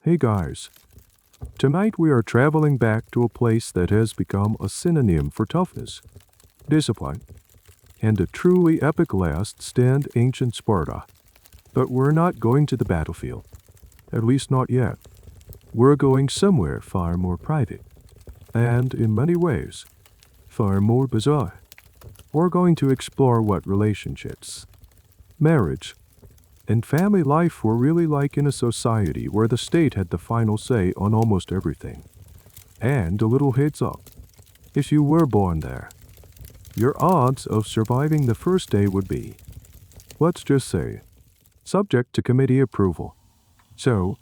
Hey guys, tonight we are traveling back to a place that has become a synonym for toughness, discipline, and a truly epic last stand ancient Sparta. But we're not going to the battlefield, at least not yet. We're going somewhere far more private, and in many ways, far more bizarre. We're going to explore what relationships, marriage, and family life were really like in a society where the state had the final say on almost everything. And a little heads up, if you were born there, your odds of surviving the first day would be, let's just say, subject to committee approval. So,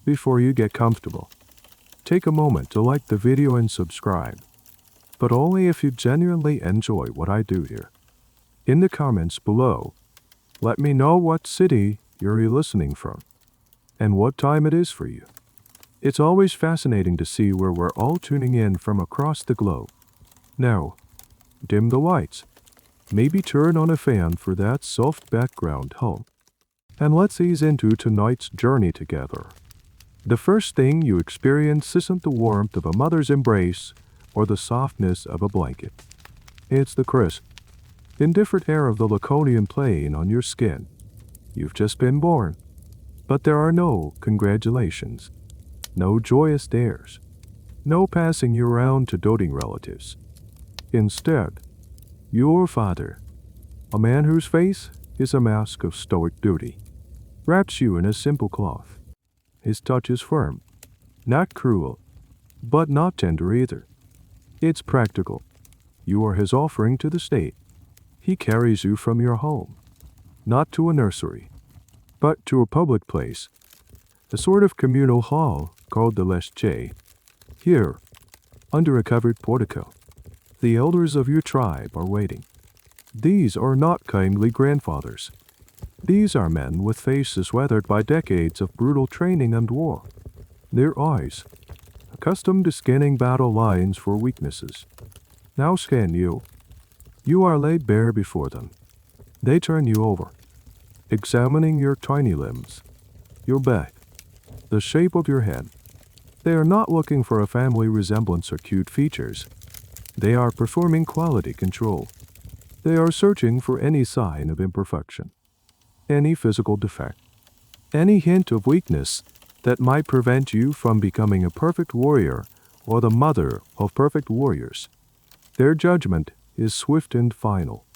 before you get comfortable, take a moment to like the video and subscribe, but only if you genuinely enjoy what I do here. In the comments below, let me know what city you're listening from, and what time it is for you. It's always fascinating to see where we're all tuning in from across the globe. Now, dim the lights, maybe turn on a fan for that soft background hum, and let's ease into tonight's journey together. The first thing you experience isn't the warmth of a mother's embrace or the softness of a blanket. It's the crisp, indifferent air of the Laconian plain on your skin. You've just been born, but there are no congratulations, no joyous dares, no passing you around to doting relatives. Instead, your father, a man whose face is a mask of stoic duty, wraps you in a simple cloth. His touch is firm, not cruel, but not tender either. It's practical. You are his offering to the state. He carries you from your home, not to a nursery, but to a public place, a sort of communal hall called the Lesche. Here, under a covered portico, the elders of your tribe are waiting. These are not kindly grandfathers. These are men with faces weathered by decades of brutal training and war. Their eyes, accustomed to scanning battle lines for weaknesses, now scan you. You are laid bare before them. They turn you over, examining your tiny limbs, your back, the shape of your head. They are not looking for a family resemblance or cute features. They are performing quality control. They are searching for any sign of imperfection, any physical defect, any hint of weakness that might prevent you from becoming a perfect warrior or the mother of perfect warriors. Their judgment is swift and final.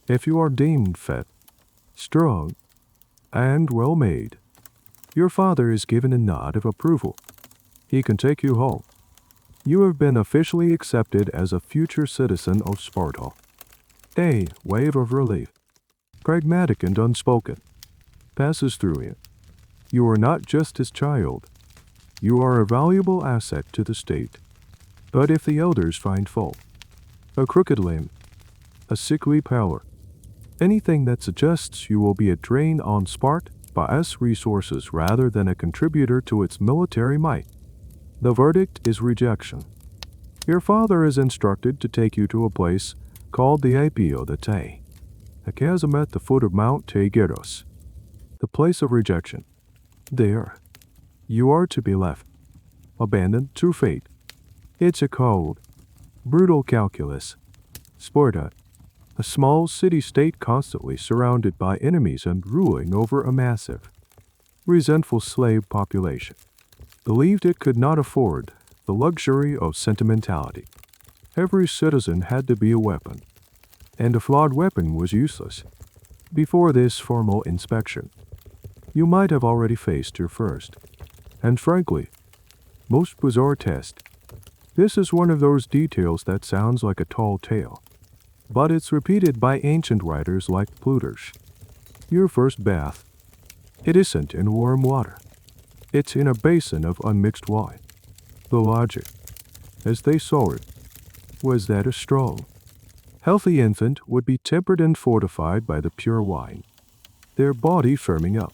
If you are deemed fit, strong, and well-made, your father is given a nod of approval. He can take you home. You have been officially accepted as a future citizen of Sparta. A wave of relief, pragmatic and unspoken, passes through you. You are not just his child. You are a valuable asset to the state. But if the elders find fault, a crooked limb, a sickly pallor, anything that suggests you will be a drain on Sparta's resources rather than a contributor to its military might, the verdict is rejection. Your father is instructed to take you to a place called the Apio de Te, a chasm at the foot of Mount Tegeros, the place of rejection. There, you are to be left, abandoned to fate. It's a cold, brutal calculus. Sparta, a small city-state constantly surrounded by enemies and ruling over a massive, resentful slave population, believed it could not afford the luxury of sentimentality. Every citizen had to be a weapon, and a flawed weapon was useless. Before this formal inspection, you might have already faced your first, and frankly, most bizarre test. This is one of those details that sounds like a tall tale, but it's repeated by ancient writers like Plutarch. Your first bath. It isn't in warm water. It's in a basin of unmixed wine. The logic, as they saw it, was that a strong, healthy infant would be tempered and fortified by the pure wine, their body firming up.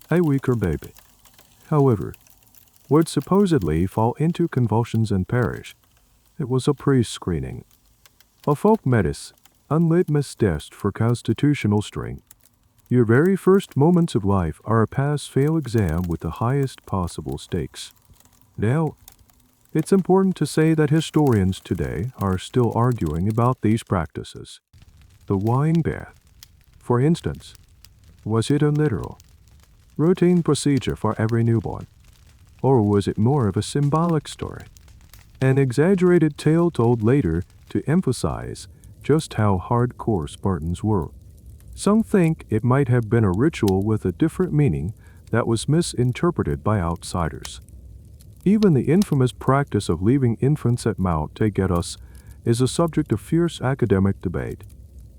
A weaker baby, however, would supposedly fall into convulsions and perish. It was a pre-screening, a folk medicine, unlitmus test for constitutional strength. Your very first moments of life are a pass-fail exam with the highest possible stakes. Now, it's important to say that historians today are still arguing about these practices. The wine bath, for instance, was it a literal, routine procedure for every newborn? Or was it more of a symbolic story? An exaggerated tale told later to emphasize just how hardcore Spartans were. Some think it might have been a ritual with a different meaning that was misinterpreted by outsiders. Even the infamous practice of leaving infants at Mount Taygetus is a subject of fierce academic debate.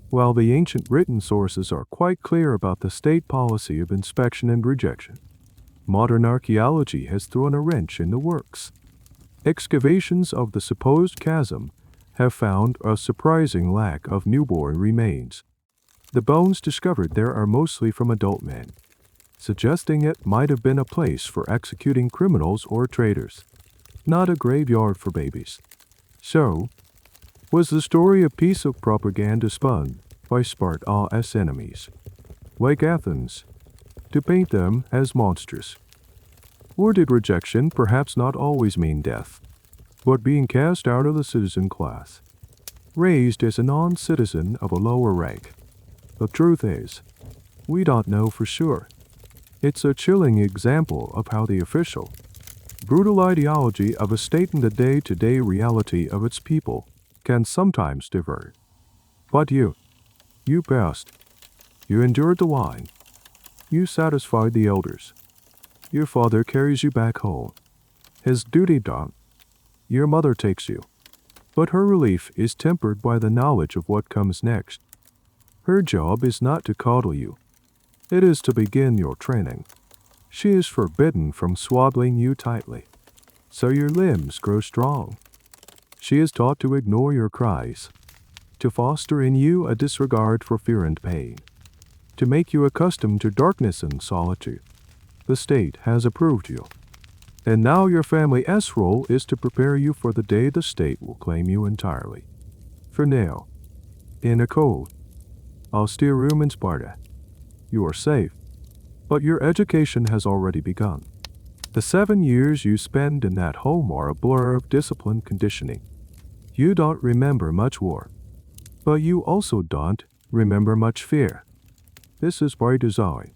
While the ancient written sources are quite clear about the state policy of inspection and rejection, modern archaeology has thrown a wrench in the works. Excavations of the supposed chasm have found a surprising lack of newborn remains. The bones discovered there are mostly from adult men, suggesting it might have been a place for executing criminals or traitors, not a graveyard for babies. So, was the story a piece of propaganda spun by Sparta's enemies, like Athens, to paint them as monstrous? Or did rejection perhaps not always mean death, but being cast out of the citizen class, raised as a non-citizen of a lower rank? The truth is, we don't know for sure. It's a chilling example of how the official, brutal ideology of a state and the day-to-day reality of its people can sometimes differ. But you passed. You endured the wine. You satisfied the elders. Your father carries you back home. His duty done. Your mother takes you. But her relief is tempered by the knowledge of what comes next. Her job is not to coddle you. It is to begin your training. She is forbidden from swaddling you tightly, so your limbs grow strong. She is taught to ignore your cries, to foster in you a disregard for fear and pain, to make you accustomed to darkness and solitude. The state has approved you. And now your family's role is to prepare you for the day the state will claim you entirely. For now, in a cold, austere room in Sparta, you are safe, but your education has already begun. The 7 years you spend in that home are a blur of discipline conditioning. You don't remember much war, but you also don't remember much fear. This is by design.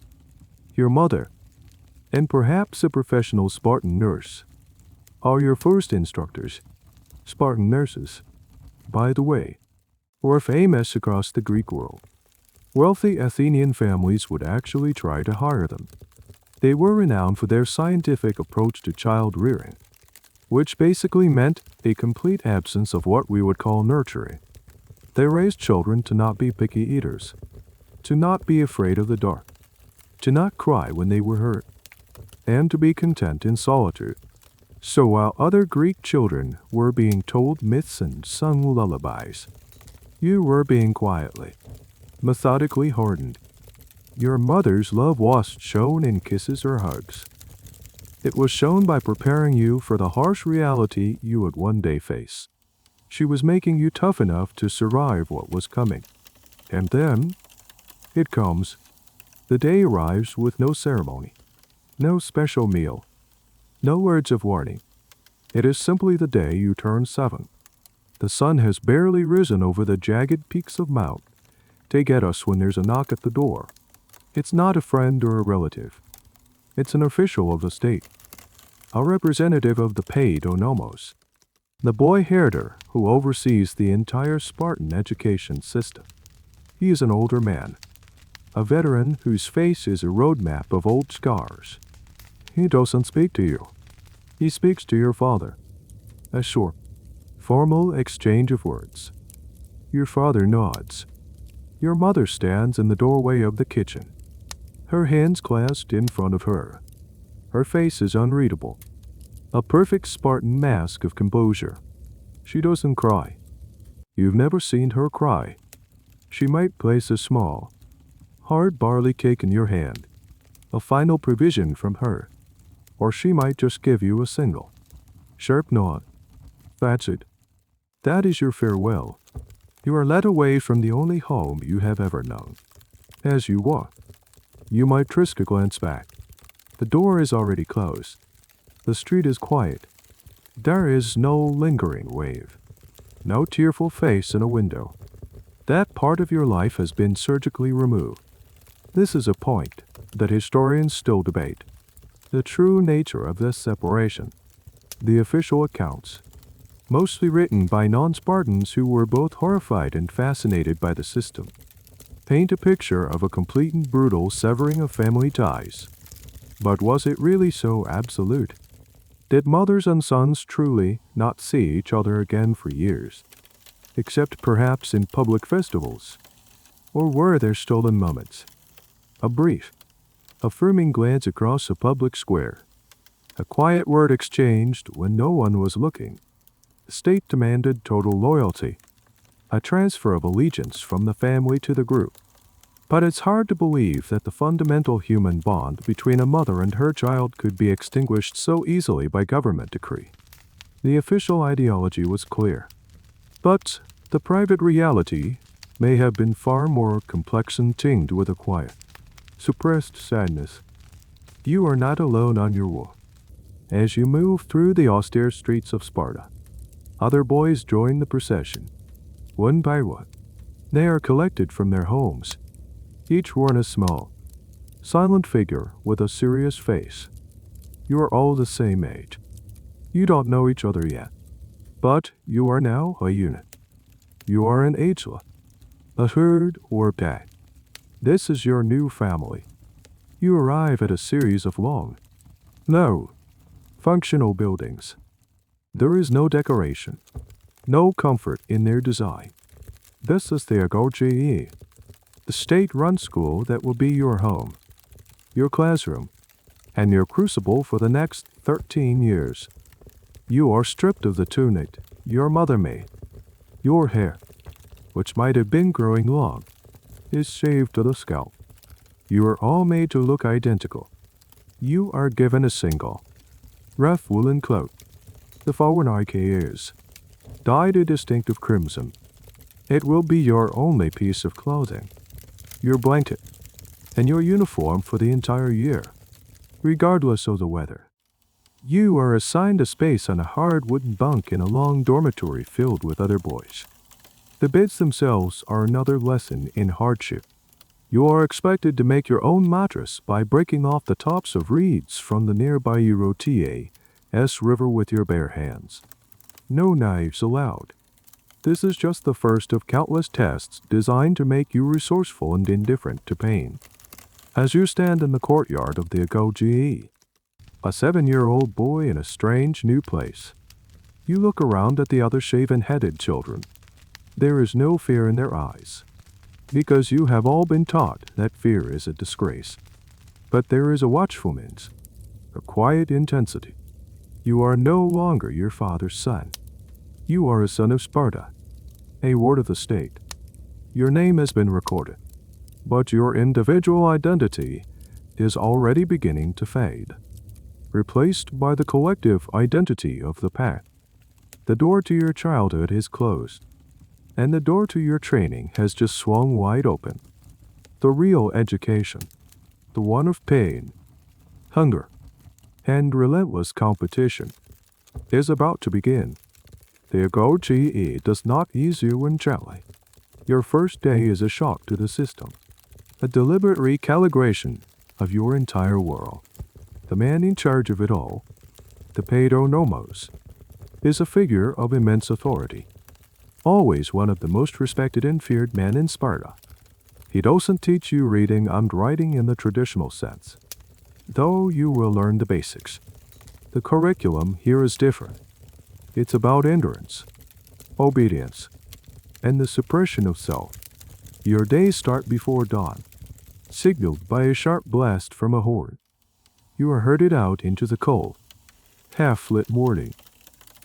Your mother, and perhaps a professional Spartan nurse, are your first instructors. Spartan nurses, by the way, were famous across the Greek world. Wealthy Athenian families would actually try to hire them. They were renowned for their scientific approach to child rearing, which basically meant a complete absence of what we would call nurturing. They raised children to not be picky eaters, to not be afraid of the dark, to not cry when they were hurt, and to be content in solitude. So while other Greek children were being told myths and sung lullabies, you were being quietly, methodically hardened. Your mother's love wasn't shown in kisses or hugs. It was shown by preparing you for the harsh reality you would one day face. She was making you tough enough to survive what was coming. And then, it comes. The day arrives with no ceremony, no special meal, no words of warning. It is simply the day you turn 7. The sun has barely risen over the jagged peaks of Mount Taygetus when there's a knock at the door. It's not a friend or a relative. It's an official of the state, a representative of the paid onomos, the boy herder who oversees the entire Spartan education system. He is an older man, a veteran whose face is a roadmap of old scars. He doesn't speak to you. He speaks to your father. A short, formal exchange of words. Your father nods. Your mother stands in the doorway of the kitchen, her hands clasped in front of her. Her face is unreadable, a perfect Spartan mask of composure. She doesn't cry. You've never seen her cry. She might place a small, hard barley cake in your hand, a final provision from her, or she might just give you a single, sharp nod. That's it. That is your farewell. You are led away from the only home you have ever known. As you walk, You might risk a glance back. The door is already closed. The street is quiet. There is no lingering wave. No tearful face in a window. That part of your life has been surgically removed. This is a point that historians still debate. The true nature of this separation. The official accounts, mostly written by non-Spartans who were both horrified and fascinated by the system, paint a picture of a complete and brutal severing of family ties. But was it really so absolute? Did mothers and sons truly not see each other again for years, except perhaps in public festivals? Or were there stolen moments? A brief, affirming glance across a public square, a quiet word exchanged when no one was looking. The state demanded total loyalty, a transfer of allegiance from the family to the group. But it's hard to believe that the fundamental human bond between a mother and her child could be extinguished so easily by government decree. The official ideology was clear. But the private reality may have been far more complex and tinged with a quiet, suppressed sadness. You are not alone on your walk. As you move through the austere streets of Sparta, other boys join the procession. One by one, they are collected from their homes, each one a small, silent figure with a serious face. You are all the same age. You don't know each other yet, but you are now a unit. You are an agelet, a herd or a pack. This is your new family. You arrive at a series of long, no, functional buildings. There is no decoration, no comfort in their design. This is the Agoge, the state-run school that will be your home, your classroom, and your crucible for the next 13 years. You are stripped of the tunic your mother made. Your hair, which might have been growing long, is shaved to the scalp. You are all made to look identical. You are given a single, rough woolen cloak. The forward is dyed a distinctive crimson. It will be your only piece of clothing, your blanket, and your uniform for the entire year, regardless of the weather. You are assigned a space on a hard wooden bunk in a long dormitory filled with other boys. The beds themselves are another lesson in hardship. You are expected to make your own mattress by breaking off the tops of reeds from the nearby Eurotea S River with your bare hands. No knives allowed. This is just the first of countless tests designed to make you resourceful and indifferent to pain. As you stand in the courtyard of the Agoge, a 7-year-old boy in a strange new place, you look around at the other shaven-headed children. There is no fear in their eyes, because you have all been taught that fear is a disgrace. But there is a watchfulness, a quiet intensity. You are no longer your father's son. You are a son of Sparta, a ward of the state. Your name has been recorded, but your individual identity is already beginning to fade, replaced by the collective identity of the pack. The door to your childhood is closed, and the door to your training has just swung wide open. The real education, the one of pain, hunger, and relentless competition, is about to begin. The Agoge does not ease you in gently. Your first day is a shock to the system, a deliberate recalibration of your entire world. The man in charge of it all, the Paedonomos, is a figure of immense authority, always one of the most respected and feared men in Sparta. He doesn't teach you reading and writing in the traditional sense, though you will learn the basics. The curriculum here is different. It's about endurance, obedience, and the suppression of self. Your days start before dawn, signaled by a sharp blast from a horn. You are herded out into the cold, half-lit morning,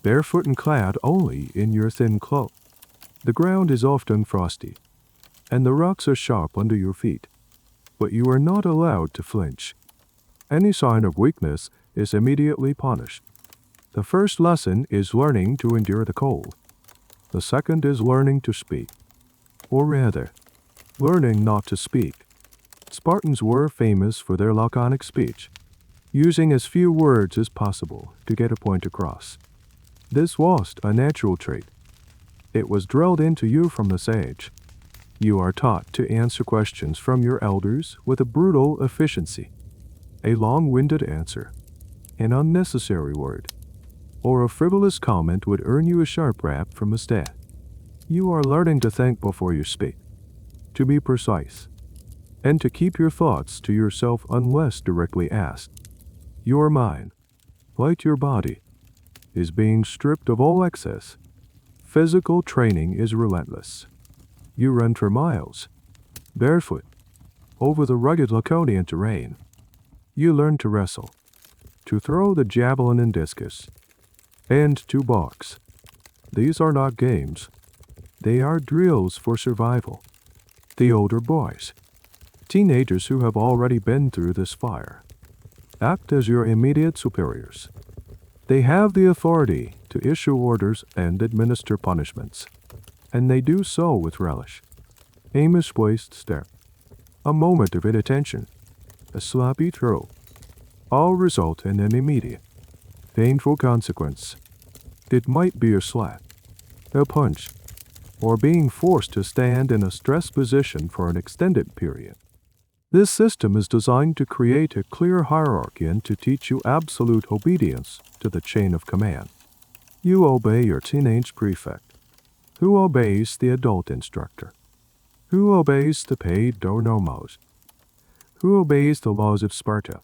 barefoot and clad only in your thin cloak. The ground is often frosty, and the rocks are sharp under your feet, but you are not allowed to flinch. Any sign of weakness is immediately punished. The first lesson is learning to endure the cold. The second is learning to speak, or rather, learning not to speak. Spartans were famous for their laconic speech, using as few words as possible to get a point across. This was a natural trait. It was drilled into you from this age. You are taught to answer questions from your elders with a brutal efficiency. A long-winded answer, an unnecessary word, or a frivolous comment would earn you a sharp rap from a dad. You are learning to think before you speak, to be precise, and to keep your thoughts to yourself unless directly asked. Your mind, like your body, is being stripped of all excess. Physical training is relentless. You run for miles, barefoot, over the rugged Laconian terrain. You learn to wrestle, to throw the javelin and discus, and to box. These are not games. They are drills for survival. The older boys, teenagers who have already been through this fire, act as your immediate superiors. They have the authority to issue orders and administer punishments, and they do so with relish. A misplaced step, a moment of inattention, a sloppy throw, all result in an immediate, painful consequence. It might be a slap, a punch, or being forced to stand in a stressed position for an extended period. This system is designed to create a clear hierarchy and to teach you absolute obedience to the chain of command. You obey your teenage prefect, who obeys the adult instructor, who obeys the paid doornomos, who obeys the laws of Sparta.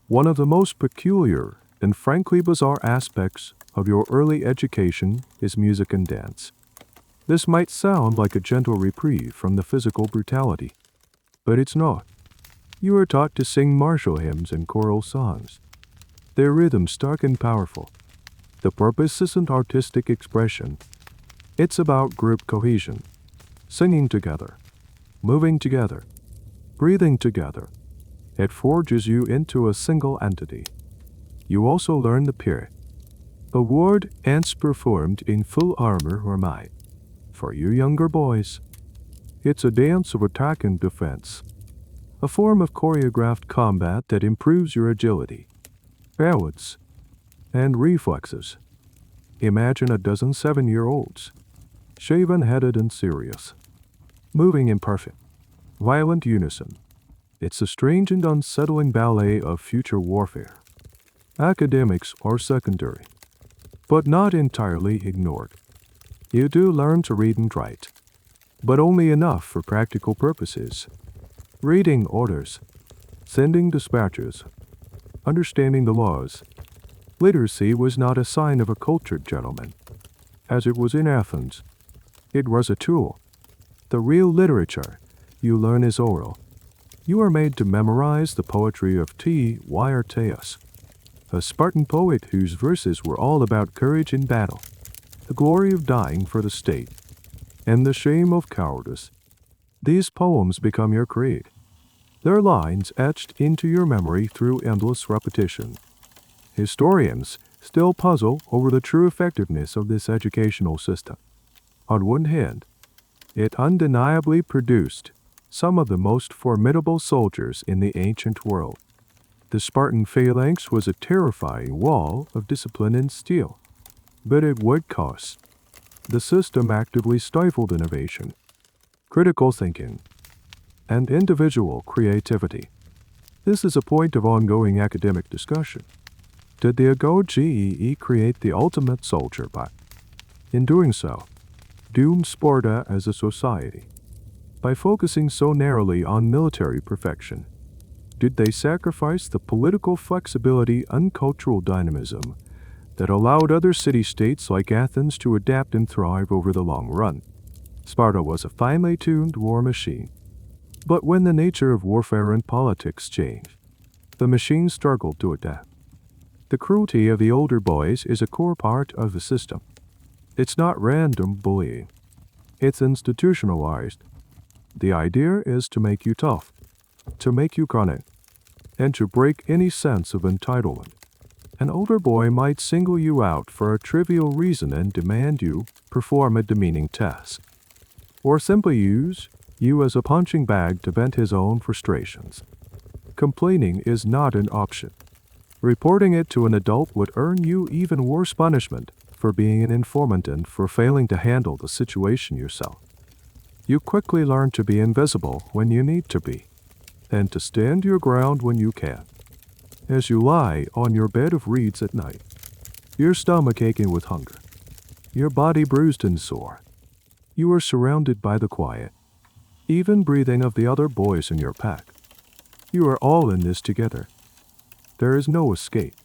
One of the most peculiar and frankly bizarre aspects of your early education is music and dance. This might sound like a gentle reprieve from the physical brutality, but it's not. You are taught to sing martial hymns and choral songs, their rhythm stark and powerful. The purpose isn't artistic expression. It's about group cohesion, singing together, moving together, breathing together. It forges you into a single entity. You also learn the period, a ward ants performed in full armor or might. For you younger boys, it's a dance of attack and defense, a form of choreographed combat that improves your agility, balance, and reflexes. Imagine a dozen 7-year-olds, shaven-headed and serious, moving in perfect, violent unison. It's a strange and unsettling ballet of future warfare. Academics are secondary, but not entirely ignored. You do learn to read and write, but only enough for practical purposes. Reading orders, sending dispatches, understanding the laws. Literacy was not a sign of a cultured gentleman, as it was in Athens. It was a tool. The real literature you learn is oral. You are made to memorize the poetry of Tyrtaeus, a Spartan poet whose verses were all about courage in battle, the glory of dying for the state, and the shame of cowardice. These poems become your creed, their lines etched into your memory through endless repetition. Historians still puzzle over the true effectiveness of this educational system. On one hand, it undeniably produced some of the most formidable soldiers in the ancient world. The Spartan phalanx was a terrifying wall of discipline and steel. But at what cost? The system actively stifled innovation, critical thinking, and individual creativity. This is a point of ongoing academic discussion. Did the Agoge create the ultimate soldier, but, in doing so, doom Sparta as a society? By focusing so narrowly on military perfection, did they sacrifice the political flexibility and cultural dynamism that allowed other city-states like Athens to adapt and thrive over the long run? Sparta was a finely tuned war machine. But when the nature of warfare and politics changed, the machine struggled to adapt. The cruelty of the older boys is a core part of the system. It's not random bullying. It's institutionalized. The idea is to make you tough, to make you cunning, and to break any sense of entitlement. An older boy might single you out for a trivial reason and demand you perform a demeaning task, or simply use you as a punching bag to vent his own frustrations. Complaining is not an option. Reporting it to an adult would earn you even worse punishment for being an informant and for failing to handle the situation yourself. You quickly learn to be invisible when you need to be, and to stand your ground when you can. As you lie on your bed of reeds at night, your stomach aching with hunger, your body bruised and sore, you are surrounded by the quiet, even breathing of the other boys in your pack. You are all in this together. There is no escape.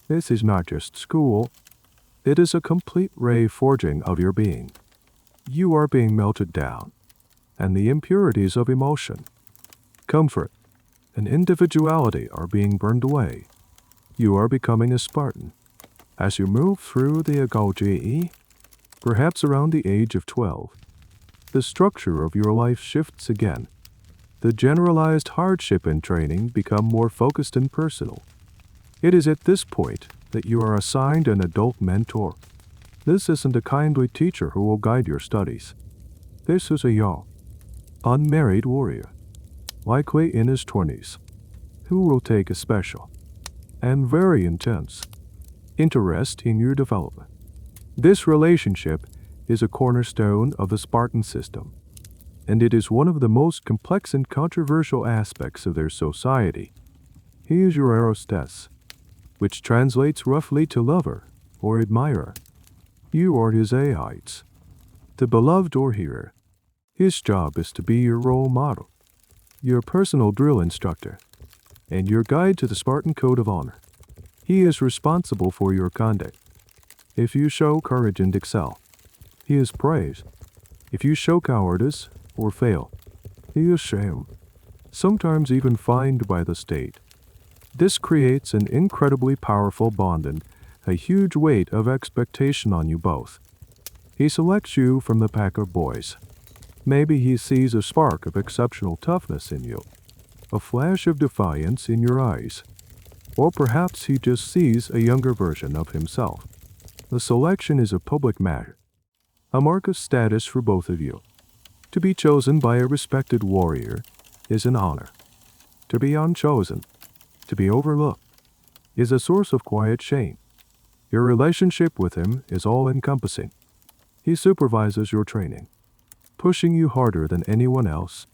This is not just school. It is a complete ray forging of your being. You are being melted down, and the impurities of emotion, comfort, and individuality are being burned away. You are becoming a Spartan. As you move through the Agoge, perhaps around the age of 12, the structure of your life shifts again. The generalized hardship in training become more focused and personal. It is at this point that you are assigned an adult mentor. This isn't a kindly teacher who will guide your studies. This is a young, unmarried warrior, likely in his 20s, who will take a special and very intense interest in your development. This relationship is a cornerstone of the Spartan system, and it is one of the most complex and controversial aspects of their society. He is your Aristes, which translates roughly to lover or admirer. You are his Aites, the beloved or hearer. His job is to be your role model, your personal drill instructor, and your guide to the Spartan code of honor. He is responsible for your conduct. If you show courage and excel, he is praised. If you show cowardice or fail, he is shamed, sometimes even fined by the state. This creates an incredibly powerful bond and a huge weight of expectation on you both. He selects you from the pack of boys. Maybe he sees a spark of exceptional toughness in you, a flash of defiance in your eyes, or perhaps he just sees a younger version of himself. The selection is a public matter, a mark of status for both of you. To be chosen by a respected warrior is an honor. To be unchosen, to be overlooked, is a source of quiet shame. Your relationship with him is all-encompassing. He supervises your training, pushing you harder than anyone else.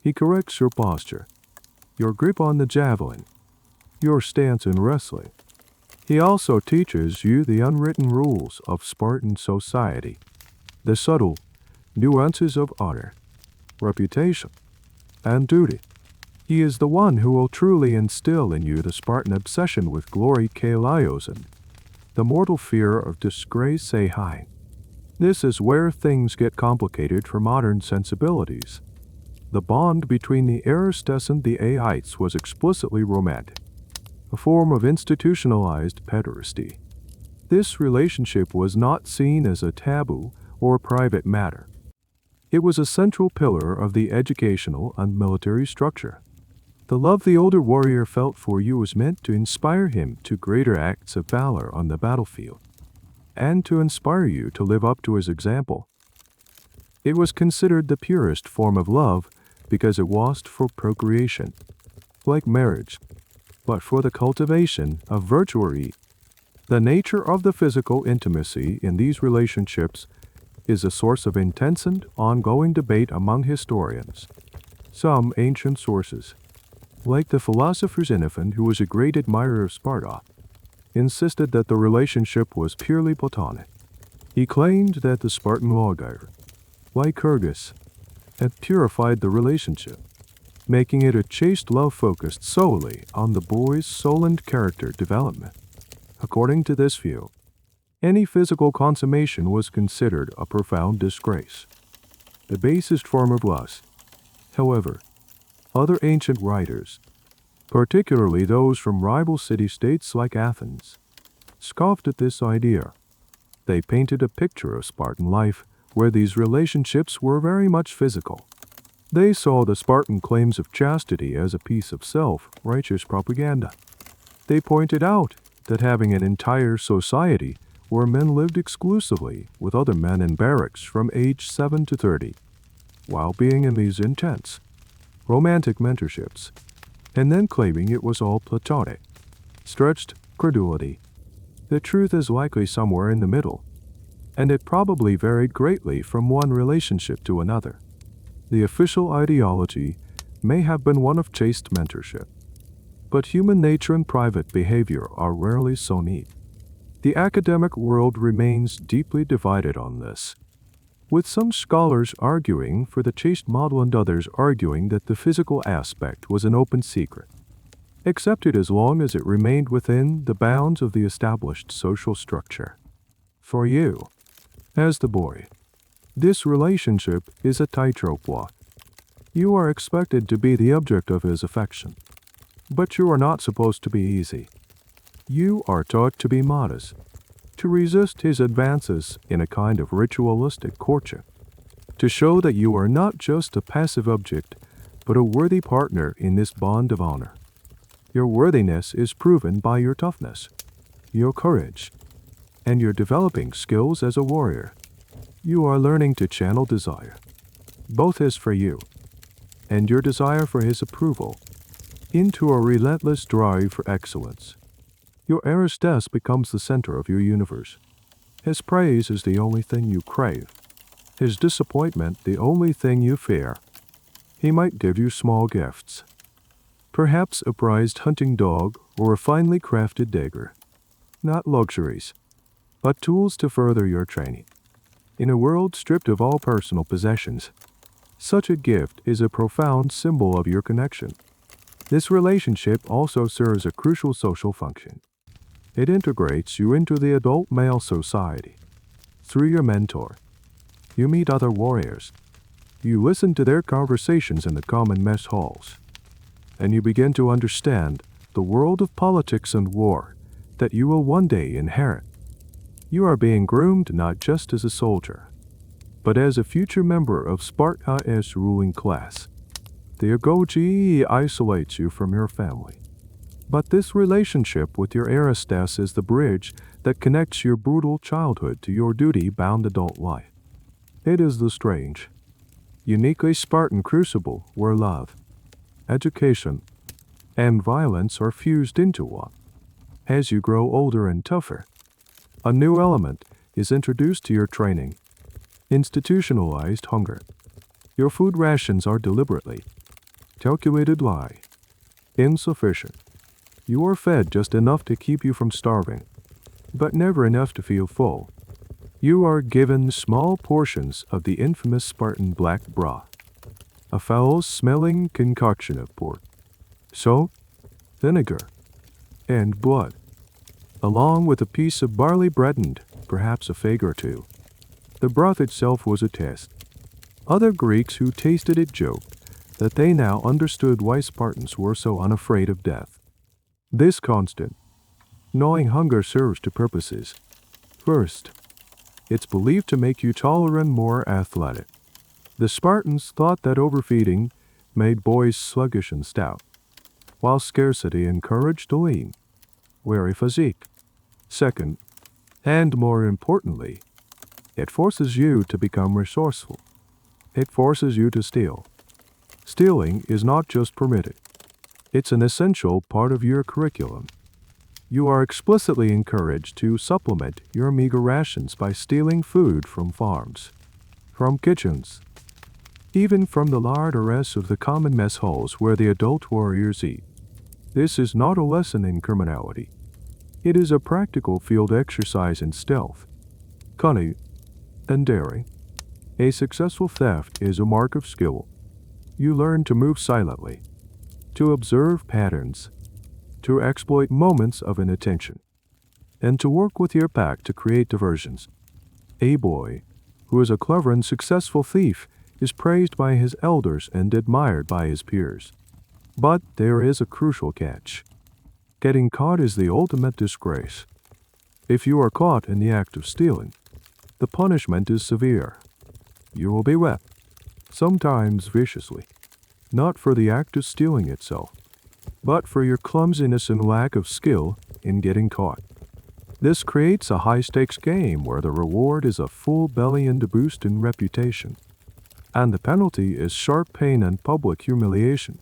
He corrects your posture, your grip on the javelin, your stance in wrestling. He also teaches you the unwritten rules of Spartan society, the subtle nuances of honor, reputation, and duty. He is the one who will truly instill in you the Spartan obsession with glory Kalios and the mortal fear of disgrace Ahai. This is where things get complicated for modern sensibilities. The bond between the Aristes and the Aites was explicitly romantic, a form of institutionalized pederasty. This relationship was not seen as a taboo or private matter. It was a central pillar of the educational and military structure. The love the older warrior felt for you was meant to inspire him to greater acts of valor on the battlefield, and to inspire you to live up to his example. It was considered the purest form of love because it was for procreation, like marriage, but for the cultivation of virtue. The nature of the physical intimacy in these relationships is a source of intense and ongoing debate among historians. Some ancient sources, like the philosopher Xenophon, who was a great admirer of Sparta, insisted that the relationship was purely platonic. He claimed that the Spartan lawgiver, Lycurgus, had purified the relationship, making it a chaste love focused solely on the boy's soul and character development. According to this view, any physical consummation was considered a profound disgrace, the basest form of lust. However, other ancient writers, particularly those from rival city-states like Athens, scoffed at this idea. They painted a picture of Spartan life where these relationships were very much physical. They saw the Spartan claims of chastity as a piece of self-righteous propaganda. They pointed out that having an entire society where men lived exclusively with other men in barracks from age 7 to 30 while being in these intense, romantic mentorships, and then claiming it was all platonic. Stretched credulity. The truth is likely somewhere in the middle, and it probably varied greatly from one relationship to another. The official ideology may have been one of chaste mentorship, but human nature and private behavior are rarely so neat. The academic world remains deeply divided on this, with some scholars arguing for the chaste model and others arguing that the physical aspect was an open secret, accepted as long as it remained within the bounds of the established social structure. For you, as the boy, this relationship is a tightrope walk. You are expected to be the object of his affection, but you are not supposed to be easy. You are taught to be modest, to resist his advances in a kind of ritualistic courtship, to show that you are not just a passive object, but a worthy partner in this bond of honor. Your worthiness is proven by your toughness, your courage, and your developing skills as a warrior. You are learning to channel desire, both his for you and your desire for his approval, into a relentless drive for excellence. Your Aristes becomes the center of your universe. His praise is the only thing you crave, his disappointment the only thing you fear. He might give you small gifts, perhaps a prized hunting dog or a finely crafted dagger. Not luxuries, but tools to further your training. In a world stripped of all personal possessions, such a gift is a profound symbol of your connection. This relationship also serves a crucial social function. It integrates you into the adult male society. Through your mentor, you meet other warriors. You listen to their conversations in the common mess halls, and you begin to understand the world of politics and war that you will one day inherit. You are being groomed not just as a soldier, but as a future member of Sparta's ruling class. The Agoge isolates you from your family, but this relationship with your Aristes is the bridge that connects your brutal childhood to your duty-bound adult life. It is the strange, uniquely Spartan crucible where love, education, and violence are fused into one. As you grow older and tougher, a new element is introduced to your training: institutionalized hunger. Your food rations are deliberately calculated lie, insufficient. You are fed just enough to keep you from starving, but never enough to feel full. You are given small portions of the infamous Spartan black broth, a foul-smelling concoction of pork, salt, vinegar, and blood, along with a piece of barley bread and perhaps a fig or two. The broth itself was a test. Other Greeks who tasted it joked that they now understood why Spartans were so unafraid of death. This constant, gnawing hunger serves two purposes. First, it's believed to make you taller and more athletic. The Spartans thought that overfeeding made boys sluggish and stout, while scarcity encouraged a lean, wary physique. Second, and more importantly, it forces you to become resourceful. It forces you to steal. Stealing is not just permitted. It's an essential part of your curriculum. You are explicitly encouraged to supplement your meager rations by stealing food from farms, from kitchens, even from the larderies of the common mess halls where the adult warriors eat. This is not a lesson in criminality. It is a practical field exercise in stealth, cunning, and daring. A successful theft is a mark of skill. You learn to move silently, to observe patterns, to exploit moments of inattention, and to work with your pack to create diversions. A boy who is a clever and successful thief is praised by his elders and admired by his peers. But there is a crucial catch. Getting caught is the ultimate disgrace. If you are caught in the act of stealing, the punishment is severe. You will be whipped, sometimes viciously, not for the act of stealing itself, but for your clumsiness and lack of skill in getting caught. This creates a high-stakes game where the reward is a full belly and a boost in reputation. and the penalty is sharp pain and public humiliation.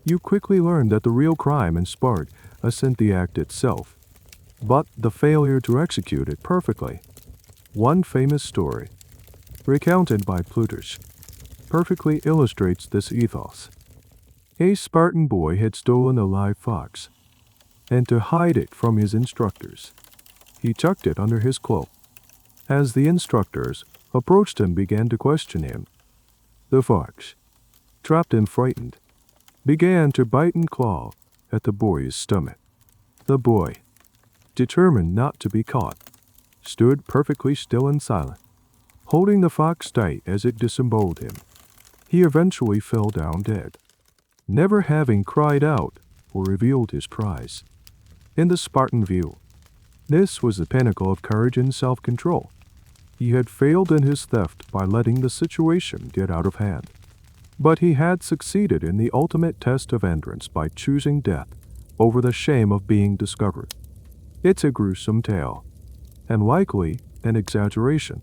You quickly learn that the real crime in Sparta isn't the act itself, but the failure to execute it perfectly. One famous story, recounted by Plutarch, perfectly illustrates this ethos. A Spartan boy had stolen a live fox, and to hide it from his instructors, he chucked it under his cloak. As the instructors approached him began to question him, the fox, trapped and frightened, began to bite and claw at the boy's stomach. The boy, determined not to be caught, stood perfectly still and silent, holding the fox tight as it disemboweled him. He eventually fell down dead, never having cried out or revealed his prize. In the Spartan view, this was the pinnacle of courage and self-control. He had failed in his theft by letting the situation get out of hand, but he had succeeded in the ultimate test of endurance by choosing death over the shame of being discovered. It's a gruesome tale, and likely an exaggeration,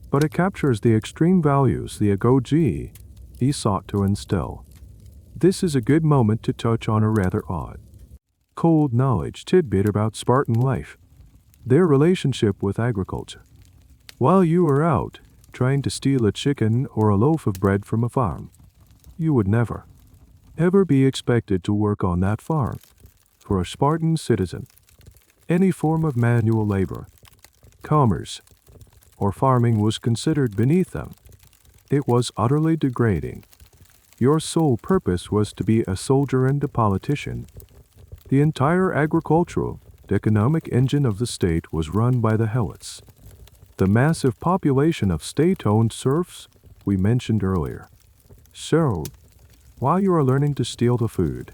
but it captures the extreme values the Agoge he sought to instill. This is a good moment to touch on a rather odd, cold knowledge tidbit about Spartan life, their relationship with agriculture. While you were out trying to steal a chicken or a loaf of bread from a farm, you would never, ever be expected to work on that farm. For a Spartan citizen, any form of manual labor, commerce, or farming was considered beneath them. It was utterly degrading. Your sole purpose was to be a soldier and a politician. The entire agricultural, economic engine of the state was run by the helots, the massive population of state-owned serfs we mentioned earlier. So, while you are learning to steal the food,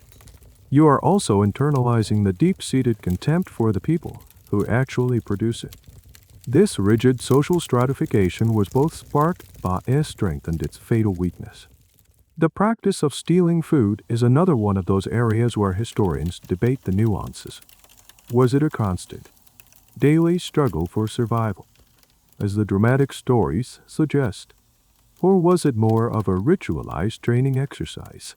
you are also internalizing the deep-seated contempt for the people who actually produce it. This rigid social stratification was both sparked by and strengthened its fatal weakness. The practice of stealing food is another one of those areas where historians debate the nuances. Was it a constant, daily struggle for survival, as the dramatic stories suggest, or was it more of a ritualized training exercise,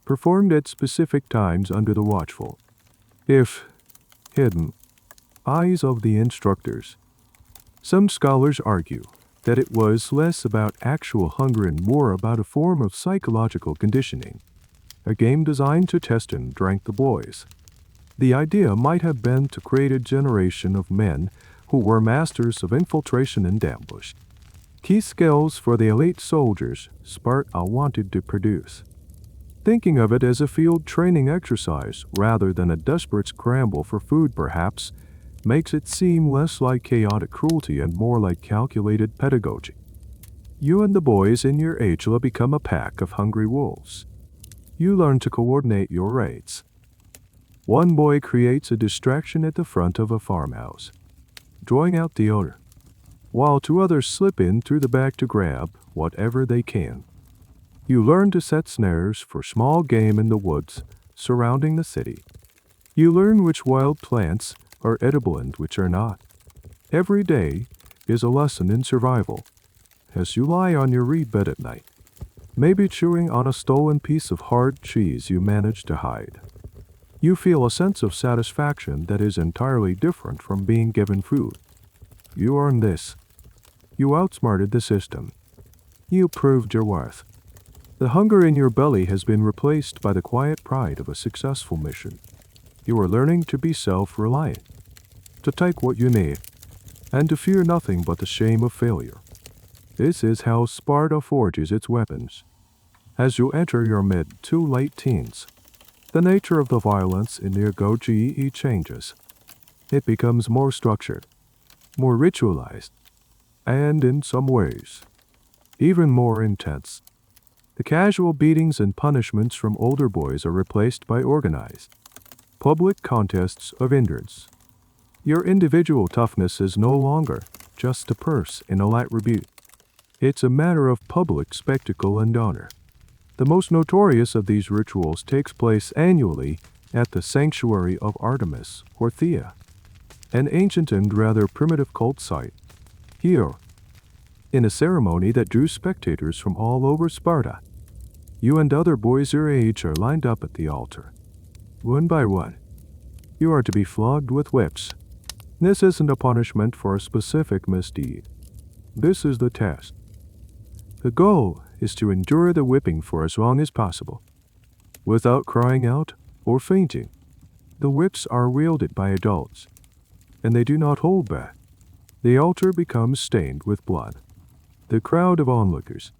performed at specific times under the watchful, if hidden, eyes of the instructors? Some scholars argue that it was less about actual hunger and more about a form of psychological conditioning, a game designed to test and rank the boys. The idea might have been to create a generation of men who were masters of infiltration and ambush, key skills for the elite soldiers Sparta wanted to produce. Thinking of it as a field training exercise rather than a desperate scramble for food perhaps makes it seem less like chaotic cruelty and more like calculated pedagogy. You and the boys in your age will become a pack of hungry wolves. You learn to coordinate your raids. One boy creates a distraction at the front of a farmhouse, drawing out the odor, while two others slip in through the back to grab whatever they can. You learn to set snares for small game in the woods surrounding the city. You learn which wild plants are edible and which are not. Every day is a lesson in survival. As you lie on your reed bed at night, maybe chewing on a stolen piece of hard cheese you managed to hide, you feel a sense of satisfaction that is entirely different from being given food. You earned this. You outsmarted the system. You proved your worth. The hunger in your belly has been replaced by the quiet pride of a successful mission. You are learning to be self-reliant, to take what you need, and to fear nothing but the shame of failure. This is how Sparta forges its weapons. As you enter your mid to late teens, the nature of the violence in the Agoge changes. It becomes more structured, more ritualized, and in some ways, even more intense. The casual beatings and punishments from older boys are replaced by organized, public contests of endurance. Your individual toughness is no longer just a purse in a light rebuke. It's a matter of public spectacle and honor. The most notorious of these rituals takes place annually at the sanctuary of Artemis or Thea, an ancient and rather primitive cult site. Here, In a ceremony that drew spectators from all over Sparta, you and other boys your age are lined up at the altar. One by one, you are to be flogged with whips. This isn't a punishment for a specific misdeed. This is the test. The goal is to endure the whipping for as long as possible, without crying out or fainting. The whips are wielded by adults, and they do not hold back. The altar becomes stained with blood. The crowd of onlookers,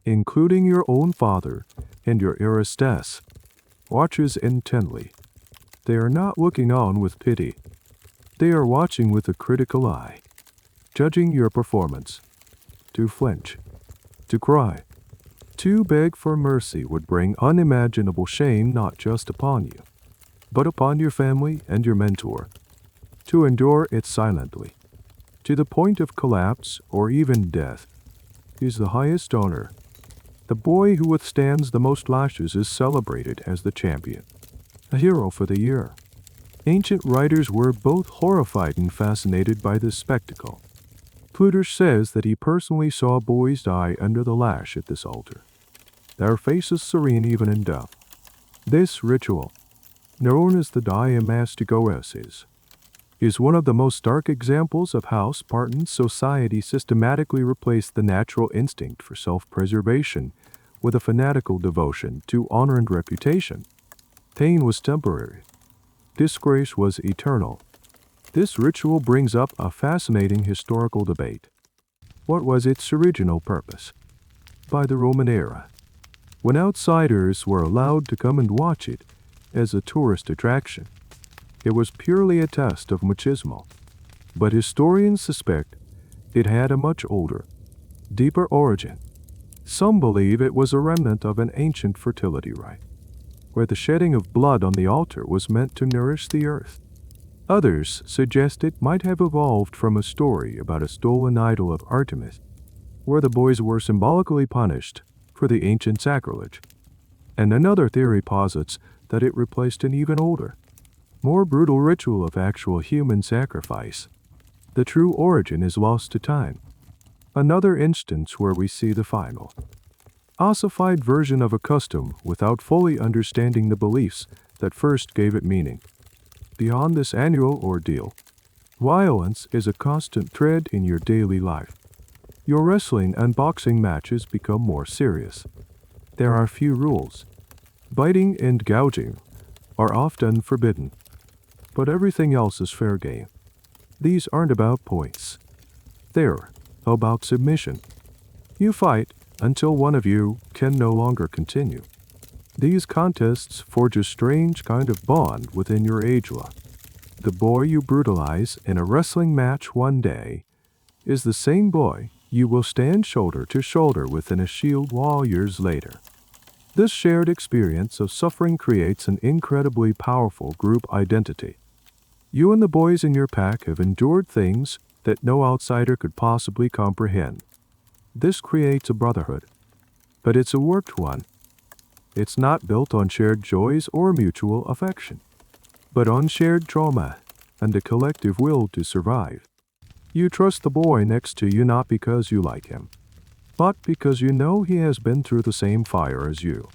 including your own father and your Aristes, watches intently. They are not looking on with pity. They are watching with a critical eye, judging your performance. To flinch, to cry, to beg for mercy would bring unimaginable shame not just upon you, but upon your family and your mentor. To endure it silently, to the point of collapse or even death, is the highest honor. The boy who withstands the most lashes is celebrated as the champion, a hero for the year. Ancient writers were both horrified and fascinated by this spectacle. Plutarch says that he personally saw boys die under the lash at this altar, their faces serene even in death. This ritual, known as the diamastigoes, is one of the most stark examples of how Spartan society systematically replaced the natural instinct for self-preservation with a fanatical devotion to honor and reputation. Pain was temporary. Disgrace was eternal. This ritual brings up a fascinating historical debate. What was its original purpose? By the Roman era, when outsiders were allowed to come and watch it as a tourist attraction, it was purely a test of machismo. But historians suspect it had a much older, deeper origin. Some believe it was a remnant of an ancient fertility rite, where the shedding of blood on the altar was meant to nourish the earth. Others suggest it might have evolved from a story about a stolen idol of Artemis, where the boys were symbolically punished for the ancient sacrilege. And another theory posits that it replaced an even older, more brutal ritual of actual human sacrifice. The true origin is lost to time. Another instance where we see the final, ossified version of a custom without fully understanding the beliefs that first gave it meaning. Beyond this annual ordeal, violence is a constant thread in your daily life. Your wrestling and boxing matches become more serious. There are few rules. Biting and gouging are often forbidden, but everything else is fair game. These aren't about points. They're about submission. You fight until one of you can no longer continue. These contests forge a strange kind of bond within your agela. The boy you brutalize in a wrestling match one day is the same boy you will stand shoulder to shoulder with in a shield wall years later. This shared experience of suffering creates an incredibly powerful group identity. You and the boys in your pack have endured things that no outsider could possibly comprehend. This creates a brotherhood, but it's a worked one. It's not built on shared joys or mutual affection, but on shared trauma and a collective will to survive. You trust the boy next to you not because you like him, but because you know he has been through the same fire as you.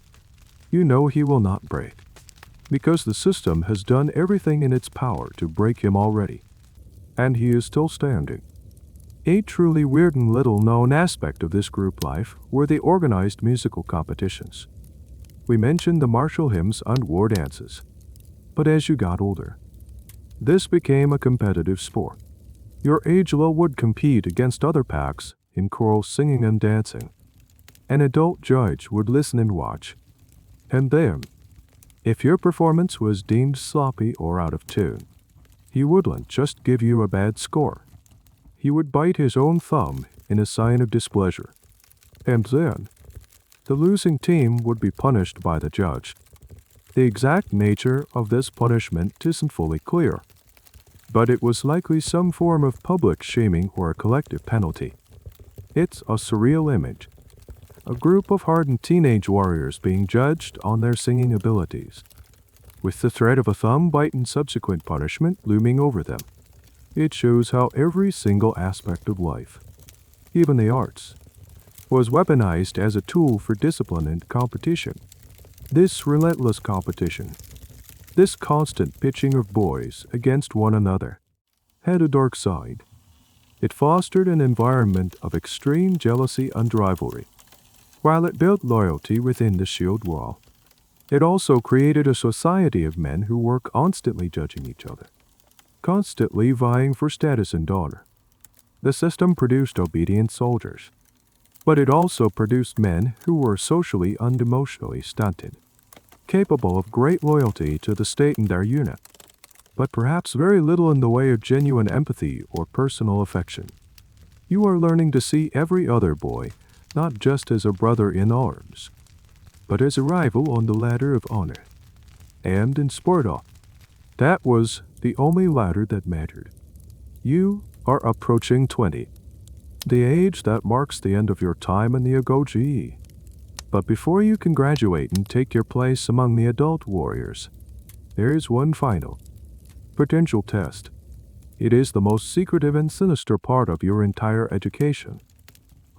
You know he will not break, because the system has done everything in its power to break him already, and he is still standing. A truly weird and little-known aspect of this group life were the organized musical competitions. We mentioned the martial hymns and war dances, but as you got older, this became a competitive sport. Your agela would compete against other packs in choral singing and dancing. An adult judge would listen and watch, and then, if your performance was deemed sloppy or out of tune, he wouldn't just give you a bad score. He would bite his own thumb in a sign of displeasure, and then the losing team would be punished by the judge. The exact nature of this punishment isn't fully clear, but it was likely some form of public shaming or a collective penalty. It's a surreal image, a group of hardened teenage warriors being judged on their singing abilities, with the threat of a thumb bite and subsequent punishment looming over them. It shows how every single aspect of life, even the arts, was weaponized as a tool for discipline and competition. This relentless competition, this constant pitching of boys against one another, had a dark side. It fostered an environment of extreme jealousy and rivalry. While it built loyalty within the shield wall, it also created a society of men who were constantly judging each other, constantly vying for status and honor. The system produced obedient soldiers, but it also produced men who were socially and emotionally stunted, capable of great loyalty to the state and their unit, but perhaps very little in the way of genuine empathy or personal affection. You are learning to see every other boy not just as a brother in arms, but as a rival on the ladder of honor. And in Sparta, that was the only ladder that mattered. You are approaching 20, the age that marks the end of your time in the Agoge. But before you can graduate and take your place among the adult warriors, there is one final, potential test. It is the most secretive and sinister part of your entire education.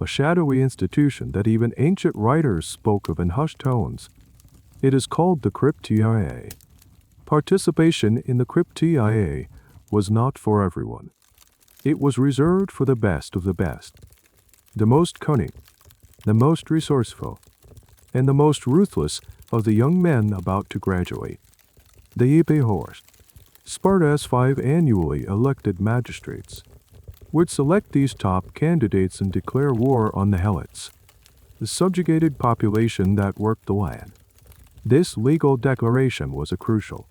A shadowy institution that even ancient writers spoke of in hushed tones. It is called the Cryptia. Participation in the Cryptia was not for everyone. It was reserved for the best of the best, the most cunning, the most resourceful, and the most ruthless of the young men about to graduate. The Epihors, Sparta's 5 annually elected magistrates, would select these top candidates and declare war on the Helots, the subjugated population that worked the land. This legal declaration was a crucial,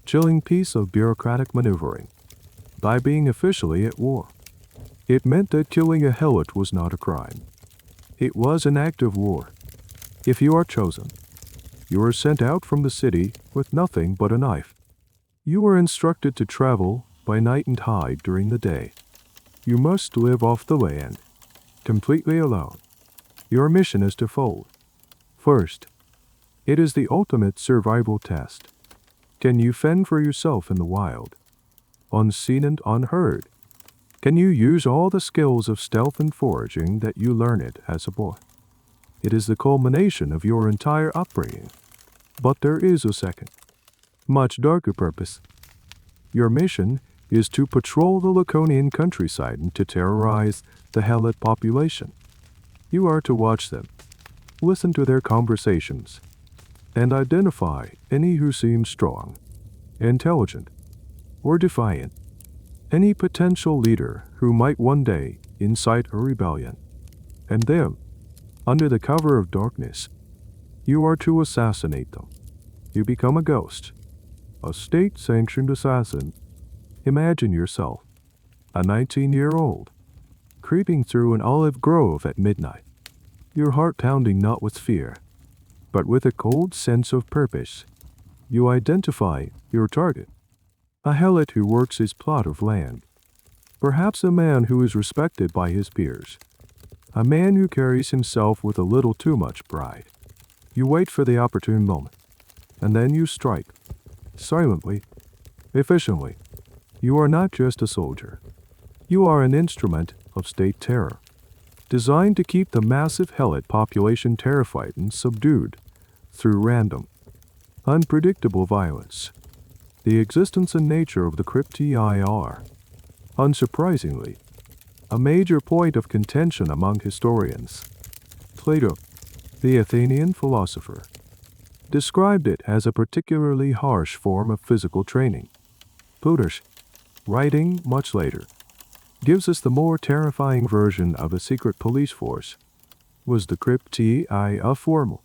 chilling piece of bureaucratic maneuvering. By being officially at war, it meant that killing a Helot was not a crime. It was an act of war. If you are chosen, you are sent out from the city with nothing but a knife. You are instructed to travel by night and hide during the day. You must live off the land, completely alone. Your mission is twofold. First, it is the ultimate survival test. Can you fend for yourself in the wild, unseen and unheard? Can you use all the skills of stealth and foraging that you learned as a boy? It is the culmination of your entire upbringing. But there is a second, much darker purpose. Your mission is to patrol the Laconian countryside and to terrorize the Helot population. You are to watch them, listen to their conversations, and identify any who seem strong, intelligent, or defiant, any potential leader who might one day incite a rebellion. And then, under the cover of darkness, you are to assassinate them. You become a ghost, a state-sanctioned assassin. Imagine yourself, a 19-year-old, creeping through an olive grove at midnight, your heart pounding not with fear, but with a cold sense of purpose. You identify your target, a Helot who works his plot of land, perhaps a man who is respected by his peers, a man who carries himself with a little too much pride. You wait for the opportune moment, and then you strike, silently, efficiently. You are not just a soldier. You are an instrument of state terror, designed to keep the massive Helot population terrified and subdued through random, unpredictable violence. The existence and nature of the Cryptii are, unsurprisingly, a major point of contention among historians. Plato, the Athenian philosopher, described it as a particularly harsh form of physical training. Plutarch, writing much later, gives us the more terrifying version of a secret police force. Was the Cryptii a formal,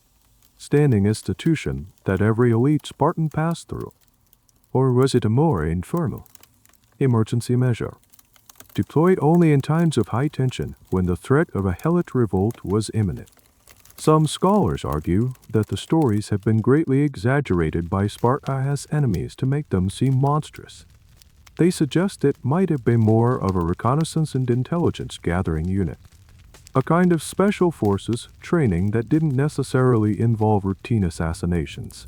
standing institution that every elite Spartan passed through? Or was it a more informal, emergency measure, deployed only in times of high tension when the threat of a Helot revolt was imminent? Some scholars argue that the stories have been greatly exaggerated by Sparta's enemies to make them seem monstrous. They suggest it might have been more of a reconnaissance and intelligence gathering unit, a kind of special forces training that didn't necessarily involve routine assassinations.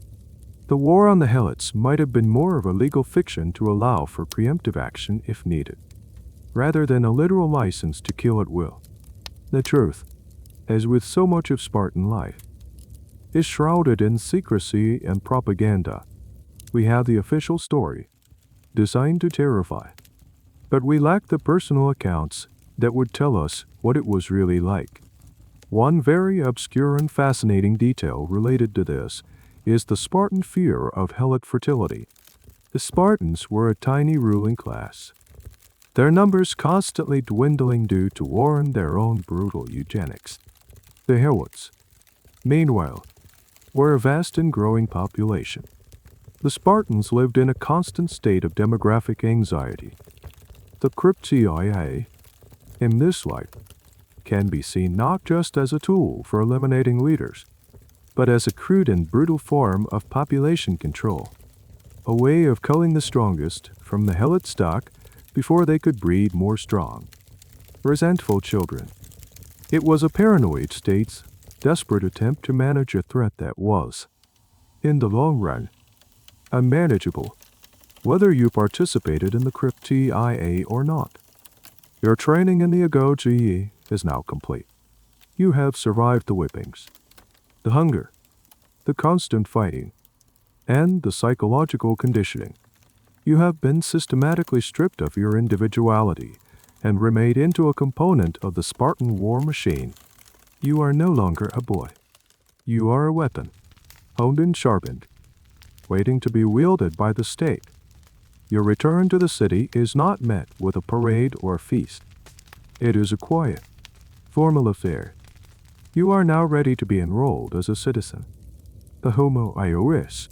The war on the Helots might have been more of a legal fiction to allow for preemptive action if needed, rather than a literal license to kill at will. The truth, as with so much of Spartan life, is shrouded in secrecy and propaganda. We have the official story, designed to terrify, but we lack the personal accounts that would tell us what it was really like. One very obscure and fascinating detail related to this is the Spartan fear of helot fertility. The Spartans were a tiny ruling class, their numbers constantly dwindling due to war and their own brutal eugenics. The Helots, meanwhile, were a vast and growing population. The Spartans lived in a constant state of demographic anxiety. The cryptia, in this light, can be seen not just as a tool for eliminating leaders, but as a crude and brutal form of population control, a way of culling the strongest from the helot stock before they could breed more strong, resentful children. It was a paranoid state's desperate attempt to manage a threat that was, in the long run, unmanageable, whether you participated in the cryptia or not. Your training in the Agoge is now complete. You have survived the whippings, the hunger, the constant fighting, and the psychological conditioning. You have been systematically stripped of your individuality and remade into a component of the Spartan war machine. You are no longer a boy. You are a weapon, honed and sharpened, waiting to be wielded by the state. Your return to the city is not met with a parade or a feast. It is a quiet, formal affair. You are now ready to be enrolled as a citizen. The homo iuris,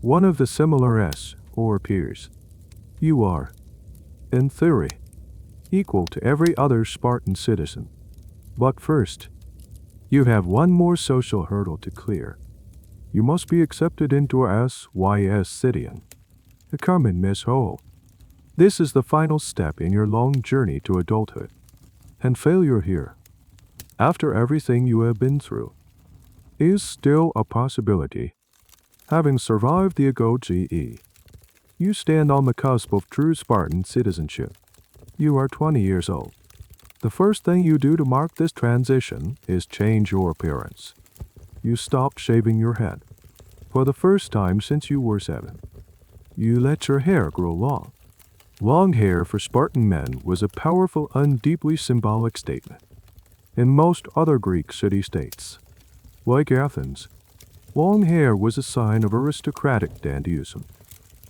one of the similar S or peers. You are, in theory, equal to every other Spartan citizen. But first, you have one more social hurdle to clear. You must be accepted into a SYS City'n, a common Miss Hole. This is the final step in your long journey to adulthood, and failure here, after everything you have been through, is still a possibility. Having survived the Agoge, you stand on the cusp of true Spartan citizenship. You are 20 years old. The first thing you do to mark this transition is change your appearance. You stopped shaving your head, for the first time since you were 7. You let your hair grow long. Long hair for Spartan men was a powerful and deeply symbolic statement. In most other Greek city-states, like Athens, long hair was a sign of aristocratic dandyism,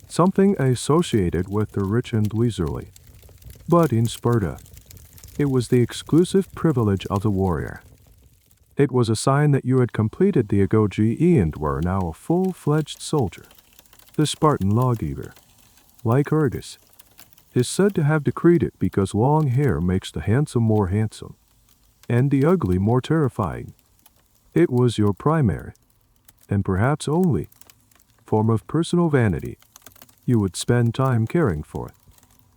something associated with the rich and leisurely. But in Sparta, it was the exclusive privilege of the warrior. It was a sign that you had completed the Agoge and were now a full-fledged soldier. The Spartan lawgiver, like Argus, is said to have decreed it because long hair makes the handsome more handsome, and the ugly more terrifying. It was your primary, and perhaps only, form of personal vanity. You would spend time caring for it,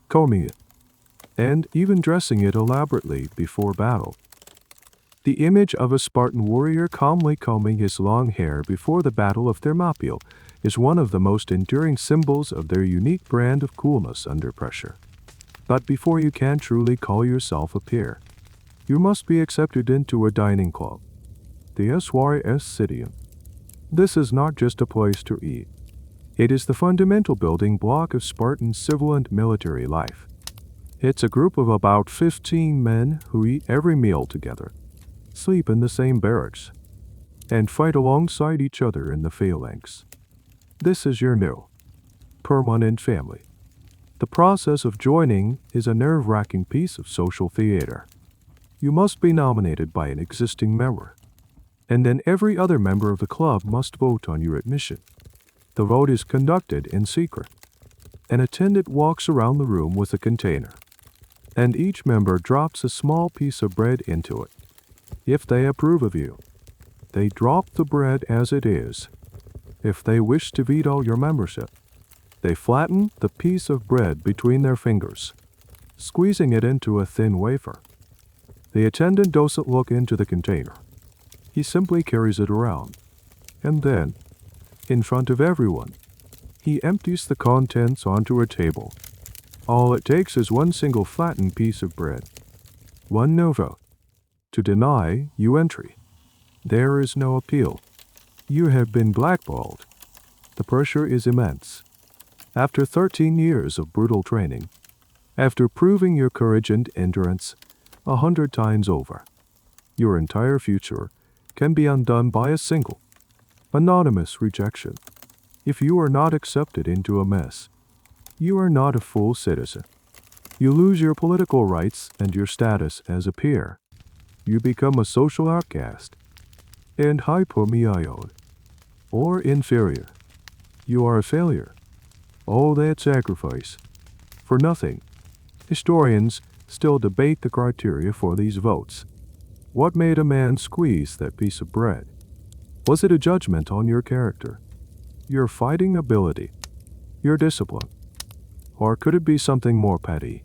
combing it, and even dressing it elaborately before battle. The image of a Spartan warrior calmly combing his long hair before the Battle of Thermopylae is one of the most enduring symbols of their unique brand of coolness under pressure. But before you can truly call yourself a peer, you must be accepted into a dining club, the SYS City'n. This is not just a place to eat. It is the fundamental building block of Spartan civil and military life. It's a group of about 15 men who eat every meal together, sleep in the same barracks, and fight alongside each other in the phalanx. This is your new, permanent family. The process of joining is a nerve-wracking piece of social theater. You must be nominated by an existing member, and then every other member of the club must vote on your admission. The vote is conducted in secret. An attendant walks around the room with a container, and each member drops a small piece of bread into it. If they approve of you, they drop the bread as it is. If they wish to veto your membership, they flatten the piece of bread between their fingers, squeezing it into a thin wafer. The attendant doesn't look into the container. He simply carries it around, and then, in front of everyone, he empties the contents onto a table. All it takes is one single flattened piece of bread. One no vote. to deny you entry. There is no appeal. You have been blackballed. The pressure is immense. After 13 years of brutal training, after proving your courage and endurance 100 times over, your entire future can be undone by a single, anonymous rejection. If you are not accepted into a mess, you are not a full citizen. You lose your political rights and your status as a peer. You become a social outcast and hypomyone, or inferior. You are a failure. All that sacrifice for nothing. Historians still debate the criteria for these votes. What made a man squeeze that piece of bread? Was it a judgment on your character, your fighting ability, your discipline? Or could it be something more petty?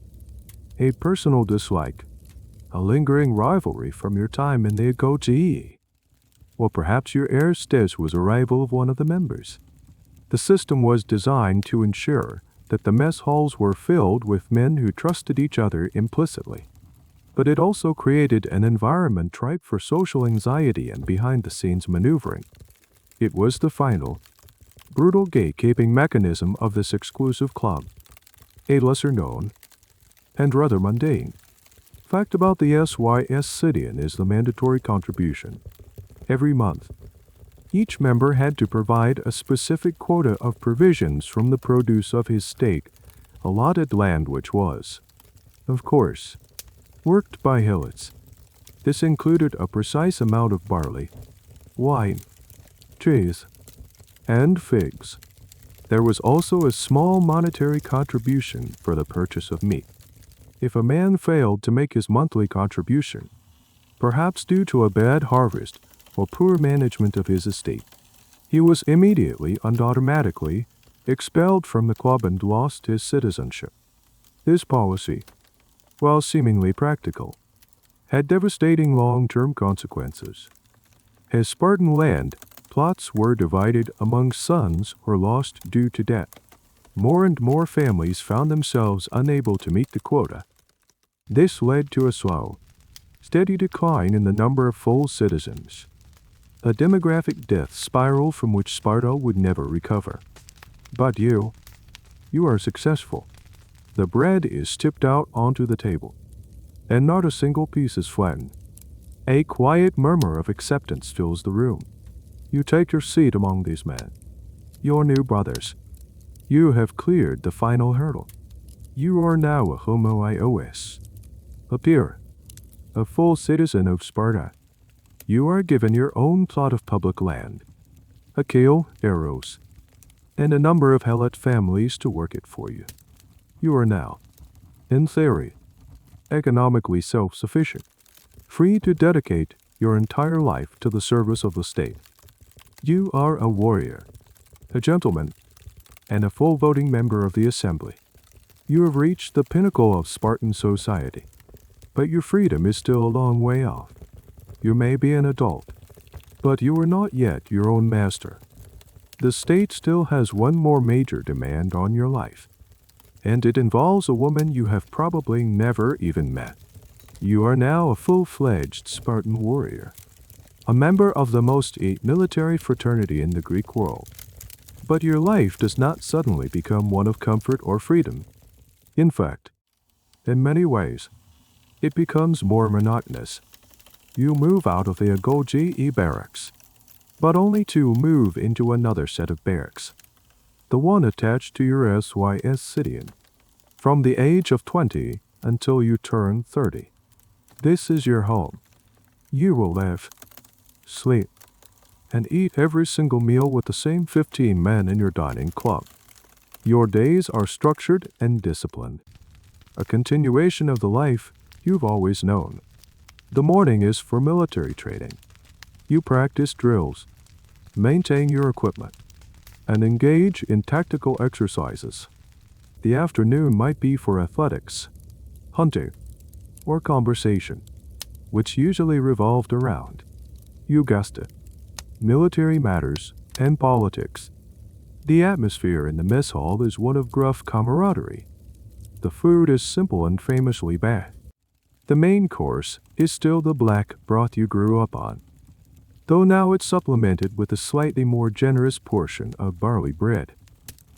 A personal dislike, a lingering rivalry from your time in the Agoge? Or perhaps your hostess was a rival of one of the members? The system was designed to ensure that the mess halls were filled with men who trusted each other implicitly. But it also created an environment ripe for social anxiety and behind-the-scenes maneuvering. It was the final, brutal gatekeeping mechanism of this exclusive club, a lesser-known and rather mundane fact about the SYS Cidian is the mandatory contribution. Every month, each member had to provide a specific quota of provisions from the produce of his stake, allotted land which was, of course, worked by helots. This included a precise amount of barley, wine, cheese, and figs. There was also a small monetary contribution for the purchase of meat. If a man failed to make his monthly contribution, perhaps due to a bad harvest or poor management of his estate, he was immediately and automatically expelled from the club and lost his citizenship. This policy, while seemingly practical, had devastating long-term consequences. As Spartan land plots were divided among sons or lost due to debt, more and more families found themselves unable to meet the quota. This led to a slow, steady decline in the number of full citizens, a demographic death spiral from which Sparta would never recover. But you are successful. The bread is tipped out onto the table, and not a single piece is flattened. A quiet murmur of acceptance fills the room. You take your seat among these men, your new brothers. You have cleared the final hurdle. You are now a homoios, a peer, a full citizen of Sparta. You are given your own plot of public land, a kale, arrows, and a number of helot families to work it for you. You are now, in theory, economically self-sufficient, free to dedicate your entire life to the service of the state. You are a warrior, a gentleman, and a full voting member of the assembly. You have reached the pinnacle of Spartan society, but your freedom is still a long way off. You may be an adult, but you are not yet your own master. The state still has one more major demand on your life, and it involves a woman you have probably never even met. You are now a full-fledged Spartan warrior, a member of the most elite military fraternity in the Greek world. But your life does not suddenly become one of comfort or freedom. In fact, in many ways, it becomes more monotonous. You move out of the Agoge barracks, but only to move into another set of barracks, the one attached to your SYS Cidian, from the age of 20 until you turn 30. This is your home. You will live, sleep, and eat every single meal with the same 15 men in your dining club. Your days are structured and disciplined, a continuation of the life you've always known. The morning is for military training. You practice drills, maintain your equipment, and engage in tactical exercises. The afternoon might be for athletics, hunting, or conversation, which usually revolved around, you guessed it, military matters and politics. The atmosphere in the mess hall is one of gruff camaraderie. The food is simple and famously bad. The main course is still the black broth you grew up on, though now it's supplemented with a slightly more generous portion of barley bread,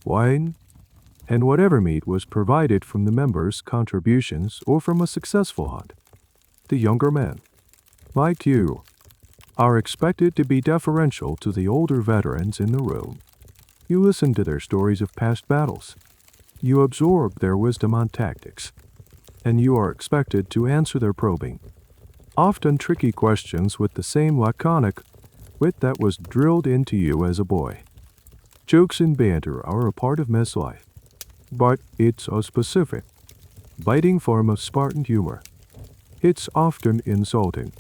wine, and whatever meat was provided from the members' contributions or from a successful hunt. The younger men, like you, are expected to be deferential to the older veterans in the room. You listen to their stories of past battles. You absorb their wisdom on tactics, and you are expected to answer their probing, often tricky questions with the same laconic wit that was drilled into you as a boy. Jokes and banter are a part of mess life, but it's a specific, biting form of Spartan humor. It's often insulting,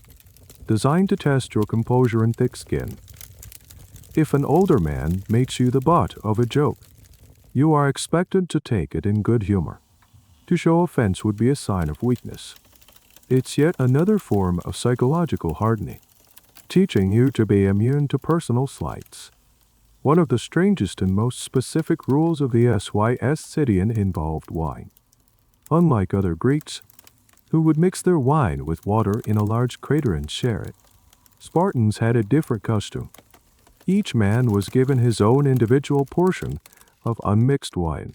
designed to test your composure and thick skin. If an older man makes you the butt of a joke, you are expected to take it in good humor. To show offense would be a sign of weakness. It's yet another form of psychological hardening, teaching you to be immune to personal slights. One of the strangest and most specific rules of the SYS Scythian involved wine. Unlike other Greeks, who would mix their wine with water in a large crater and share it, Spartans had a different custom. Each man was given his own individual portion of unmixed wine,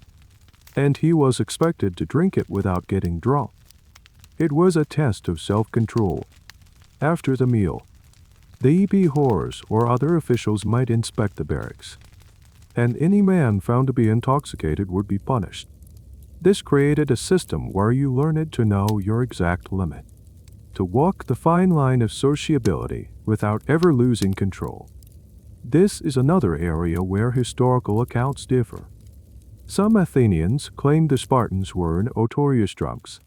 and he was expected to drink it without getting drunk. It was a test of self-control. After the meal, the EP whores or other officials might inspect the barracks, and any man found to be intoxicated would be punished. This created a system where you learned to know your exact limit, to walk the fine line of sociability without ever losing control. This is another area where historical accounts differ. Some Athenians claimed the Spartans were notorious drunks,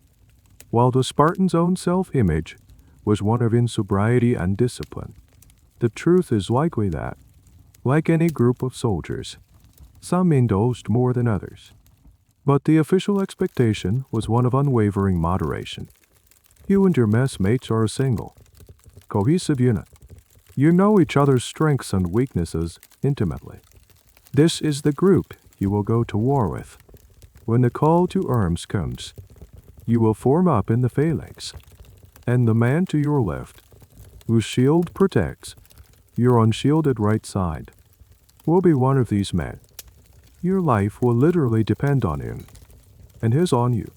while the Spartans' own self-image was one of insobriety and discipline. The truth is likely that, like any group of soldiers, some indulged more than others. But the official expectation was one of unwavering moderation. You and your messmates are a single, cohesive unit. You know each other's strengths and weaknesses intimately. This is the group you will go to war with. When the call to arms comes, you will form up in the phalanx, and the man to your left, whose shield protects your unshielded right side, will be one of these men. Your life will literally depend on him, and his on you.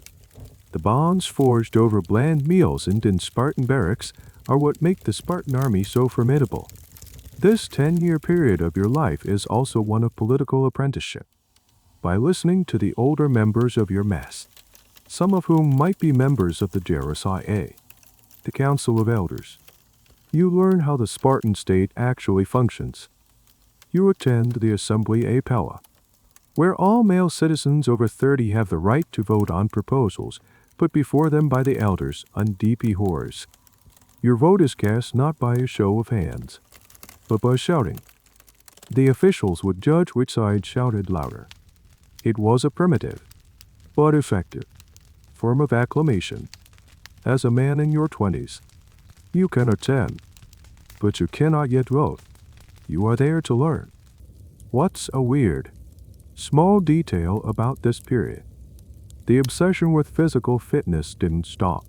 The bonds forged over bland meals and in Spartan barracks are what make the Spartan army so formidable. This 10-year period of your life is also one of political apprenticeship. By listening to the older members of your mess, some of whom might be members of the Gerousia, the Council of Elders, you learn how the Spartan state actually functions. You attend the Assembly Apella, where all male citizens over 30 have the right to vote on proposals put before them by the elders on DP whores. Your vote is cast not by a show of hands, but by shouting. The officials would judge which side shouted louder. It was a primitive, but effective, form of acclamation. As a man in your 20s, you can attend, but you cannot yet vote. You are there to learn. What's a weird, small detail about this period? The obsession with physical fitness didn't stop.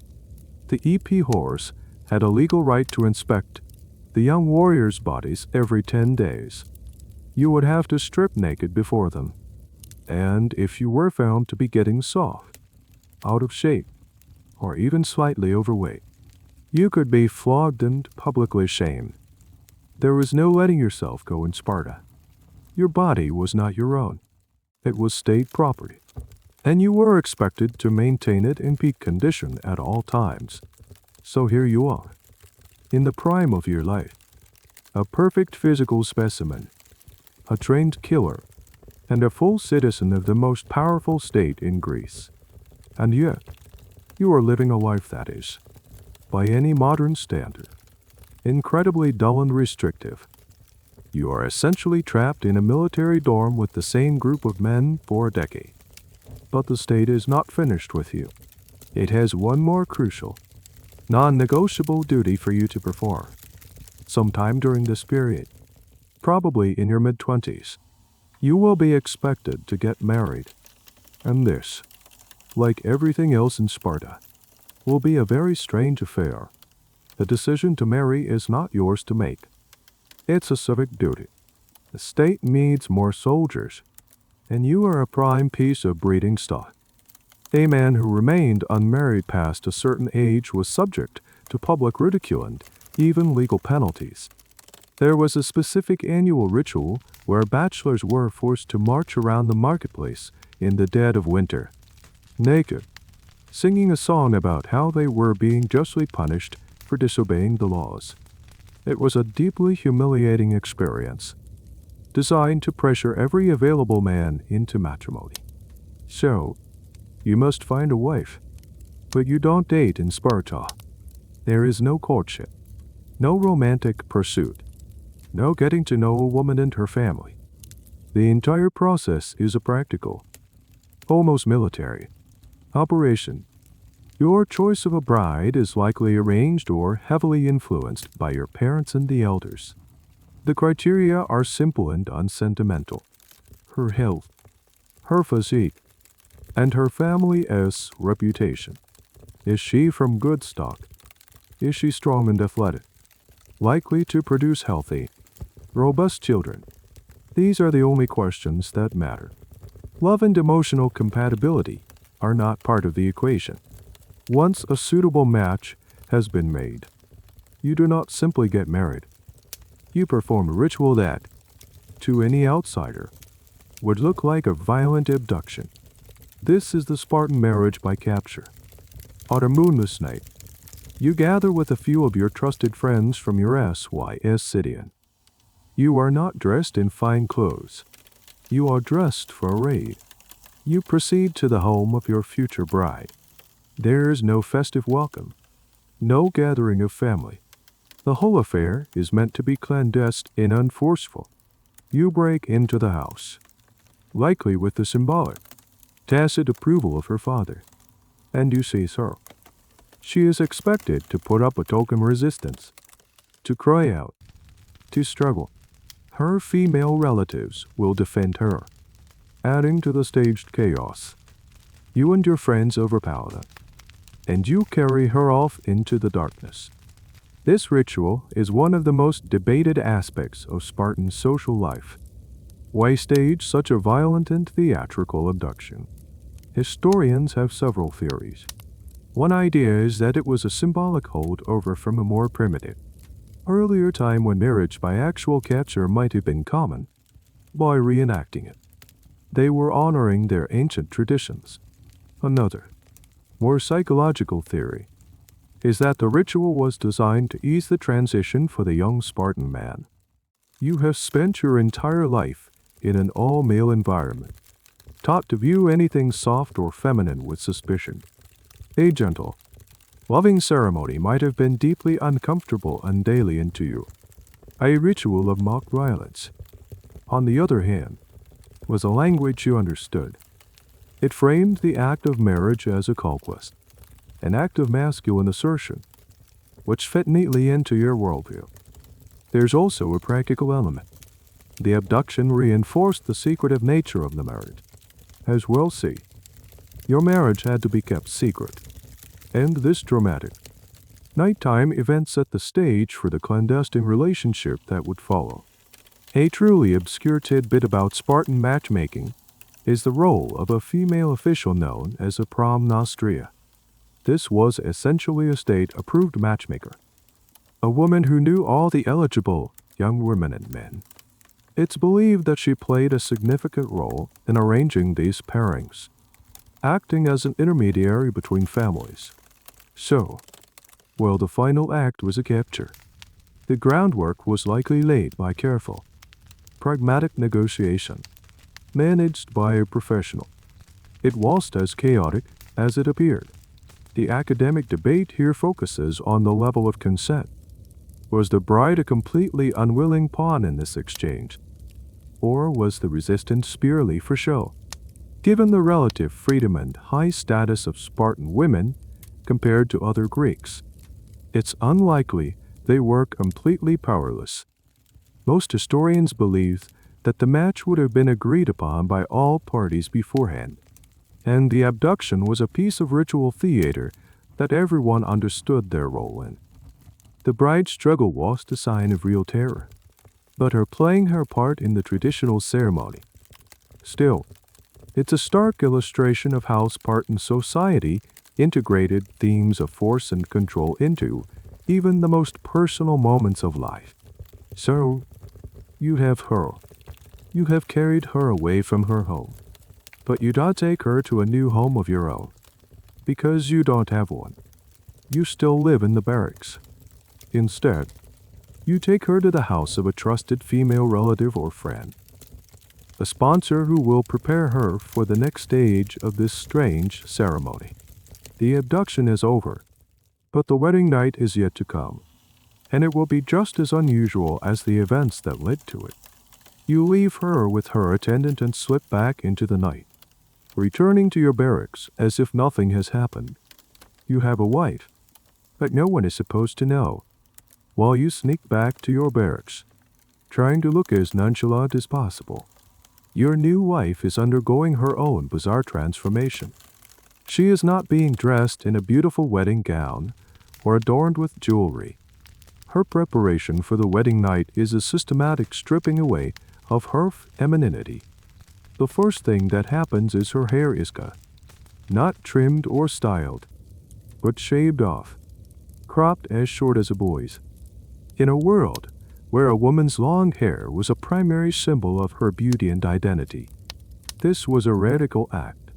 The EP whores had a legal right to inspect the young warriors' bodies every 10 days. You would have to strip naked before them, and if you were found to be getting soft, out of shape, or even slightly overweight, you could be flogged and publicly shamed. There was no letting yourself go in Sparta. Your body was not your own. It was state property, and you were expected to maintain it in peak condition at all times. So here you are, in the prime of your life, a perfect physical specimen, a trained killer, and a full citizen of the most powerful state in Greece. And yet, you are living a life that is, by any modern standard, incredibly dull and restrictive. You are essentially trapped in a military dorm with the same group of men for a decade. But the state is not finished with you. It has one more crucial, non-negotiable duty for you to perform. Sometime during this period, probably in your mid-20s, you will be expected to get married. And this, like everything else in Sparta, will be a very strange affair. The decision to marry is not yours to make. It's a civic duty. The state needs more soldiers, and you are a prime piece of breeding stock. A man who remained unmarried past a certain age was subject to public ridicule and even legal penalties. There was a specific annual ritual where bachelors were forced to march around the marketplace in the dead of winter, naked, singing a song about how they were being justly punished for disobeying the laws. It was a deeply humiliating experience, designed to pressure every available man into matrimony. So, you must find a wife, but you don't date in Sparta. There is no courtship, no romantic pursuit, no getting to know a woman and her family. The entire process is a practical, almost military, operation. Your choice of a bride is likely arranged or heavily influenced by your parents and the elders. The criteria are simple and unsentimental. Her health, her physique, and her family's reputation. Is she from good stock? Is she strong and athletic? Likely to produce healthy, robust children? These are the only questions that matter. Love and emotional compatibility are not part of the equation. Once a suitable match has been made, you do not simply get married. You perform a ritual that, to any outsider, would look like a violent abduction. This is the Spartan marriage by capture. On a moonless night, you gather with a few of your trusted friends from your S3X city. You are not dressed in fine clothes. You are dressed for a raid. You proceed to the home of your future bride. There is no festive welcome, no gathering of family. The whole affair is meant to be clandestine and unforceful. You break into the house, likely with the symbolic, tacit approval of her father, and you seize her. She is expected to put up a token resistance, to cry out, to struggle. Her female relatives will defend her, adding to the staged chaos. You and your friends overpower them, and you carry her off into the darkness. This ritual is one of the most debated aspects of Spartan social life. Why stage such a violent and theatrical abduction? Historians have several theories. One idea is that it was a symbolic holdover from a more primitive, earlier time when marriage by actual capture might have been common. By reenacting it, they were honoring their ancient traditions. Another, more psychological theory is that the ritual was designed to ease the transition for the young Spartan man. You have spent your entire life in an all-male environment, taught to view anything soft or feminine with suspicion. A gentle, loving ceremony might have been deeply uncomfortable and alien to you. A ritual of mock violence, on the other hand, was a language you understood. It framed the act of marriage as a conquest, an act of masculine assertion, which fit neatly into your worldview. There's also a practical element. The abduction reinforced the secretive nature of the marriage. As we'll see, your marriage had to be kept secret, and this dramatic, nighttime event set the stage for the clandestine relationship that would follow. A truly obscure tidbit about Spartan matchmaking is the role of a female official known as a prognostraea. This was essentially a state-approved matchmaker, a woman who knew all the eligible young women and men. It's believed that she played a significant role in arranging these pairings, acting as an intermediary between families. So, while the final act was a capture, the groundwork was likely laid by careful, pragmatic negotiation, managed by a professional. It wasn't as chaotic as it appeared. The academic debate here focuses on the level of consent. Was the bride a completely unwilling pawn in this exchange? Or was the resistance purely for show? Given the relative freedom and high status of Spartan women compared to other Greeks, it's unlikely they were completely powerless. Most historians believe that the match would have been agreed upon by all parties beforehand, and the abduction was a piece of ritual theater that everyone understood their role in. The bride's struggle was the sign of real terror, but her playing her part in the traditional ceremony. Still, it's a stark illustration of how Spartan society integrated themes of force and control into even the most personal moments of life. So, you have her. You have carried her away from her home, but you don't take her to a new home of your own, because you don't have one. You still live in the barracks. Instead, you take her to the house of a trusted female relative or friend, a sponsor who will prepare her for the next stage of this strange ceremony. The abduction is over, but the wedding night is yet to come, and it will be just as unusual as the events that led to it. You leave her with her attendant and slip back into the night, returning to your barracks as if nothing has happened. You have a wife, but no one is supposed to know, while you sneak back to your barracks, trying to look as nonchalant as possible. Your new wife is undergoing her own bizarre transformation. She is not being dressed in a beautiful wedding gown or adorned with jewelry. Her preparation for the wedding night is a systematic stripping away of her femininity. The first thing that happens is her hair is cut, not trimmed or styled, but shaved off, cropped as short as a boy's. In a world where a woman's long hair was a primary symbol of her beauty and identity, this was a radical act.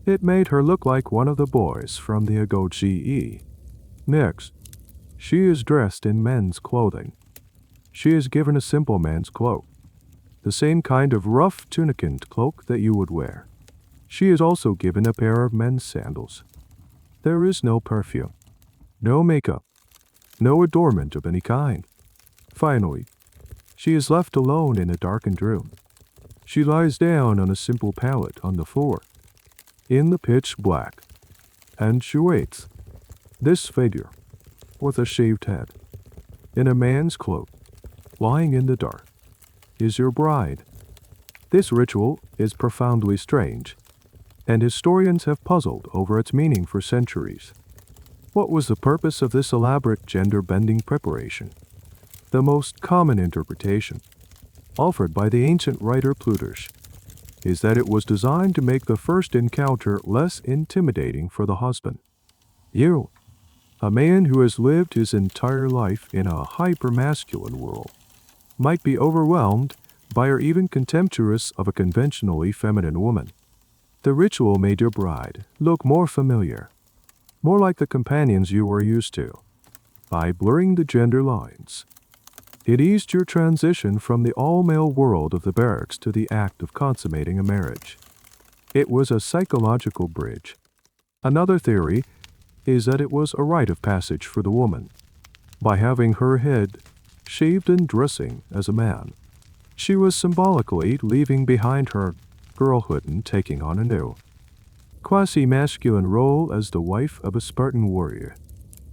It made her look like one of the boys from the Agoge. Next, she is dressed in men's clothing. She is given a simple man's cloak, the same kind of rough tunicant cloak that you would wear. She is also given a pair of men's sandals. There is no perfume, no makeup, no adornment of any kind. Finally, she is left alone in a darkened room. She lies down on a simple pallet on the floor, in the pitch black, and she waits. This figure, with a shaved head, in a man's cloak, lying in the dark, is your bride. This ritual is profoundly strange, and historians have puzzled over its meaning for centuries. What was the purpose of this elaborate gender-bending preparation? The most common interpretation, offered by the ancient writer Plutarch, is that it was designed to make the first encounter less intimidating for the husband. You, a man who has lived his entire life in a hyper-masculine world, might be overwhelmed by or even contemptuous of a conventionally feminine woman. The ritual made your bride look more familiar, more like the companions you were used to, by blurring the gender lines. It eased your transition from the all-male world of the barracks to the act of consummating a marriage. It was a psychological bridge. Another theory is that it was a rite of passage for the woman. By having her head shaved and dressing as a man, she was symbolically leaving behind her girlhood and taking on a new, quasi-masculine role as the wife of a Spartan warrior.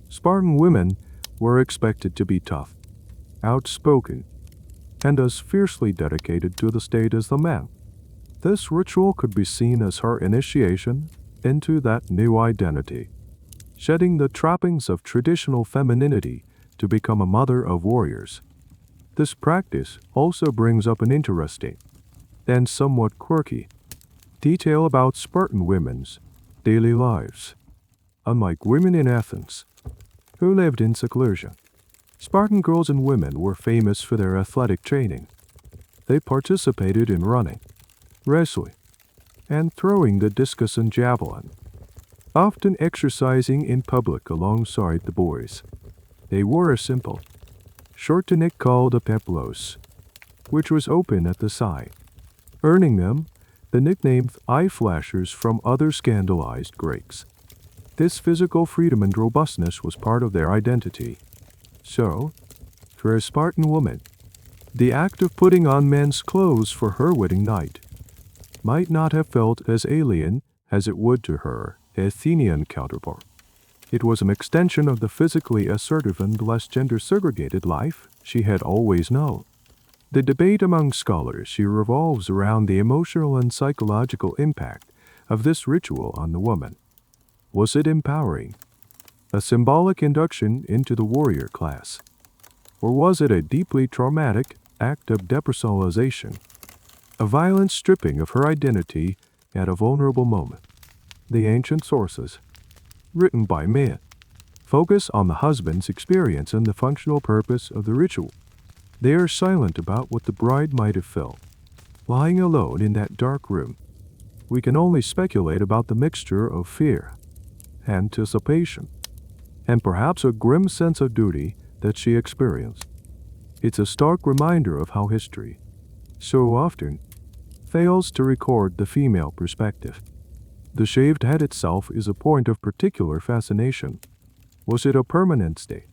Spartan women were expected to be tough, outspoken, and as fiercely dedicated to the state as the man. This ritual could be seen as her initiation into that new identity, shedding the trappings of traditional femininity to become a mother of warriors. This practice also brings up an interesting and somewhat quirky detail about Spartan women's daily lives. Unlike women in Athens, who lived in seclusion, Spartan girls and women were famous for their athletic training. They participated in running, wrestling, and throwing the discus and javelin, often exercising in public alongside the boys. They wore a simple, short tunic called a peplos, which was open at the side, earning them the nickname eye flashers from other scandalized Greeks. This physical freedom and robustness was part of their identity. So, for a Spartan woman, the act of putting on men's clothes for her wedding night might not have felt as alien as it would to her Athenian counterpart. It was an extension of the physically assertive and less gender-segregated life she had always known. The debate among scholars here revolves around the emotional and psychological impact of this ritual on the woman. Was it empowering, a symbolic induction into the warrior class? Or was it a deeply traumatic act of depersonalization, a violent stripping of her identity at a vulnerable moment? The ancient sources, written by men, focus on the husband's experience and the functional purpose of the ritual. They are silent about what the bride might have felt. Lying alone in that dark room, we can only speculate about the mixture of fear, anticipation, and perhaps a grim sense of duty that she experienced. It's a stark reminder of how history, so often, fails to record the female perspective. The shaved head itself is a point of particular fascination. Was it a permanent state?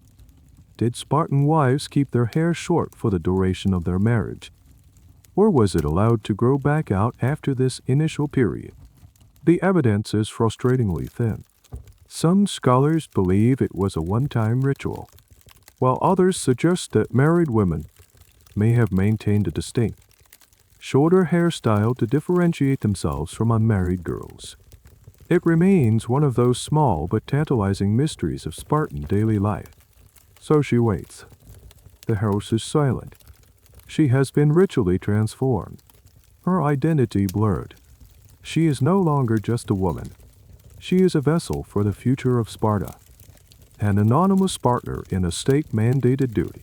Did Spartan wives keep their hair short for the duration of their marriage? Or was it allowed to grow back out after this initial period? The evidence is frustratingly thin. Some scholars believe it was a one-time ritual, while others suggest that married women may have maintained a distinct, shorter hairstyle to differentiate themselves from unmarried girls. It remains one of those small but tantalizing mysteries of Spartan daily life. So she waits. The house is silent. She has been ritually transformed, her identity blurred. She is no longer just a woman. She is a vessel for the future of Sparta, an anonymous partner in a state-mandated duty.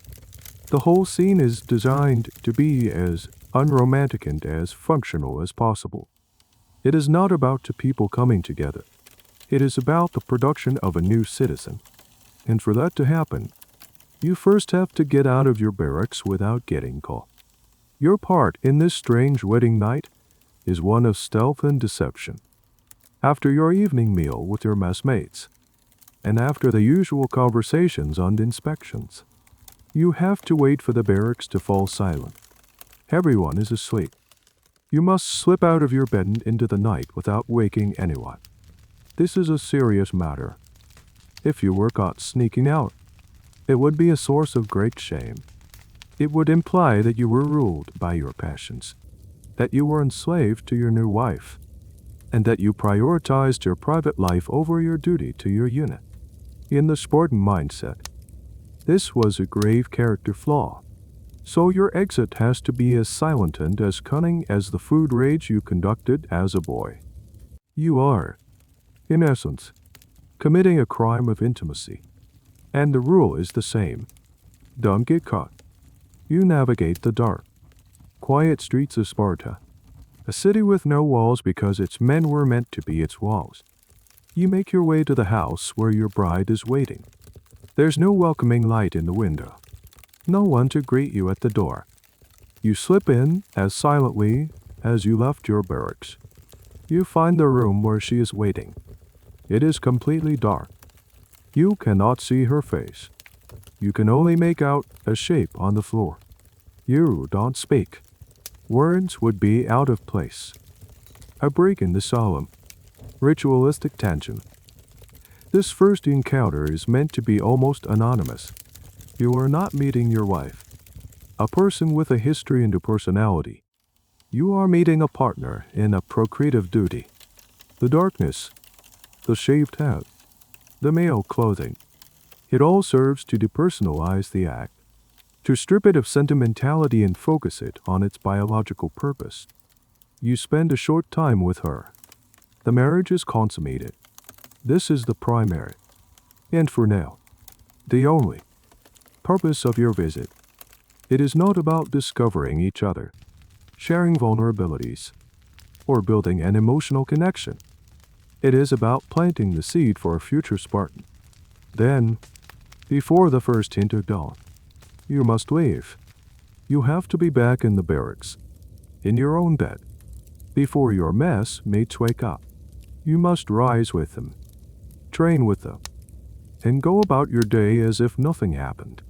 The whole scene is designed to be as unromantic and as functional as possible. It is not about two people coming together. It is about the production of a new citizen. And for that to happen, you first have to get out of your barracks without getting caught. Your part in this strange wedding night is one of stealth and deception. After your evening meal with your messmates, and after the usual conversations and inspections, you have to wait for the barracks to fall silent. Everyone is asleep. You must slip out of your bed into the night without waking anyone. This is a serious matter. If you were caught sneaking out, it would be a source of great shame. It would imply that you were ruled by your passions, that you were enslaved to your new wife, and that you prioritized your private life over your duty to your unit. In the Spartan mindset, this was a grave character flaw. So your exit has to be as silent and as cunning as the food rage you conducted as a boy. You are, in essence, committing a crime of intimacy. And the rule is the same. Don't get caught. You navigate the dark, quiet streets of Sparta, a city with no walls because its men were meant to be its walls. You make your way to the house where your bride is waiting. There's no welcoming light in the window, no one to greet you at the door. You slip in as silently as you left your barracks. You find the room where she is waiting. It is completely dark. You cannot see her face. You can only make out a shape on the floor. You don't speak. Words would be out of place. A break in the solemn, ritualistic tension. This first encounter is meant to be almost anonymous. You are not meeting your wife, a person with a history and a personality. You are meeting a partner in a procreative duty. The darkness, the shaved head, the male clothing, it all serves to depersonalize the act, to strip it of sentimentality and focus it on its biological purpose. You spend a short time with her. The marriage is consummated. This is the primary, and for now, the only, purpose of your visit. It is not about discovering each other, sharing vulnerabilities, or building an emotional connection. It is about planting the seed for a future Spartan. Then, before the first hint of dawn, you must leave. You have to be back in the barracks, in your own bed, before your messmates wake up. You must rise with them, train with them, and go about your day as if nothing happened.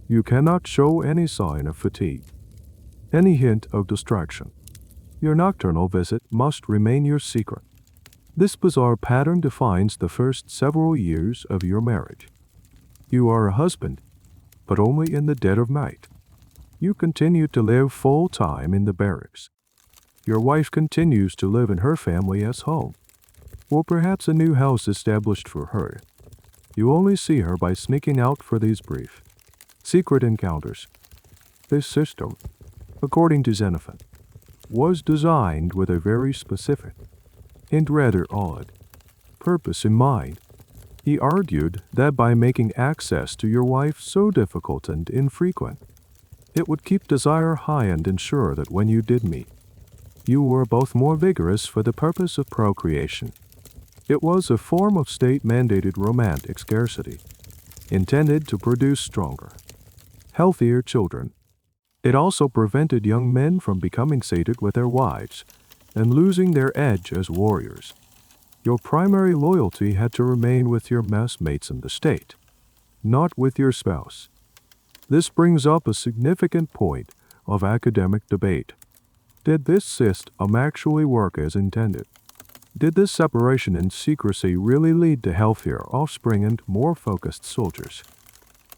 You cannot show any sign of fatigue, any hint of distraction. Your nocturnal visit must remain your secret. This bizarre pattern defines the first several years of your marriage. You are a husband, but only in the dead of night. You continue to live full-time in the barracks. Your wife continues to live in her family as home, or perhaps a new house established for her. You only see her by sneaking out for these brief, secret encounters. This system, according to Xenophon, was designed with a very specific and rather odd purpose in mind. He argued that by making access to your wife so difficult and infrequent, it would keep desire high and ensure that when you did meet, you were both more vigorous for the purpose of procreation. It was a form of state-mandated romantic scarcity, intended to produce stronger, healthier children. It also prevented young men from becoming sated with their wives and losing their edge as warriors. Your primary loyalty had to remain with your messmates in the state, not with your spouse. This brings up a significant point of academic debate. Did this system actually work as intended? Did this separation and secrecy really lead to healthier offspring and more focused soldiers?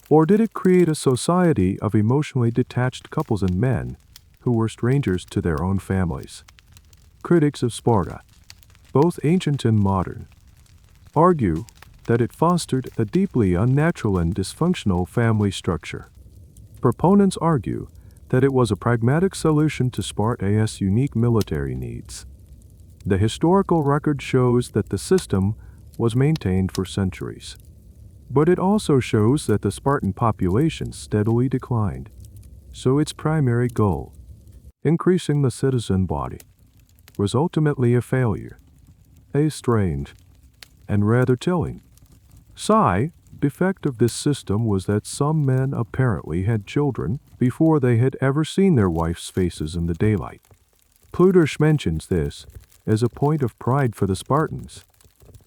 Or did it create a society of emotionally detached couples and men who were strangers to their own families? Critics of Sparta, both ancient and modern, argue that it fostered a deeply unnatural and dysfunctional family structure. Proponents argue that it was a pragmatic solution to Sparta's unique military needs. The historical record shows that the system was maintained for centuries, but it also shows that the Spartan population steadily declined, so its primary goal, increasing the citizen body, was ultimately a failure. A strange and rather telling side effect of this system was that some men apparently had children before they had ever seen their wives' faces in the daylight. Plutarch mentions this as a point of pride for the Spartans,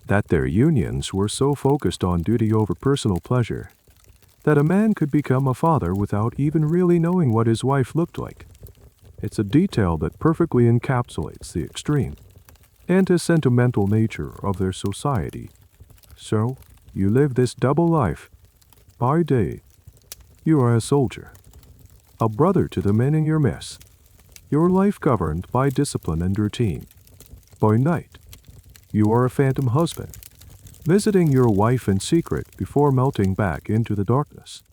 that their unions were so focused on duty over personal pleasure that a man could become a father without even really knowing what his wife looked like. It's a detail that perfectly encapsulates the extreme anti-sentimental nature of their society. So, you live this double life. By day, you are a soldier, a brother to the men in your mess, your life governed by discipline and routine. By night, you are a phantom husband, visiting your wife in secret before melting back into the darkness.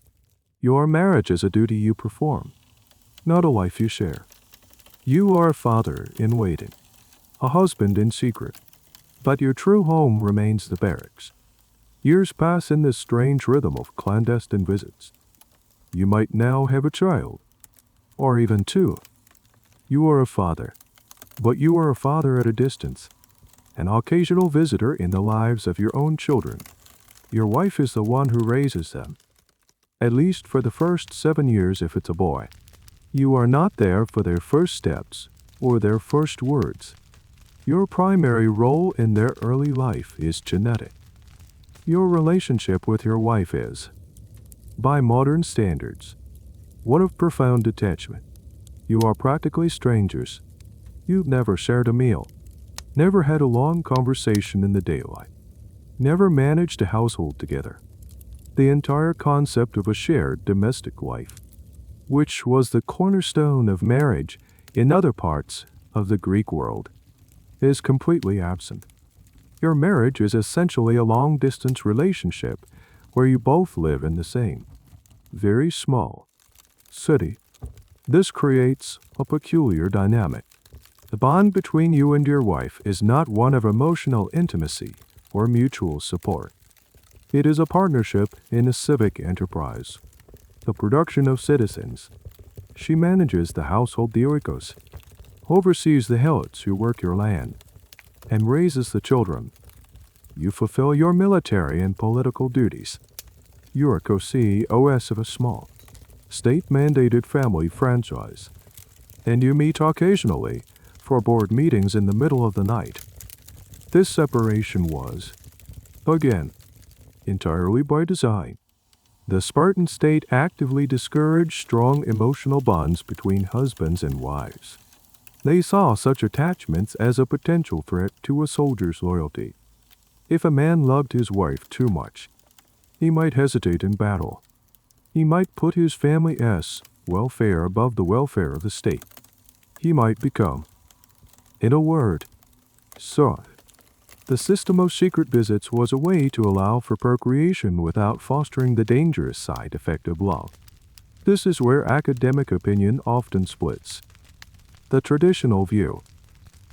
Your marriage is a duty you perform, not a life you share. You are a father in waiting, a husband in secret, but your true home remains the barracks. Years pass in this strange rhythm of clandestine visits. You might now have a child, or even two. You are a father, but you are a father at a distance, an occasional visitor in the lives of your own children. Your wife is the one who raises them, at least for the first 7 years if it's a boy. You are not there for their first steps or their first words. Your primary role in their early life is genetic. Your relationship with your wife is, by modern standards, one of profound detachment. You are practically strangers. You've never shared a meal, never had a long conversation in the daylight, never managed a household together. The entire concept of a shared domestic life, which was the cornerstone of marriage in other parts of the Greek world, is completely absent. Your marriage is essentially a long-distance relationship where you both live in the same, very small, city. This creates a peculiar dynamic. The bond between you and your wife is not one of emotional intimacy or mutual support. It is a partnership in a civic enterprise, the production of citizens. She manages the household dioikos, oversees the helots who work your land, and raises the children. You fulfill your military and political duties. You are co-CEOs of a small, state-mandated family franchise, and you meet occasionally for board meetings in the middle of the night. This separation was, again, entirely by design. The Spartan state actively discouraged strong emotional bonds between husbands and wives. They saw such attachments as a potential threat to a soldier's loyalty. If a man loved his wife too much, he might hesitate in battle. He might put his family's welfare above the welfare of the state. He might become, in a word, soft. The system of secret visits was a way to allow for procreation without fostering the dangerous side effect of love. This is where academic opinion often splits. The traditional view,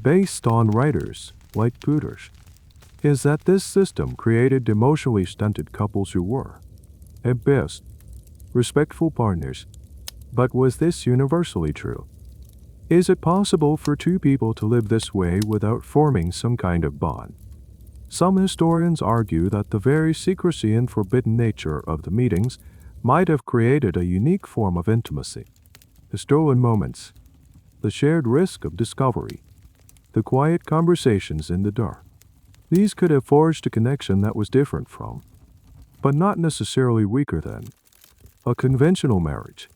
based on writers like Peters, is that this system created emotionally stunted couples who were, at best, respectful partners. But was this universally true? Is it possible for two people to live this way without forming some kind of bond? Some historians argue that the very secrecy and forbidden nature of the meetings might have created a unique form of intimacy. The stolen moments, the shared risk of discovery, the quiet conversations in the dark. These could have forged a connection that was different from, but not necessarily weaker than, a conventional marriage.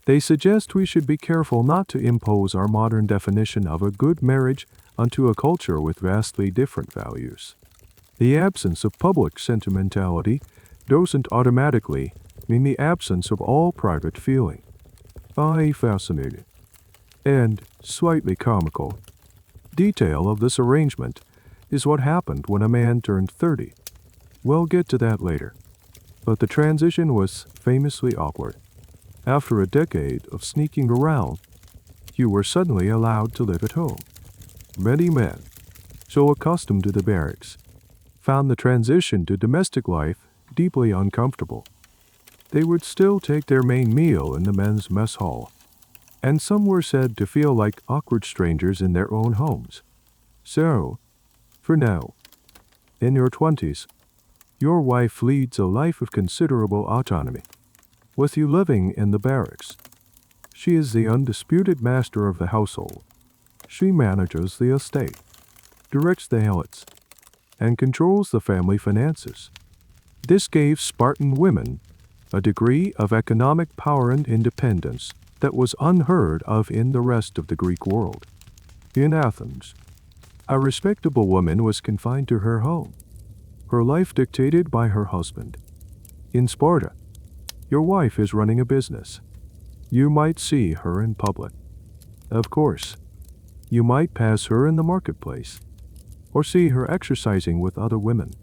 They suggest we should be careful not to impose our modern definition of a good marriage onto a culture with vastly different values. The absence of public sentimentality doesn't automatically mean the absence of all private feeling. A fascinating and slightly comical detail of this arrangement is what happened when a man turned 30. We'll get to that later. But the transition was famously awkward. After a decade of sneaking around, you were suddenly allowed to live at home. Many men, so accustomed to the barracks, found the transition to domestic life deeply uncomfortable. They would still take their main meal in the men's mess hall, and some were said to feel like awkward strangers in their own homes. So, for now, in your 20s, your wife leads a life of considerable autonomy. With you living in the barracks, she is the undisputed master of the household. She manages the estate, directs the helots, and controls the family finances. This gave Spartan women a degree of economic power and independence that was unheard of in the rest of the Greek world. In Athens, a respectable woman was confined to her home, her life dictated by her husband. In Sparta, your wife is running a business. You might see her in public. Of course, you might pass her in the marketplace, or see her exercising with other women.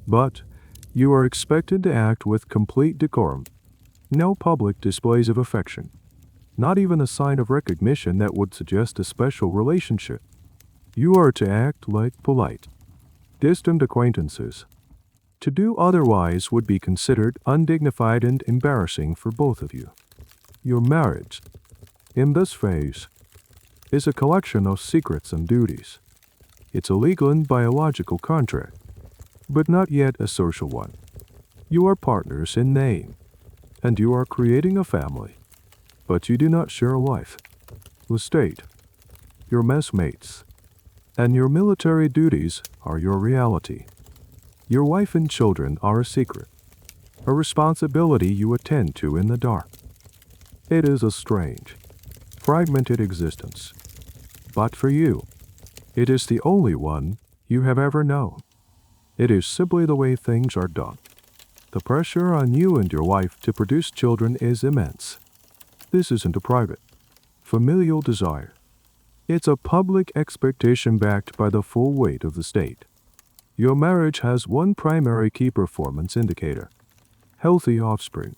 But you are expected to act with complete decorum. No public displays of affection, not even a sign of recognition that would suggest a special relationship. You are to act like polite, distant acquaintances. To do otherwise would be considered undignified and embarrassing for both of you. Your marriage, in this phase, is a collection of secrets and duties. It's a legal and biological contract, but not yet a social one. You are partners in name, and you are creating a family, but you do not share a life. The state, your messmates, and your military duties are your reality. Your wife and children are a secret, a responsibility you attend to in the dark. It is a strange, fragmented existence, but for you, it is the only one you have ever known. It is simply the way things are done. The pressure on you and your wife to produce children is immense. This isn't a private, familial desire. It's a public expectation backed by the full weight of the state. Your marriage has one primary key performance indicator: healthy offspring.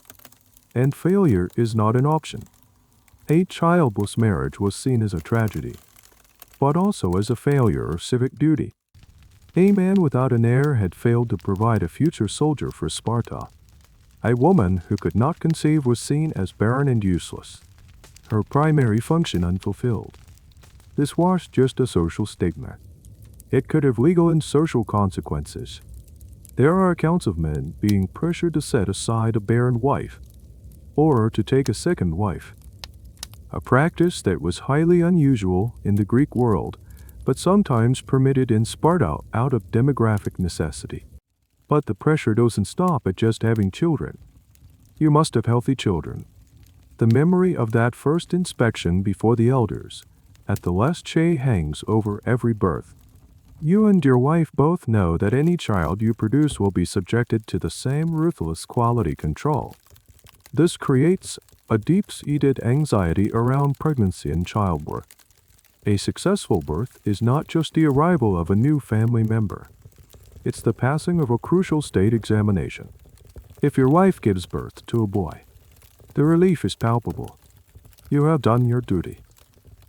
And failure is not an option. A childless marriage was seen as a tragedy, but also as a failure of civic duty. A man without an heir had failed to provide a future soldier for Sparta. A woman who could not conceive was seen as barren and useless, her primary function unfulfilled. This was just a social stigma. It could have legal and social consequences. There are accounts of men being pressured to set aside a barren wife, or to take a second wife, a practice that was highly unusual in the Greek world, but sometimes permitted in Sparta out of demographic necessity. But the pressure doesn't stop at just having children. You must have healthy children. The memory of that first inspection before the elders at the last Che hangs over every birth. You and your wife both know that any child you produce will be subjected to the same ruthless quality control. This creates a deep-seated anxiety around pregnancy and childbirth. A successful birth is not just the arrival of a new family member. It's the passing of a crucial state examination. If your wife gives birth to a boy, the relief is palpable. You have done your duty.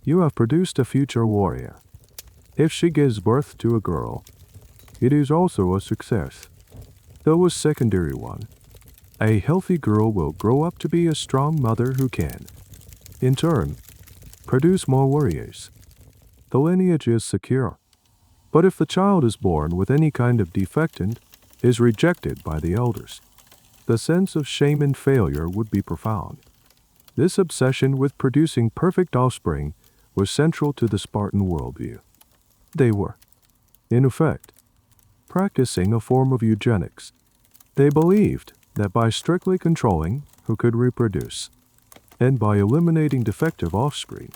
You have produced a future warrior. If she gives birth to a girl, it is also a success, though a secondary one. A healthy girl will grow up to be a strong mother who can, in turn, produce more warriors. The lineage is secure. But if the child is born with any kind of defect and is rejected by the elders, the sense of shame and failure would be profound. This obsession with producing perfect offspring was central to the Spartan worldview. They were, in effect, practicing a form of eugenics. They believed that by strictly controlling who could reproduce, and by eliminating defective offspring,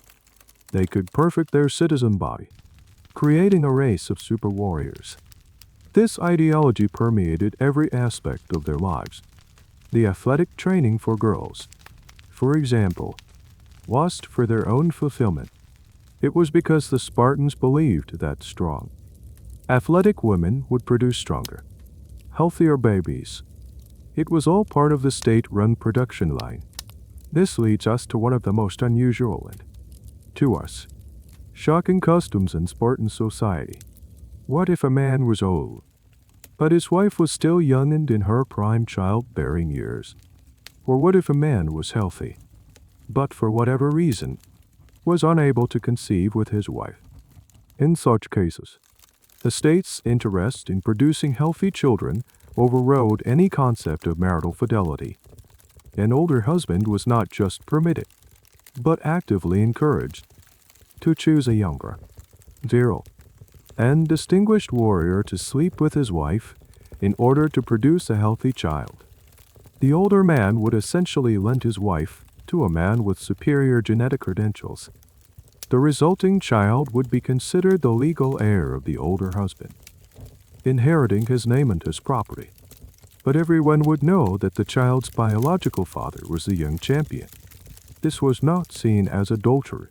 they could perfect their citizen body, creating a race of super warriors. This ideology permeated every aspect of their lives. The athletic training for girls, for example, was for their own fulfillment. It was because the Spartans believed that strong, athletic women would produce stronger, healthier babies. It was all part of the state-run production line. This leads us to one of the most unusual and, to us, shocking customs in Spartan society. What if a man was old, but his wife was still young and in her prime childbearing years? Or what if a man was healthy, but for whatever reason, was unable to conceive with his wife? In such cases, the state's interest in producing healthy children overrode any concept of marital fidelity. An older husband was not just permitted, but actively encouraged to choose a younger, virile, and distinguished warrior to sleep with his wife in order to produce a healthy child. The older man would essentially lend his wife to a man with superior genetic credentials. The resulting child would be considered the legal heir of the older husband, inheriting his name and his property. But everyone would know that the child's biological father was the young champion. This was not seen as adultery.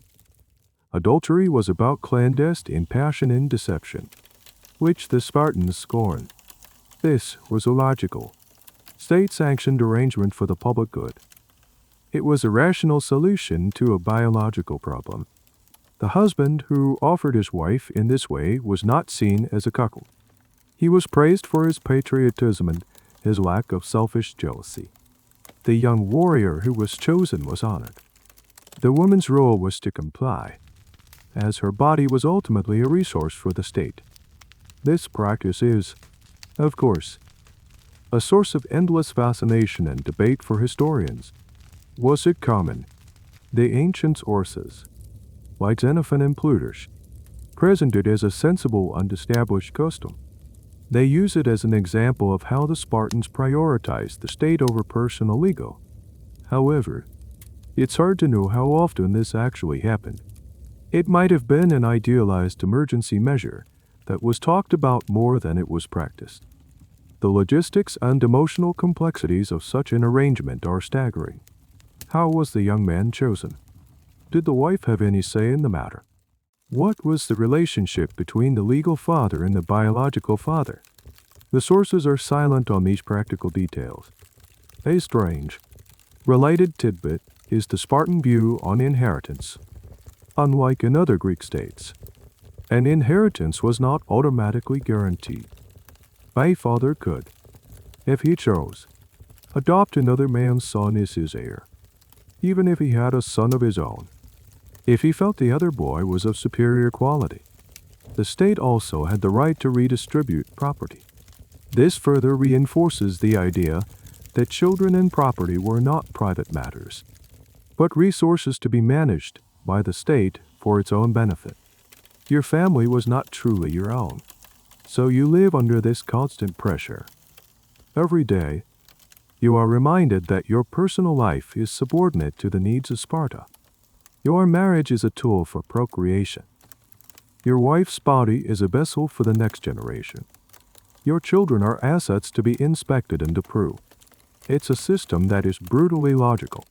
Adultery was about clandestine passion and deception, which the Spartans scorned. This was illogical, state-sanctioned arrangement for the public good. It was a rational solution to a biological problem. The husband who offered his wife in this way was not seen as a cuckold. He was praised for his patriotism and his lack of selfish jealousy. The young warrior who was chosen was honored. The woman's role was to comply, as her body was ultimately a resource for the state. This practice is, of course, a source of endless fascination and debate for historians. Was it common? The ancient sources, like Xenophon and Plutarch, present it as a sensible and established custom. They use it as an example of how the Spartans prioritized the state over personal ego. However, it's hard to know how often this actually happened. It might have been an idealized emergency measure that was talked about more than it was practiced. The logistics and emotional complexities of such an arrangement are staggering. How was the young man chosen? Did the wife have any say in the matter? What was the relationship between the legal father and the biological father? The sources are silent on these practical details. A strange, related tidbit is the Spartan view on inheritance. Unlike in other Greek states, an inheritance was not automatically guaranteed. A father could, if he chose, adopt another man's son as his heir, even if he had a son of his own, if he felt the other boy was of superior quality. The state also had the right to redistribute property. This further reinforces the idea that children and property were not private matters, but resources to be managed by the state for its own benefit. Your family was not truly your own, so you live under this constant pressure. Every day, you are reminded that your personal life is subordinate to the needs of Sparta. Your marriage is a tool for procreation. Your wife's body is a vessel for the next generation. Your children are assets to be inspected and approved. It's a system that is brutally logical,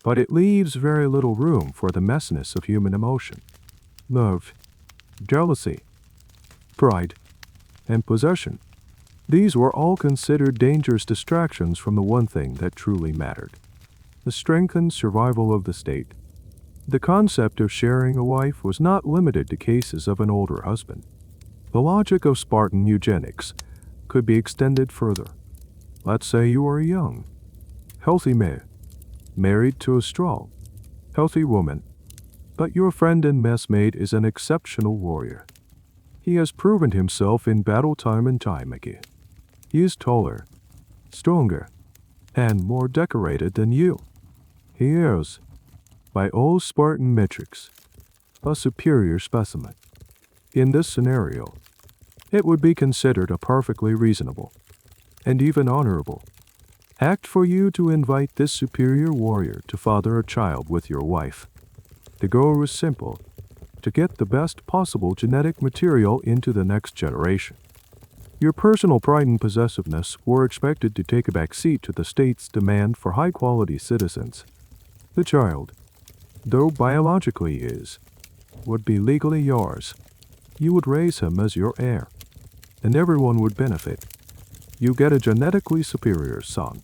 but it leaves very little room for the messiness of human emotion. love, jealousy, pride, and possession. These were all considered dangerous distractions from the one thing that truly mattered: the strength and survival of the state. The concept of sharing a wife was not limited to cases of an older husband. The logic of Spartan eugenics could be extended further. Let's say you are a young, healthy man, married to a strong, healthy woman, but your friend and messmate is an exceptional warrior. He has proven himself in battle time and time again. He is taller, stronger, and more decorated than you. He is, by all Spartan metrics, a superior specimen. In this scenario, it would be considered a perfectly reasonable, and even honorable, act for you to invite this superior warrior to father a child with your wife. The goal is simple: to get the best possible genetic material into the next generation. Your personal pride and possessiveness were expected to take a back seat to the state's demand for high-quality citizens. The child, though biologically his, would be legally yours. You would raise him as your heir, and everyone would benefit. You get a genetically superior son.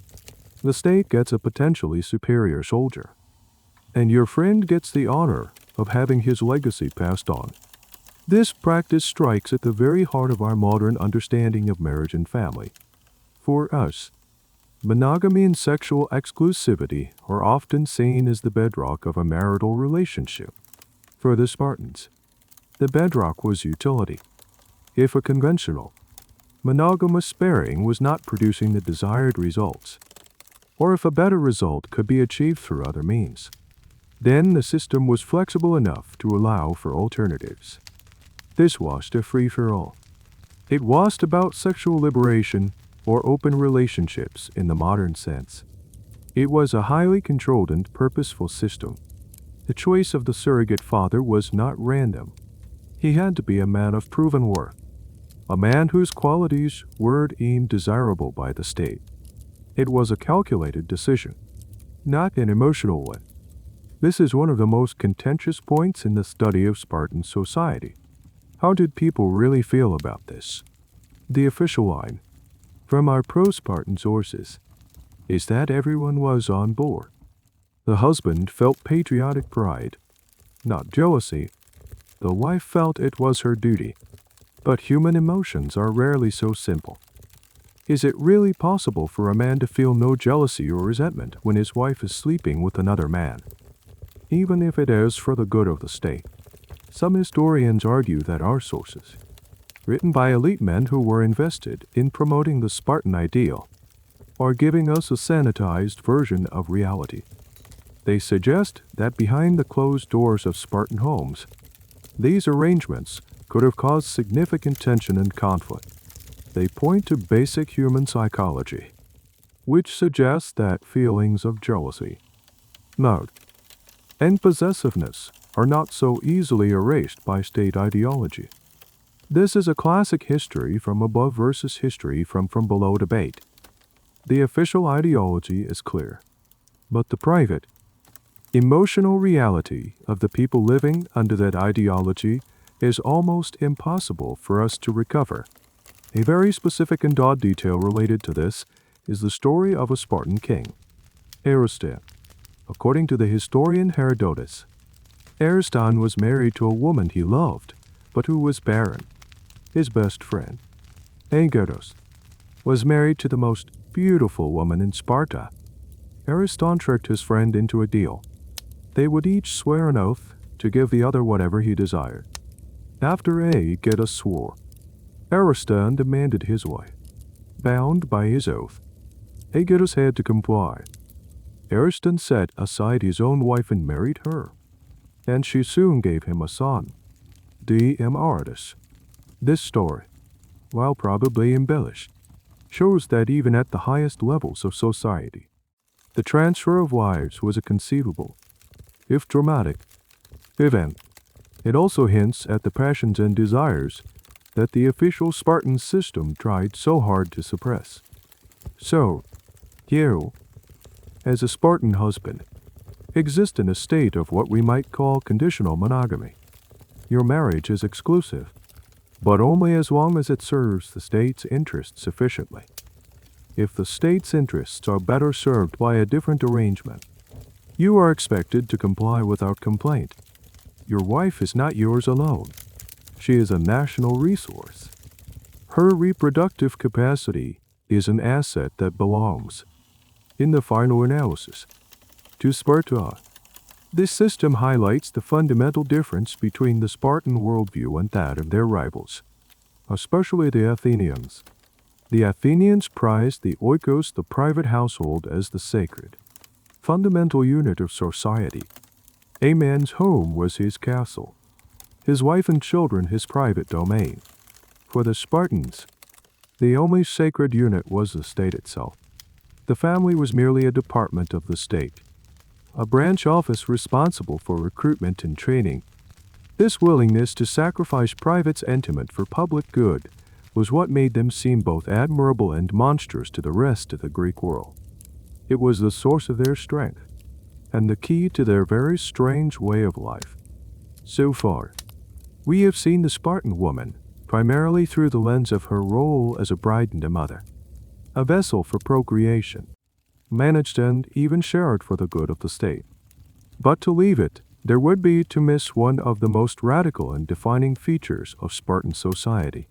The state gets a potentially superior soldier. And your friend gets the honor of having his legacy passed on. This practice strikes at the very heart of our modern understanding of marriage and family. For us, monogamy and sexual exclusivity are often seen as the bedrock of a marital relationship. For the Spartans, the bedrock was utility. If a conventional, monogamous pairing was not producing the desired results, or if a better result could be achieved through other means, then the system was flexible enough to allow for alternatives. This wasn't a free-for-all. It wasn't about sexual liberation or open relationships in the modern sense. It was a highly controlled and purposeful system. The choice of the surrogate father was not random. He had to be a man of proven worth, a man whose qualities were deemed desirable by the state. It was a calculated decision, not an emotional one. This is one of the most contentious points in the study of Spartan society. How did people really feel about this? The official line, from our pro-Spartan sources, is that everyone was on board. The husband felt patriotic pride, not jealousy. The wife felt it was her duty. But human emotions are rarely so simple. Is it really possible for a man to feel no jealousy or resentment when his wife is sleeping with another man, even if it is for the good of the state? Some historians argue that our sources, written by elite men who were invested in promoting the Spartan ideal, are giving us a sanitized version of reality. They suggest that behind the closed doors of Spartan homes, these arrangements could have caused significant tension and conflict. They point to basic human psychology, which suggests that feelings of jealousy, love, and possessiveness are not so easily erased by state ideology. This is a classic history from above versus history from below debate. The official ideology is clear, but the private, emotional reality of the people living under that ideology is almost impossible for us to recover. A very specific and odd detail related to this is the story of a Spartan king, Ariston. According to the historian Herodotus, Ariston was married to a woman he loved, but who was barren. His best friend, Agoge, was married to the most beautiful woman in Sparta. Ariston tricked his friend into a deal. They would each swear an oath to give the other whatever he desired. After Agoge swore, Ariston demanded his wife. Bound by his oath, Agoge had to comply. Ariston set aside his own wife and married her, and she soon gave him a son, Demaratus. This story, while probably embellished, shows that even at the highest levels of society, the transfer of wives was a conceivable, if dramatic, event. It also hints at the passions and desires that the official Spartan system tried so hard to suppress. So, you, as a Spartan husband, exist in a state of what we might call conditional monogamy. Your marriage is exclusive, but only as long as it serves the state's interests sufficiently. If the state's interests are better served by a different arrangement, you are expected to comply without complaint. Your wife is not yours alone. She is a national resource. Her reproductive capacity is an asset that belongs, in the final analysis, to Sparta. This system highlights the fundamental difference between the Spartan worldview and that of their rivals, especially the Athenians. The Athenians prized the oikos, the private household, as the sacred, fundamental unit of society. A man's home was his castle, his wife and children his private domain. For the Spartans, the only sacred unit was the state itself. The family was merely a department of the state, a branch office responsible for recruitment and training. This willingness to sacrifice private sentiment for public good was what made them seem both admirable and monstrous to the rest of the Greek world. It was the source of their strength, and the key to their very strange way of life. So far, we have seen the Spartan woman primarily through the lens of her role as a bride and a mother, a vessel for procreation, managed and even shared for the good of the state. But to leave it, there would be to miss one of the most radical and defining features of Spartan society,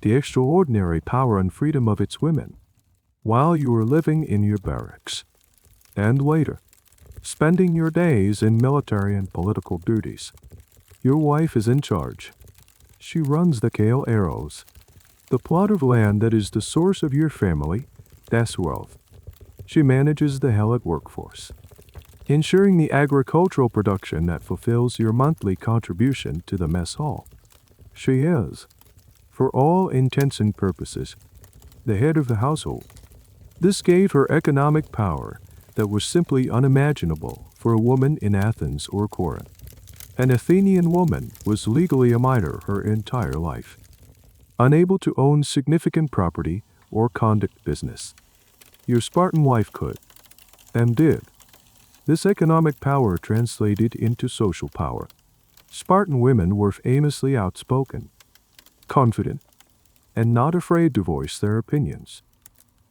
the extraordinary power and freedom of its women, while you were living in your barracks, and later, spending your days in military and political duties. Your wife is in charge. She runs the Kale Arrows, the plot of land that is the source of your family, that's wealth. She manages the Helot workforce, ensuring the agricultural production that fulfills your monthly contribution to the mess hall. She is, for all intents and purposes, the head of the household. This gave her economic power that was simply unimaginable for a woman in Athens or Corinth. An Athenian woman was legally a minor her entire life, unable to own significant property or conduct business. Your Spartan wife could, and did. This economic power translated into social power. Spartan women were famously outspoken, confident, and not afraid to voice their opinions,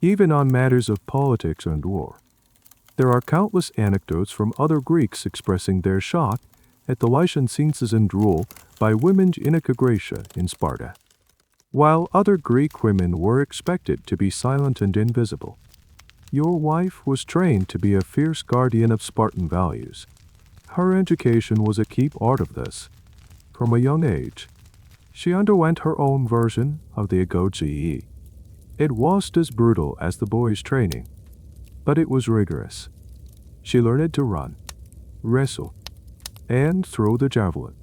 even on matters of politics and war. There are countless anecdotes from other Greeks expressing their shock at the licentiousness and rule by women in Agoge in Sparta, while other Greek women were expected to be silent and invisible. Your wife was trained to be a fierce guardian of Spartan values. Her education was a key part of this. From a young age, she underwent her own version of the Agoge. It wasn't as brutal as the boys' training, but it was rigorous. She learned to run, wrestle, and throw the javelin.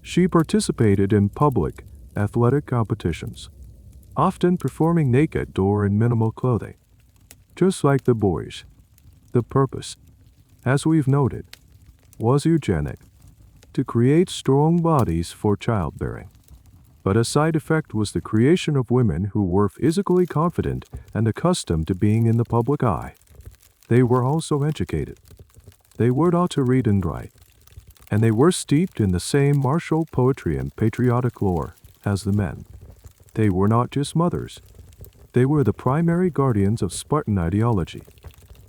She participated in public athletic competitions, often performing naked or in minimal clothing. Just like the boys, the purpose, as we've noted, was eugenic, to create strong bodies for childbearing. But a side effect was the creation of women who were physically confident and accustomed to being in the public eye. They were also educated. They were taught to read and write, and they were steeped in the same martial poetry and patriotic lore as the men. They were not just mothers. They were the primary guardians of Spartan ideology.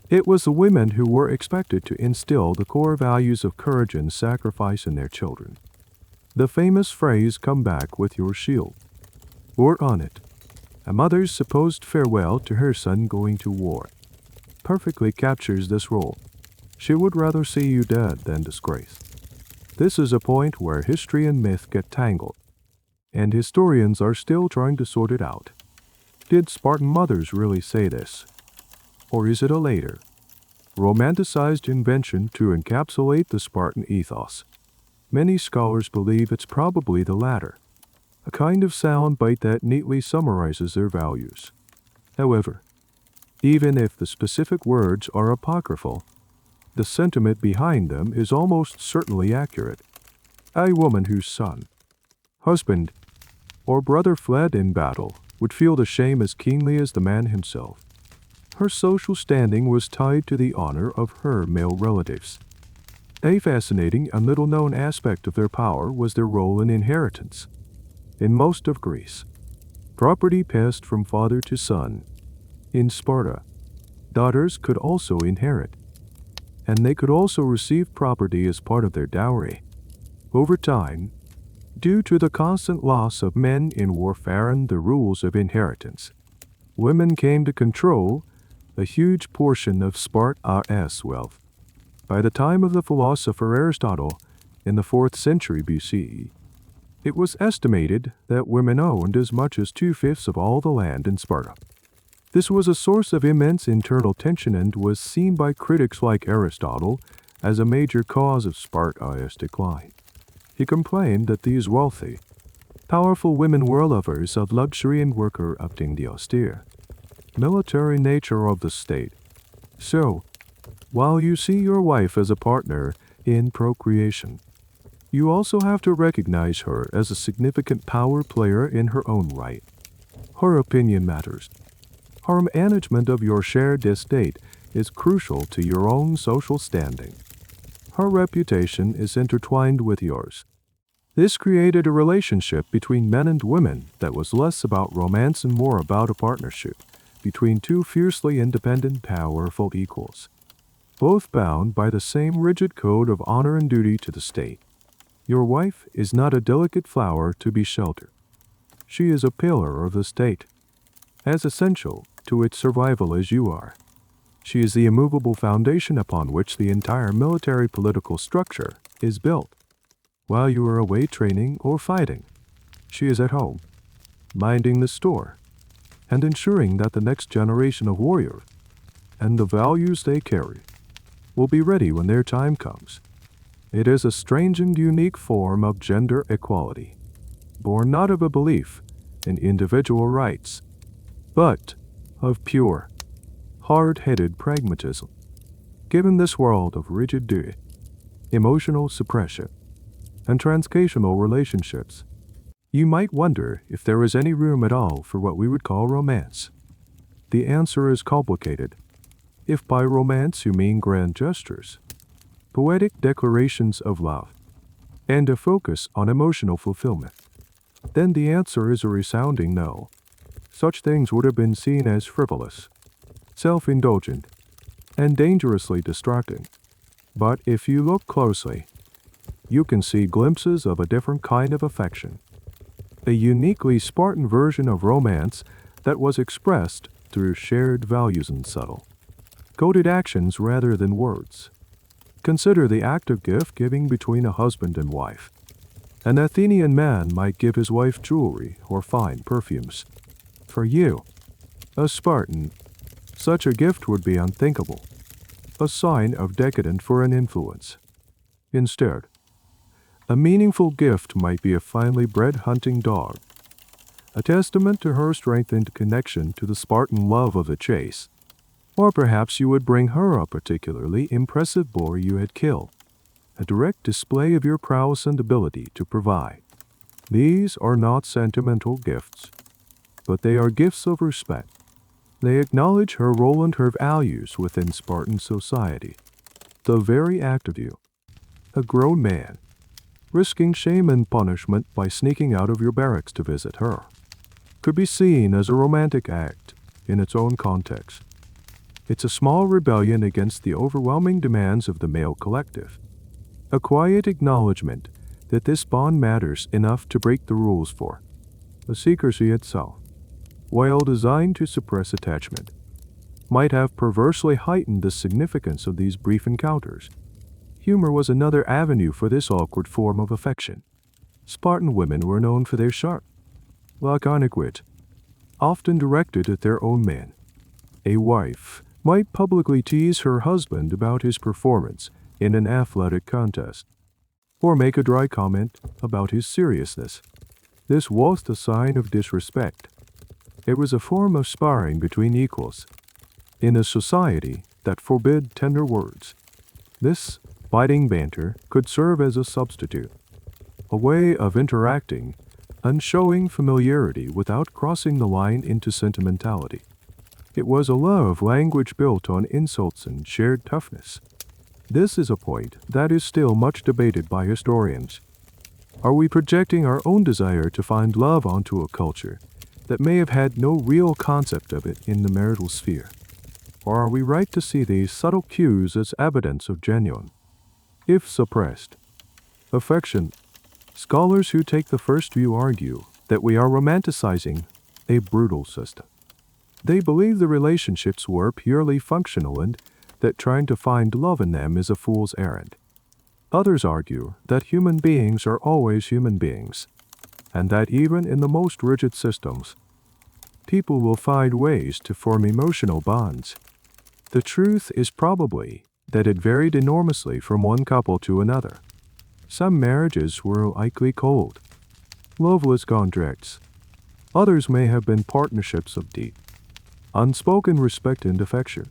It was the women who were expected to instill the core values of courage and sacrifice in their children. The famous phrase, "come back with your shield," or on it, a mother's supposed farewell to her son going to war, perfectly captures this role. She would rather see you dead than disgraced. This is a point where history and myth get tangled, and historians are still trying to sort it out. Did Spartan mothers really say this? Or is it a later, romanticized invention to encapsulate the Spartan ethos? Many scholars believe it's probably the latter, a kind of soundbite that neatly summarizes their values. However, even if the specific words are apocryphal, the sentiment behind them is almost certainly accurate. A woman whose son, husband, or brother fled in battle would feel the shame as keenly as the man himself. Her social standing was tied to the honor of her male relatives. A fascinating and little-known aspect of their power was their role in inheritance. In most of Greece, property passed from father to son. In Sparta, daughters could also inherit, and they could also receive property as part of their dowry. Over time, due to the constant loss of men in warfare and the rules of inheritance, women came to control a huge portion of Sparta's wealth. By the time of the philosopher Aristotle, in the 4th century BCE, it was estimated that women owned as much as 2/5 of all the land in Sparta. This was a source of immense internal tension and was seen by critics like Aristotle as a major cause of Sparta's decline. He complained that these wealthy, powerful women were lovers of luxury and were corrupting the austere, military nature of the state. So, while you see your wife as a partner in procreation, you also have to recognize her as a significant power player in her own right. Her opinion matters. Her management of your shared estate is crucial to your own social standing. Her reputation is intertwined with yours. This created a relationship between men and women that was less about romance and more about a partnership between two fiercely independent, powerful equals, both bound by the same rigid code of honor and duty to the state. Your wife is not a delicate flower to be sheltered. She is a pillar of the state, as essential to its survival as you are. She is the immovable foundation upon which the entire military-political structure is built. While you are away training or fighting, she is at home, minding the store, and ensuring that the next generation of warriors and the values they carry will be ready when their time comes. It is a strange and unique form of gender equality, born not of a belief in individual rights, but of pure, hard-headed pragmatism. Given this world of rigid duty, emotional suppression, and transactional relationships, you might wonder if there is any room at all for what we would call romance. The answer is complicated. If by romance you mean grand gestures, poetic declarations of love, and a focus on emotional fulfillment, then the answer is a resounding no. Such things would have been seen as frivolous, self-indulgent, and dangerously distracting. But if you look closely, you can see glimpses of a different kind of affection, a uniquely Spartan version of romance that was expressed through shared values and subtle, coded actions rather than words. Consider the act of gift-giving between a husband and wife. An Athenian man might give his wife jewelry or fine perfumes. For you, a Spartan, such a gift would be unthinkable, a sign of decadent foreign influence. Instead, a meaningful gift might be a finely bred hunting dog, a testament to her strengthened connection to the Spartan love of the chase. Or perhaps you would bring her a particularly impressive boar you had killed, a direct display of your prowess and ability to provide. These are not sentimental gifts, but they are gifts of respect. They acknowledge her role and her values within Spartan society. The very act of you, a grown man, risking shame and punishment by sneaking out of your barracks to visit her, could be seen as a romantic act in its own context. It's a small rebellion against the overwhelming demands of the male collective, a quiet acknowledgement that this bond matters enough to break the rules for. The secrecy itself, while designed to suppress attachment, might have perversely heightened the significance of these brief encounters. Humor was another avenue for this awkward form of affection. Spartan women were known for their sharp, laconic wit, often directed at their own men. A wife might publicly tease her husband about his performance in an athletic contest, or make a dry comment about his seriousness. This was the sign of disrespect. It was a form of sparring between equals. In a society that forbid tender words, this biting banter could serve as a substitute, a way of interacting and showing familiarity without crossing the line into sentimentality. It was a love language built on insults and shared toughness. This is a point that is still much debated by historians. Are we projecting our own desire to find love onto a culture that may have had no real concept of it in the marital sphere? Or are we right to see these subtle cues as evidence of genuine, if suppressed, affection? Scholars who take the first view argue that we are romanticizing a brutal system. They believe the relationships were purely functional and that trying to find love in them is a fool's errand. Others argue that human beings are always human beings, and that even in the most rigid systems, people will find ways to form emotional bonds. The truth is probably that it varied enormously from one couple to another. Some marriages were likely cold, loveless contracts. Others may have been partnerships of deep, unspoken respect and affection.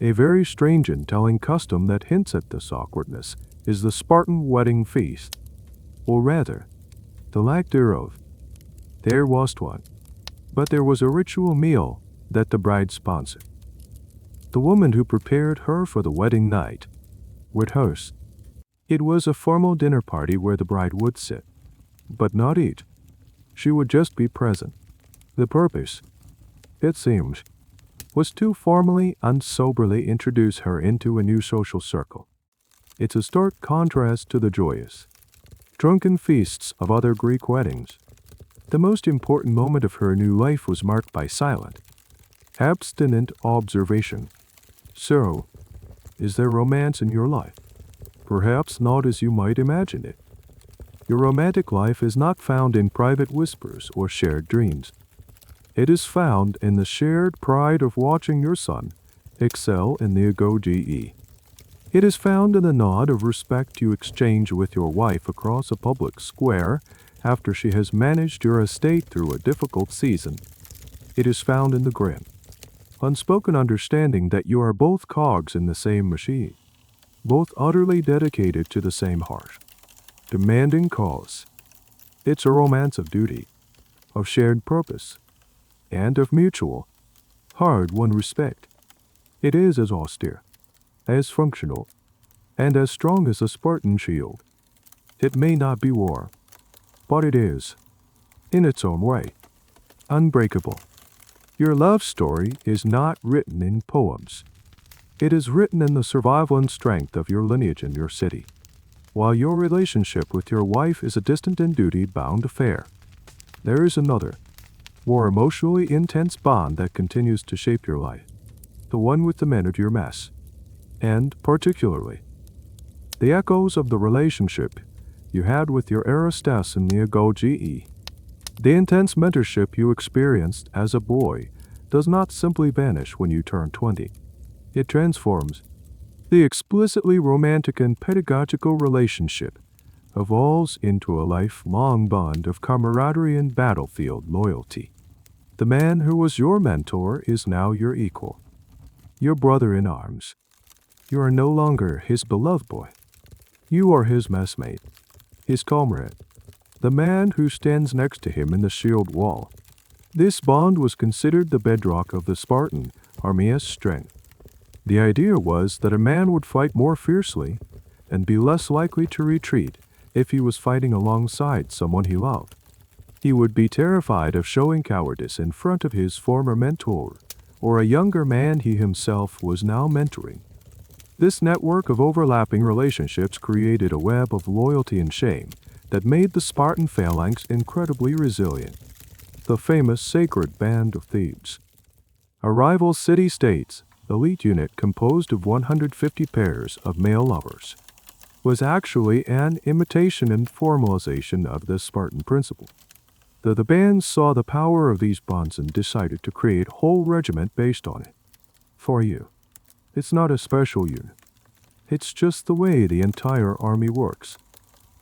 A very strange and telling custom that hints at this awkwardness is the Spartan wedding feast, or rather, the lack thereof. There was one, but there was a ritual meal that the bride sponsored. The woman who prepared her for the wedding night would host. It was a formal dinner party where the bride would sit, but not eat. She would just be present. The purpose, it seems, was to formally and soberly introduce her into a new social circle. It's a stark contrast to the joyous, drunken feasts of other Greek weddings. The most important moment of her new life was marked by silent, abstinent observation. So, is there romance in your life? Perhaps not as you might imagine it. Your romantic life is not found in private whispers or shared dreams. It is found in the shared pride of watching your son excel in the Agoge. It is found in the nod of respect you exchange with your wife across a public square after she has managed your estate through a difficult season. It is found in the grin, unspoken understanding that you are both cogs in the same machine, both utterly dedicated to the same harsh, demanding cause. It's a romance of duty, of shared purpose, and of mutual, hard-won respect. It is as austere, as functional, and as strong as a Spartan shield. It may not be war, but it is, in its own way, unbreakable. Your love story is not written in poems. It is written in the survival and strength of your lineage and your city. While your relationship with your wife is a distant and duty-bound affair, there is another, more emotionally intense bond that continues to shape your life, the one with the men at your mess, and, particularly, the echoes of the relationship you had with your Aristas in the Agoge. The intense mentorship you experienced as a boy does not simply vanish when you turn 20. It transforms. The explicitly romantic and pedagogical relationship evolves into a lifelong bond of camaraderie and battlefield loyalty. The man who was your mentor is now your equal, your brother in arms. You are no longer his beloved boy. You are his messmate, his comrade, the man who stands next to him in the shield wall. This bond was considered the bedrock of the Spartan army's strength. The idea was that a man would fight more fiercely and be less likely to retreat if he was fighting alongside someone he loved. He would be terrified of showing cowardice in front of his former mentor or a younger man he himself was now mentoring. This network of overlapping relationships created a web of loyalty and shame that made the Spartan phalanx incredibly resilient. The famous Sacred Band of Thebes, a rival city-state's elite unit composed of 150 pairs of male lovers, was actually an imitation and formalization of the Spartan principle. The band saw the power of these bonds and decided to create a whole regiment based on it. For you, it's not a special unit. It's just the way the entire army works.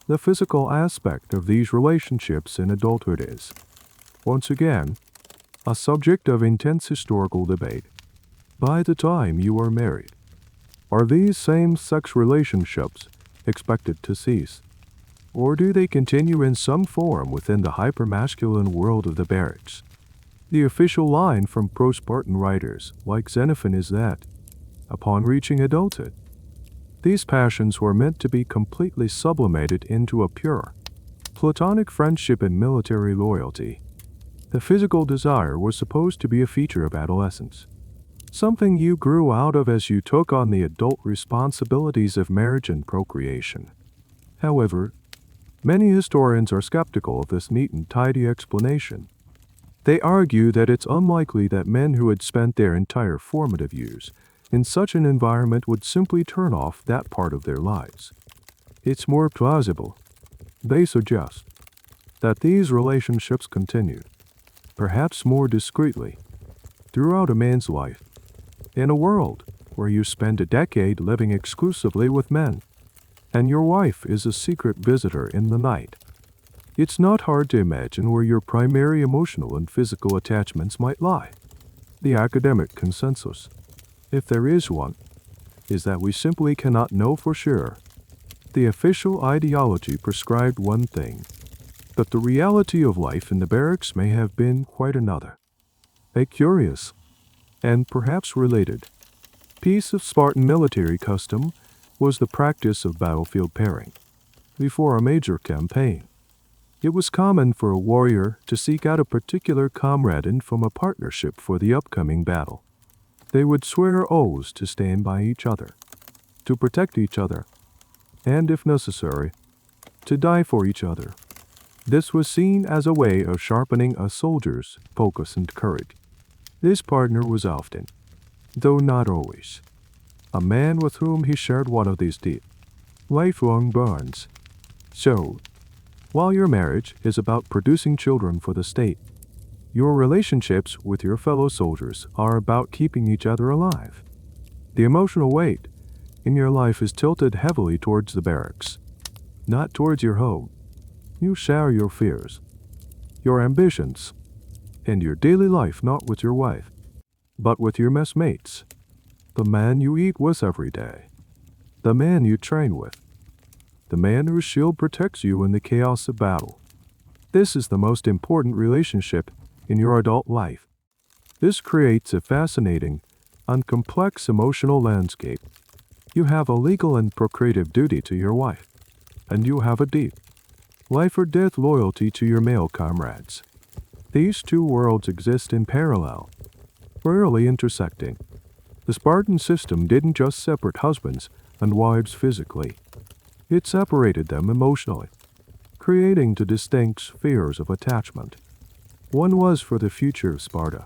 The physical aspect of these relationships in adulthood is, once again, a subject of intense historical debate. By the time you are married, are these same-sex relationships expected to cease? Or do they continue in some form within the hyper-masculine world of the barracks? The official line from pro-Spartan writers like Xenophon is that, upon reaching adulthood, These passions were meant to be completely sublimated into a pure, platonic friendship and military loyalty. The physical desire was supposed to be a feature of adolescence, something you grew out of as you took on the adult responsibilities of marriage and procreation. However, many historians are skeptical of this neat and tidy explanation. They argue that it's unlikely that men who had spent their entire formative years in such an environment would simply turn off that part of their lives. It's more plausible, they suggest, that these relationships continued, perhaps more discreetly, throughout a man's life, in a world where you spend a decade living exclusively with men, and your wife is a secret visitor in the night. It's not hard to imagine where your primary emotional and physical attachments might lie. The academic consensus, if there is one, is that we simply cannot know for sure. The official ideology prescribed one thing, but the reality of life in the barracks may have been quite another. A curious, and perhaps related, piece of Spartan military custom was the practice of battlefield pairing. Before a major campaign, it was common for a warrior to seek out a particular comrade and form a partnership for the upcoming battle. They would swear oaths to stand by each other, to protect each other, and, if necessary, to die for each other. This was seen as a way of sharpening a soldier's focus and courage. This partner was often, though not always, a man with whom he shared one of these deep, lifelong bonds. So, while your marriage is about producing children for the state, your relationships with your fellow soldiers are about keeping each other alive. The emotional weight in your life is tilted heavily towards the barracks, not towards your home. You share your fears, your ambitions, and your daily life not with your wife, but with your messmates, the man you eat with every day, the man you train with, the man whose shield protects you in the chaos of battle. This is the most important relationship in your adult life. This creates a fascinating and complex emotional landscape. You have a legal and procreative duty to your wife, and you have a deep, life-or-death loyalty to your male comrades. These two worlds exist in parallel, rarely intersecting. The Spartan system didn't just separate husbands and wives physically. It separated them emotionally, creating two distinct spheres of attachment. One was for the future of Sparta.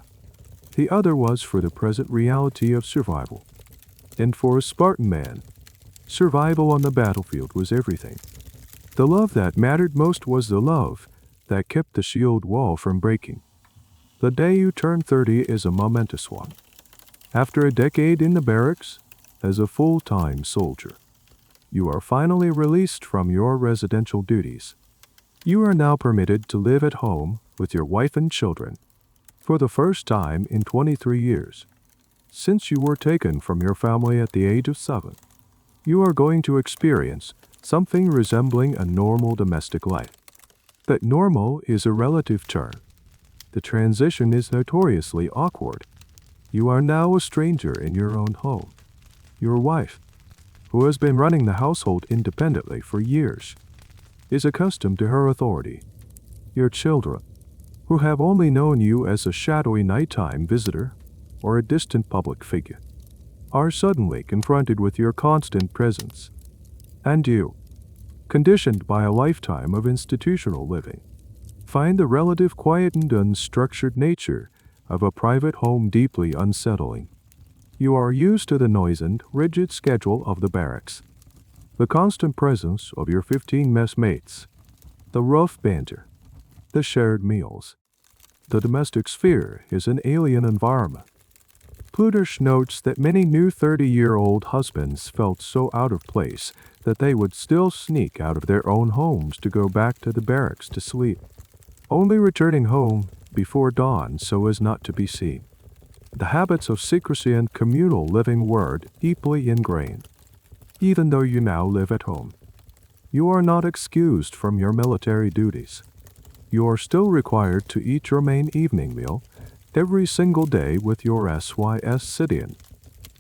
The other was for the present reality of survival. And for a Spartan man, survival on the battlefield was everything. The love that mattered most was the love that kept the shield wall from breaking. The day you turn 30 is a momentous one. After a decade in the barracks, as a full-time soldier, you are finally released from your residential duties. You are now permitted to live at home with your wife and children for the first time in 23 years. Since you were taken from your family at the age of 7, you are going to experience something resembling a normal domestic life. But normal is a relative term. The transition is notoriously awkward. You are now a stranger in your own home. Your wife, who has been running the household independently for years, is accustomed to her authority. Your children, who have only known you as a shadowy nighttime visitor or a distant public figure, are suddenly confronted with your constant presence. And you, conditioned by a lifetime of institutional living, find the relative quiet and unstructured nature of a private home deeply unsettling. You are used to the noise and rigid schedule of the barracks, the constant presence of your 15 messmates, the rough banter, the shared meals. The domestic sphere is an alien environment. Plutarch notes that many new 30-year-old husbands felt so out of place that they would still sneak out of their own homes to go back to the barracks to sleep, only returning home before dawn so as not to be seen. The habits of secrecy and communal living were deeply ingrained. Even though you now live at home, you are not excused from your military duties. You are still required to eat your main evening meal every single day with your SYS sit-in.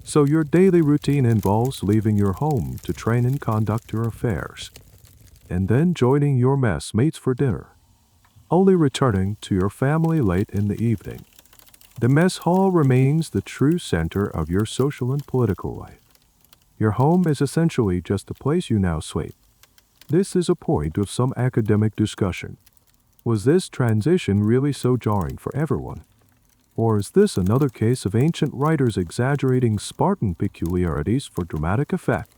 So your daily routine involves leaving your home to train and conduct your affairs, and then joining your messmates for dinner, only returning to your family late in the evening. The mess hall remains the true center of your social and political life. Your home is essentially just the place you now sleep. This is a point of some academic discussion. Was this transition really so jarring for everyone? Or is this another case of ancient writers exaggerating Spartan peculiarities for dramatic effect?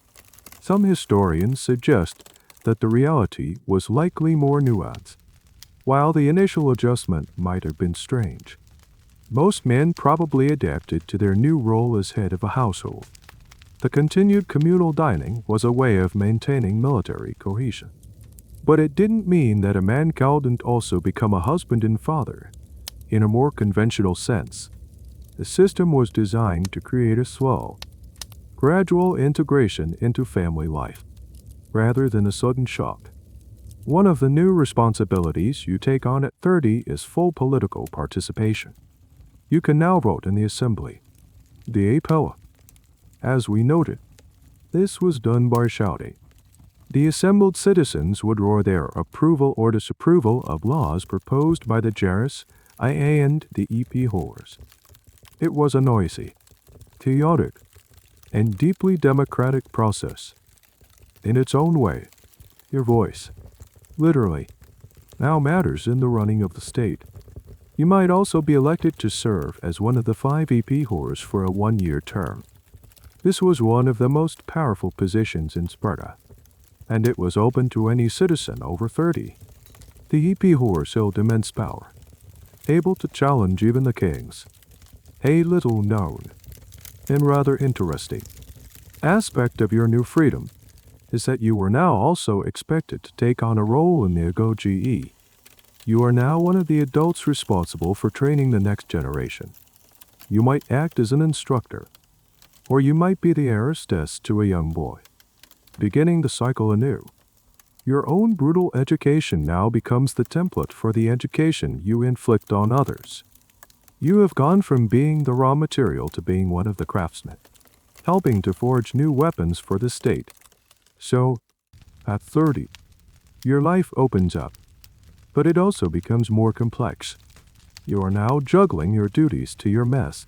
Some historians suggest that the reality was likely more nuanced. While the initial adjustment might have been strange, most men probably adapted to their new role as head of a household. The continued communal dining was a way of maintaining military cohesion. But it didn't mean that a man couldn't also become a husband and father. In a more conventional sense, the system was designed to create a slow, gradual integration into family life, rather than a sudden shock. One of the new responsibilities you take on at 30 is full political participation. You can now vote in the assembly, the appella. As we noted, this was done by shouting. The assembled citizens would roar their approval or disapproval of laws proposed by the Jaris, IA, and the EP holders. It was a noisy, chaotic, and deeply democratic process. In its own way, your voice, literally, now matters in the running of the state. You might also be elected to serve as one of the 5 EP holders for a 1-year term. This was one of the most powerful positions in Sparta, and it was open to any citizen over 30. The EP holders held immense power, able to challenge even the kings. A little known, and rather interesting, aspect of your new freedom is that you are now also expected to take on a role in the Agoge. You are now one of the adults responsible for training the next generation. You might act as an instructor, or you might be the hostess to a young boy, beginning the cycle anew. Your own brutal education now becomes the template for the education you inflict on others. You have gone from being the raw material to being one of the craftsmen, helping to forge new weapons for the state. So, at 30, your life opens up, but it also becomes more complex. You are now juggling your duties to your mess,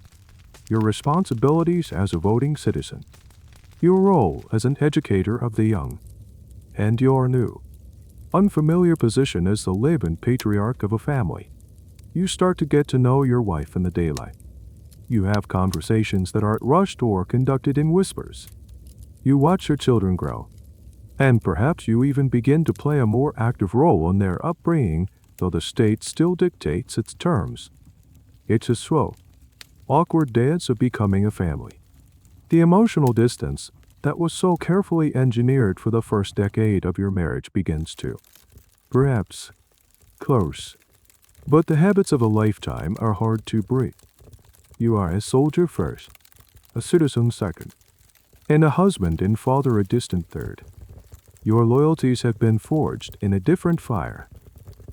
your responsibilities as a voting citizen, your role as an educator of the young, and your new, unfamiliar position as the live-in patriarch of a family. You start to get to know your wife in the daylight. You have conversations that aren't rushed or conducted in whispers. You watch your children grow, and perhaps you even begin to play a more active role in their upbringing, though the state still dictates its terms. It's a slow, awkward dance of becoming a family. The emotional distance that was so carefully engineered for the first decade of your marriage begins to, perhaps, close. But the habits of a lifetime are hard to break. You are a soldier first, a citizen second, and a husband and father a distant third. Your loyalties have been forged in a different fire,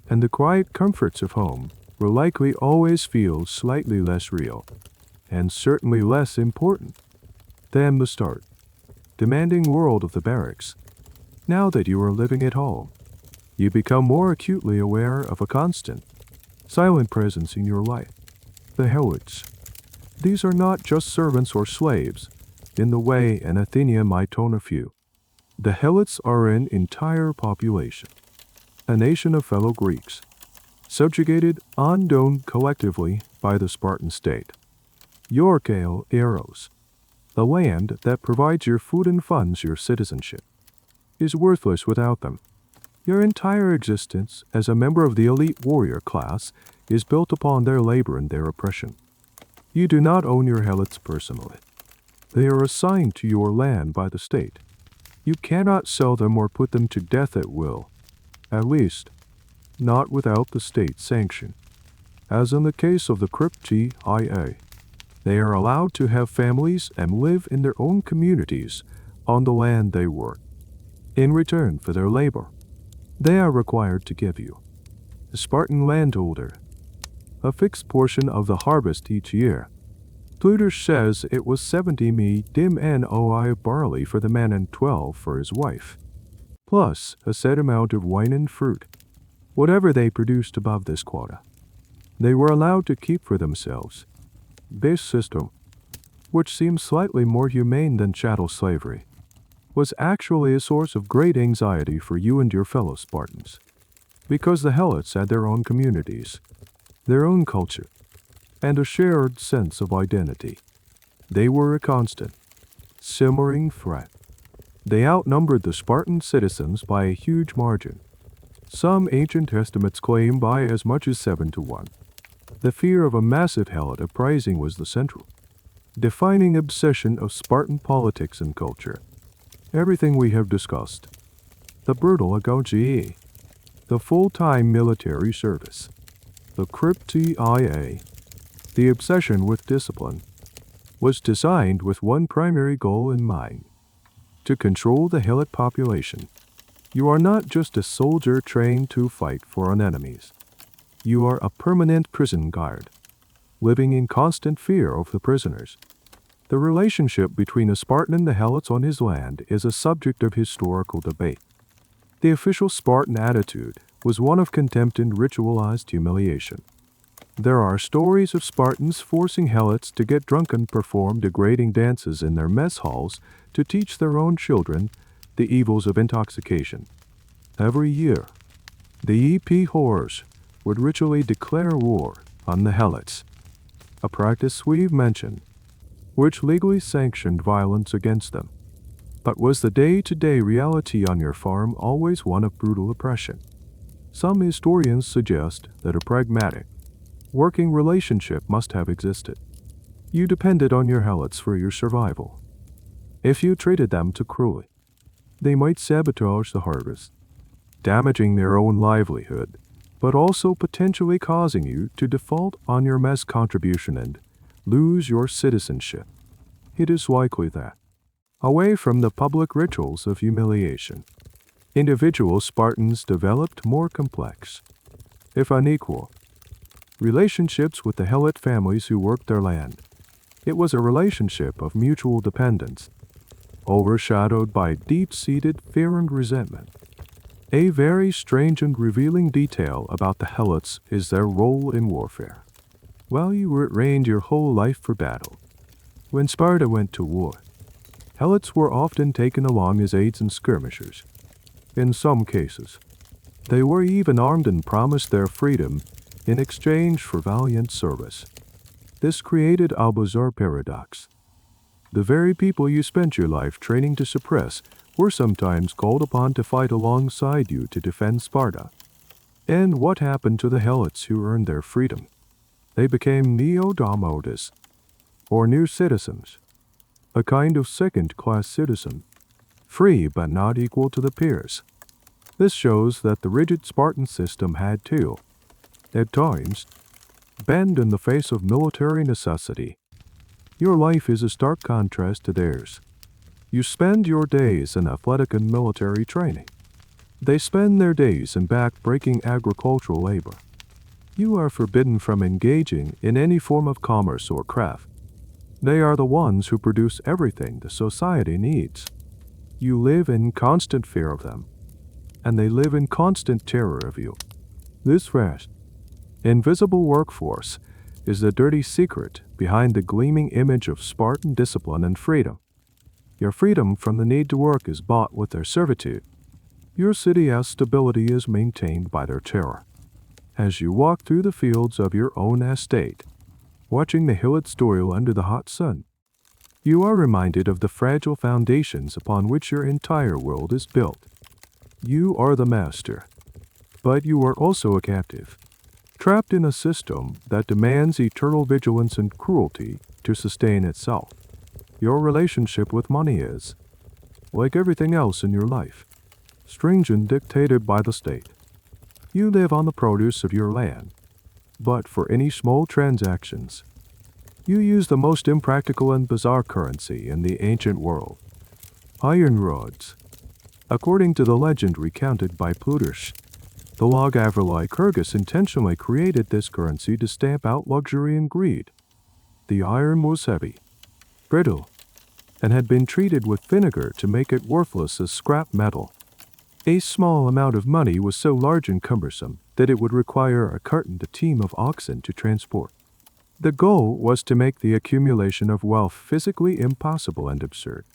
and the quiet comforts of home will likely always feel slightly less real, and certainly less important, than the start, demanding world of the barracks. Now that you are living at home, you become more acutely aware of a constant, silent presence in your life, the helots. These are not just servants or slaves, in the way an Athenian might own a few. The helots are an entire population, a nation of fellow Greeks, subjugated, unknown collectively by the Spartan state. Your Kale Eros, the land that provides your food and funds your citizenship, is worthless without them. Your entire existence as a member of the elite warrior class is built upon their labor and their oppression. You do not own your helots personally. They are assigned to your land by the state. You cannot sell them or put them to death at will, at least, not without the state sanction. As in the case of the Cryptia, they are allowed to have families and live in their own communities on the land they work. In return for their labor, they are required to give you, the Spartan landholder, a fixed portion of the harvest each year, Plutarch says it was 70 dim-noi of barley for the man and 12 for his wife, plus a set amount of wine and fruit, whatever they produced above this quota. They were allowed to keep for themselves. This system, which seems slightly more humane than chattel slavery, was actually a source of great anxiety for you and your fellow Spartans, because the Helots had their own communities, their own culture, and a shared sense of identity. They were a constant, simmering threat. They outnumbered the Spartan citizens by a huge margin. Some ancient estimates claim by as much as 7 to 1. The fear of a massive Helot uprising was the central, defining obsession of Spartan politics and culture. Everything we have discussed, the brutal Agoge, the full-time military service, the cryptia, the obsession with discipline, was designed with one primary goal in mind: to control the Helot population. You are not just a soldier trained to fight foreign enemies. You are a permanent prison guard, living in constant fear of the prisoners. The relationship between a Spartan and the Helots on his land is a subject of historical debate. The official Spartan attitude was one of contempt and ritualized humiliation. There are stories of Spartans forcing Helots to get drunk and perform degrading dances in their mess halls to teach their own children the evils of intoxication. Every year, the EP whores would ritually declare war on the Helots, a practice we've mentioned, which legally sanctioned violence against them. But was the day-to-day reality on your farm always one of brutal oppression? Some historians suggest that a pragmatic, working relationship must have existed. You depended on your Helots for your survival. If you treated them too cruelly, they might sabotage the harvest, damaging their own livelihood, but also potentially causing you to default on your mess contribution and lose your citizenship. It is likely that, away from the public rituals of humiliation, individual Spartans developed more complex, if unequal, relationships with the Helot families who worked their land. It was a relationship of mutual dependence, overshadowed by deep-seated fear and resentment. A very strange and revealing detail about the Helots is their role in warfare. While you were trained your whole life for battle, when Sparta went to war, Helots were often taken along as aides and skirmishers. In some cases, they were even armed and promised their freedom in exchange for valiant service. This created a bizarre paradox. The very people you spent your life training to suppress were sometimes called upon to fight alongside you to defend Sparta. And what happened to the Helots who earned their freedom? They became neo-domodes, or new citizens, a kind of second-class citizen, free but not equal to the peers. This shows that the rigid Spartan system had to, at times, bend in the face of military necessity. Your life is a stark contrast to theirs. You spend your days in athletic and military training. They spend their days in back-breaking agricultural labor. You are forbidden from engaging in any form of commerce or craft. They are the ones who produce everything the society needs. You live in constant fear of them, and they live in constant terror of you. This vast, invisible workforce is the dirty secret behind the gleaming image of Spartan discipline and freedom. Your freedom from the need to work is bought with their servitude. Your city's stability is maintained by their terror. As you walk through the fields of your own estate, watching the Helots toil under the hot sun, you are reminded of the fragile foundations upon which your entire world is built. You are the master, but you are also a captive, trapped in a system that demands eternal vigilance and cruelty to sustain itself. Your relationship with money is, like everything else in your life, stringent, dictated by the state. You live on the produce of your land, but for any small transactions, you use the most impractical and bizarre currency in the ancient world: iron rods. According to the legend recounted by Plutarch, the Log-Avrili Kyrgyz intentionally created this currency to stamp out luxury and greed. The iron was heavy, brittle, and had been treated with vinegar to make it worthless as scrap metal. A small amount of money was so large and cumbersome that it would require a cart and a team of oxen to transport. The goal was to make the accumulation of wealth physically impossible and absurd.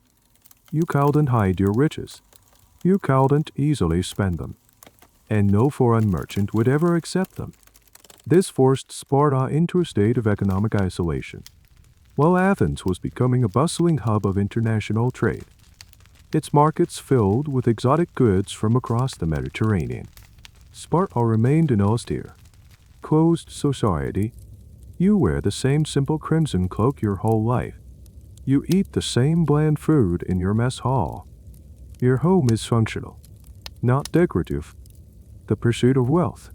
You couldn't hide your riches. You couldn't easily spend them. And no foreign merchant would ever accept them. This forced Sparta into a state of economic isolation, while Athens was becoming a bustling hub of international trade, its markets filled with exotic goods from across the Mediterranean. Sparta remained an austere, closed society. You wear the same simple crimson cloak your whole life. You eat the same bland food in your mess hall. Your home is functional, not decorative. The pursuit of wealth,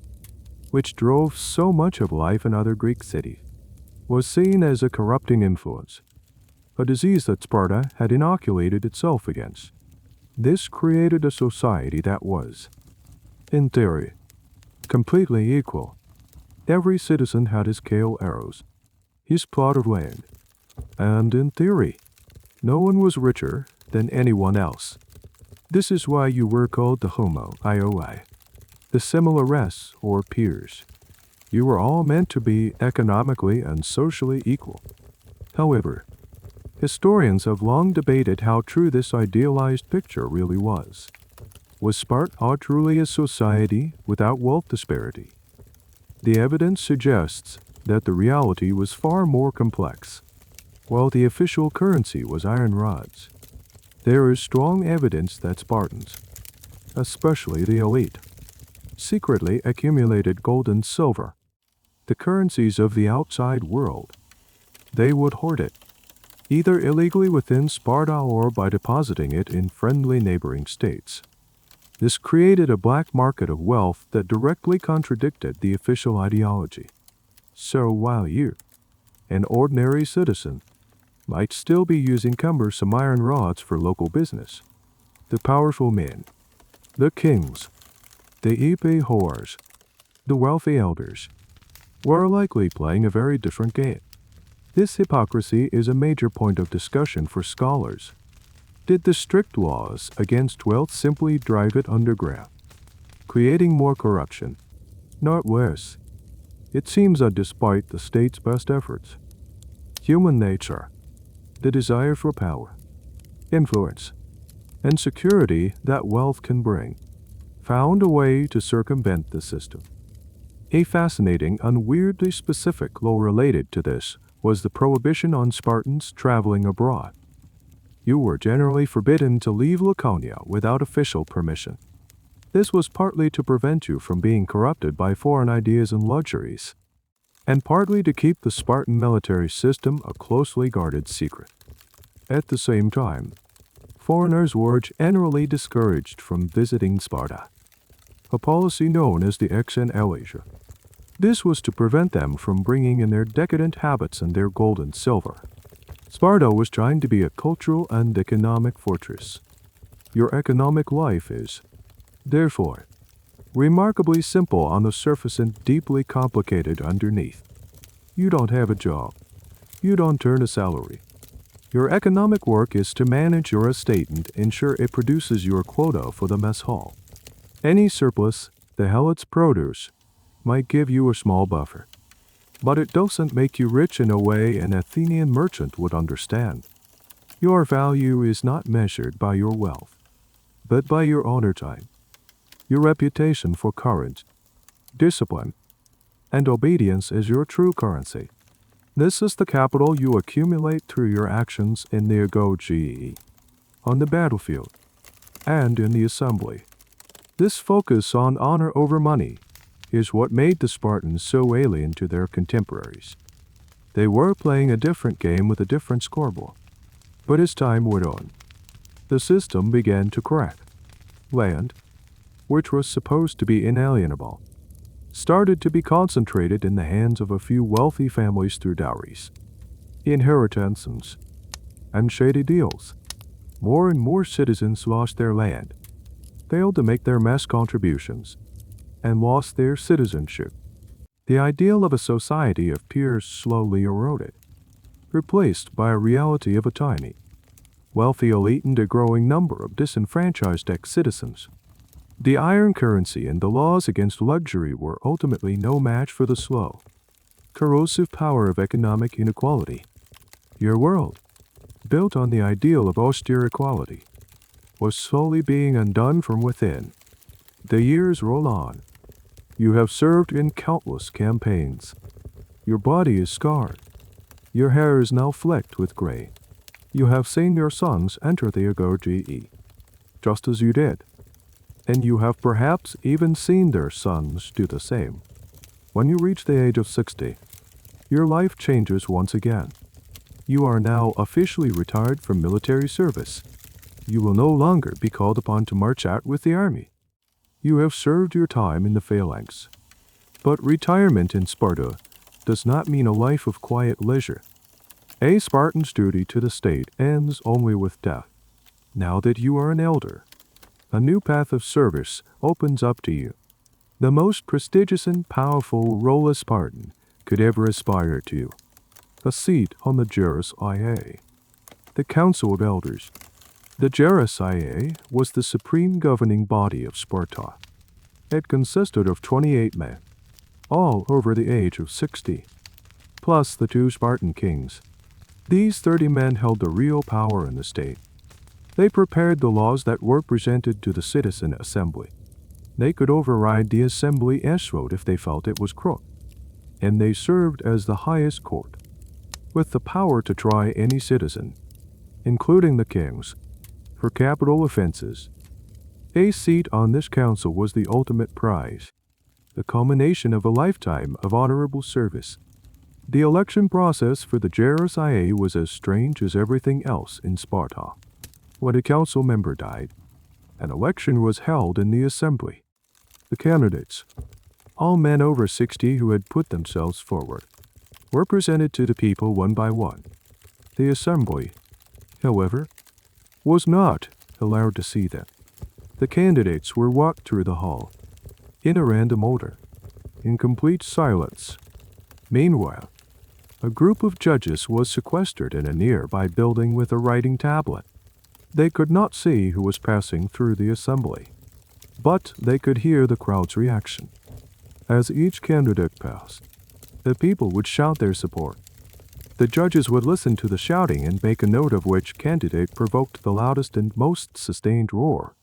which drove so much of life in other Greek cities, was seen as a corrupting influence, a disease that Sparta had inoculated itself against. This created a society that was, in theory, completely equal. Every citizen had his kale arrows, his plot of land, and in theory, no one was richer than anyone else. This is why you were called the homo ioi, the similar res or peers. You were all meant to be economically and socially equal. However, historians have long debated how true this idealized picture really was. Was Sparta truly a society without wealth disparity? The evidence suggests that the reality was far more complex. While the official currency was iron rods, there is strong evidence that Spartans, especially the elite, secretly accumulated gold and silver, the currencies of the outside world. They would hoard it, either illegally within Sparta or by depositing it in friendly neighboring states. This created a black market of wealth that directly contradicted the official ideology. So while you, an ordinary citizen, might still be using cumbersome iron rods for local business, the powerful men, the kings, the whores, the wealthy elders, were likely playing a very different game. This hypocrisy is a major point of discussion for scholars. Did the strict laws against wealth simply drive it underground, creating more corruption? Not less. It seems that despite the state's best efforts, human nature, the desire for power, influence, and security that wealth can bring, found a way to circumvent the system. A fascinating and weirdly specific law related to this was the prohibition on Spartans traveling abroad. You were generally forbidden to leave Laconia without official permission. This was partly to prevent you from being corrupted by foreign ideas and luxuries, and partly to keep the Spartan military system a closely guarded secret. At the same time, foreigners were generally discouraged from visiting Sparta, a policy known as the X and Elegia. This was to prevent them from bringing in their decadent habits and their gold and silver. Sparta was trying to be a cultural and economic fortress. Your economic life is, therefore, remarkably simple on the surface and deeply complicated underneath. You don't have a job. You don't earn a salary. Your economic work is to manage your estate and ensure it produces your quota for the mess hall. Any surplus, the hell its produce, might give you a small buffer. But it doesn't make you rich in a way an Athenian merchant would understand. Your value is not measured by your wealth, but by your honor time, your reputation for courage, discipline, and obedience is your true currency. This is the capital you accumulate through your actions in the Agoge, on the battlefield, and in the assembly. This focus on honor over money is what made the Spartans so alien to their contemporaries. They were playing a different game with a different scoreboard. But as time went on, the system began to crack. Land, which was supposed to be inalienable, started to be concentrated in the hands of a few wealthy families through dowries, inheritances, and shady deals. More and more citizens lost their land, failed to make their mass contributions, and lost their citizenship. The ideal of a society of peers slowly eroded. replaced by a reality of a tiny, wealthy elite and a growing number of disenfranchised ex-citizens. The iron currency and the laws against luxury were ultimately no match for the slow, corrosive power of economic inequality. Your world, built on the ideal of austere equality, was slowly being undone from within. The years roll on. You have served in countless campaigns. Your body is scarred. Your hair is now flecked with gray. You have seen your sons enter the Agoge, just as you did. And you have perhaps even seen their sons do the same. When you reach the age of 60, your life changes once again. You are now officially retired from military service. You will no longer be called upon to march out with the army. You have served your time in the phalanx. But retirement in Sparta does not mean a life of quiet leisure. A Spartan's duty to the state ends only with death. Now that you are an elder, a new path of service opens up to you. The most prestigious and powerful role a Spartan could ever aspire to. A seat on the Gerus IA, the Council of Elders. The Gerus IA was the supreme governing body of Sparta. It consisted of 28 men, all over the age of 60, plus the 2 Spartan kings. These 30 men held the real power in the state. They prepared the laws that were presented to the citizen assembly. They could override the assembly's vote if they felt it was crooked, and they served as the highest court, with the power to try any citizen, including the kings, for capital offenses. A seat on this council was the ultimate prize, the culmination of a lifetime of honorable service. The election process for the Gerus IA was as strange as everything else in Sparta. When a council member died, an election was held in the assembly. The candidates, all men over 60 who had put themselves forward, were presented to the people one by one. The assembly, however, was not allowed to see them. The candidates were walked through the hall, in a random order, in complete silence. Meanwhile, a group of judges was sequestered in a nearby building with a writing tablet. They could not see who was passing through the assembly, but they could hear the crowd's reaction. As each candidate passed, the people would shout their support. The judges would listen to the shouting and make a note of which candidate provoked the loudest and most sustained roar.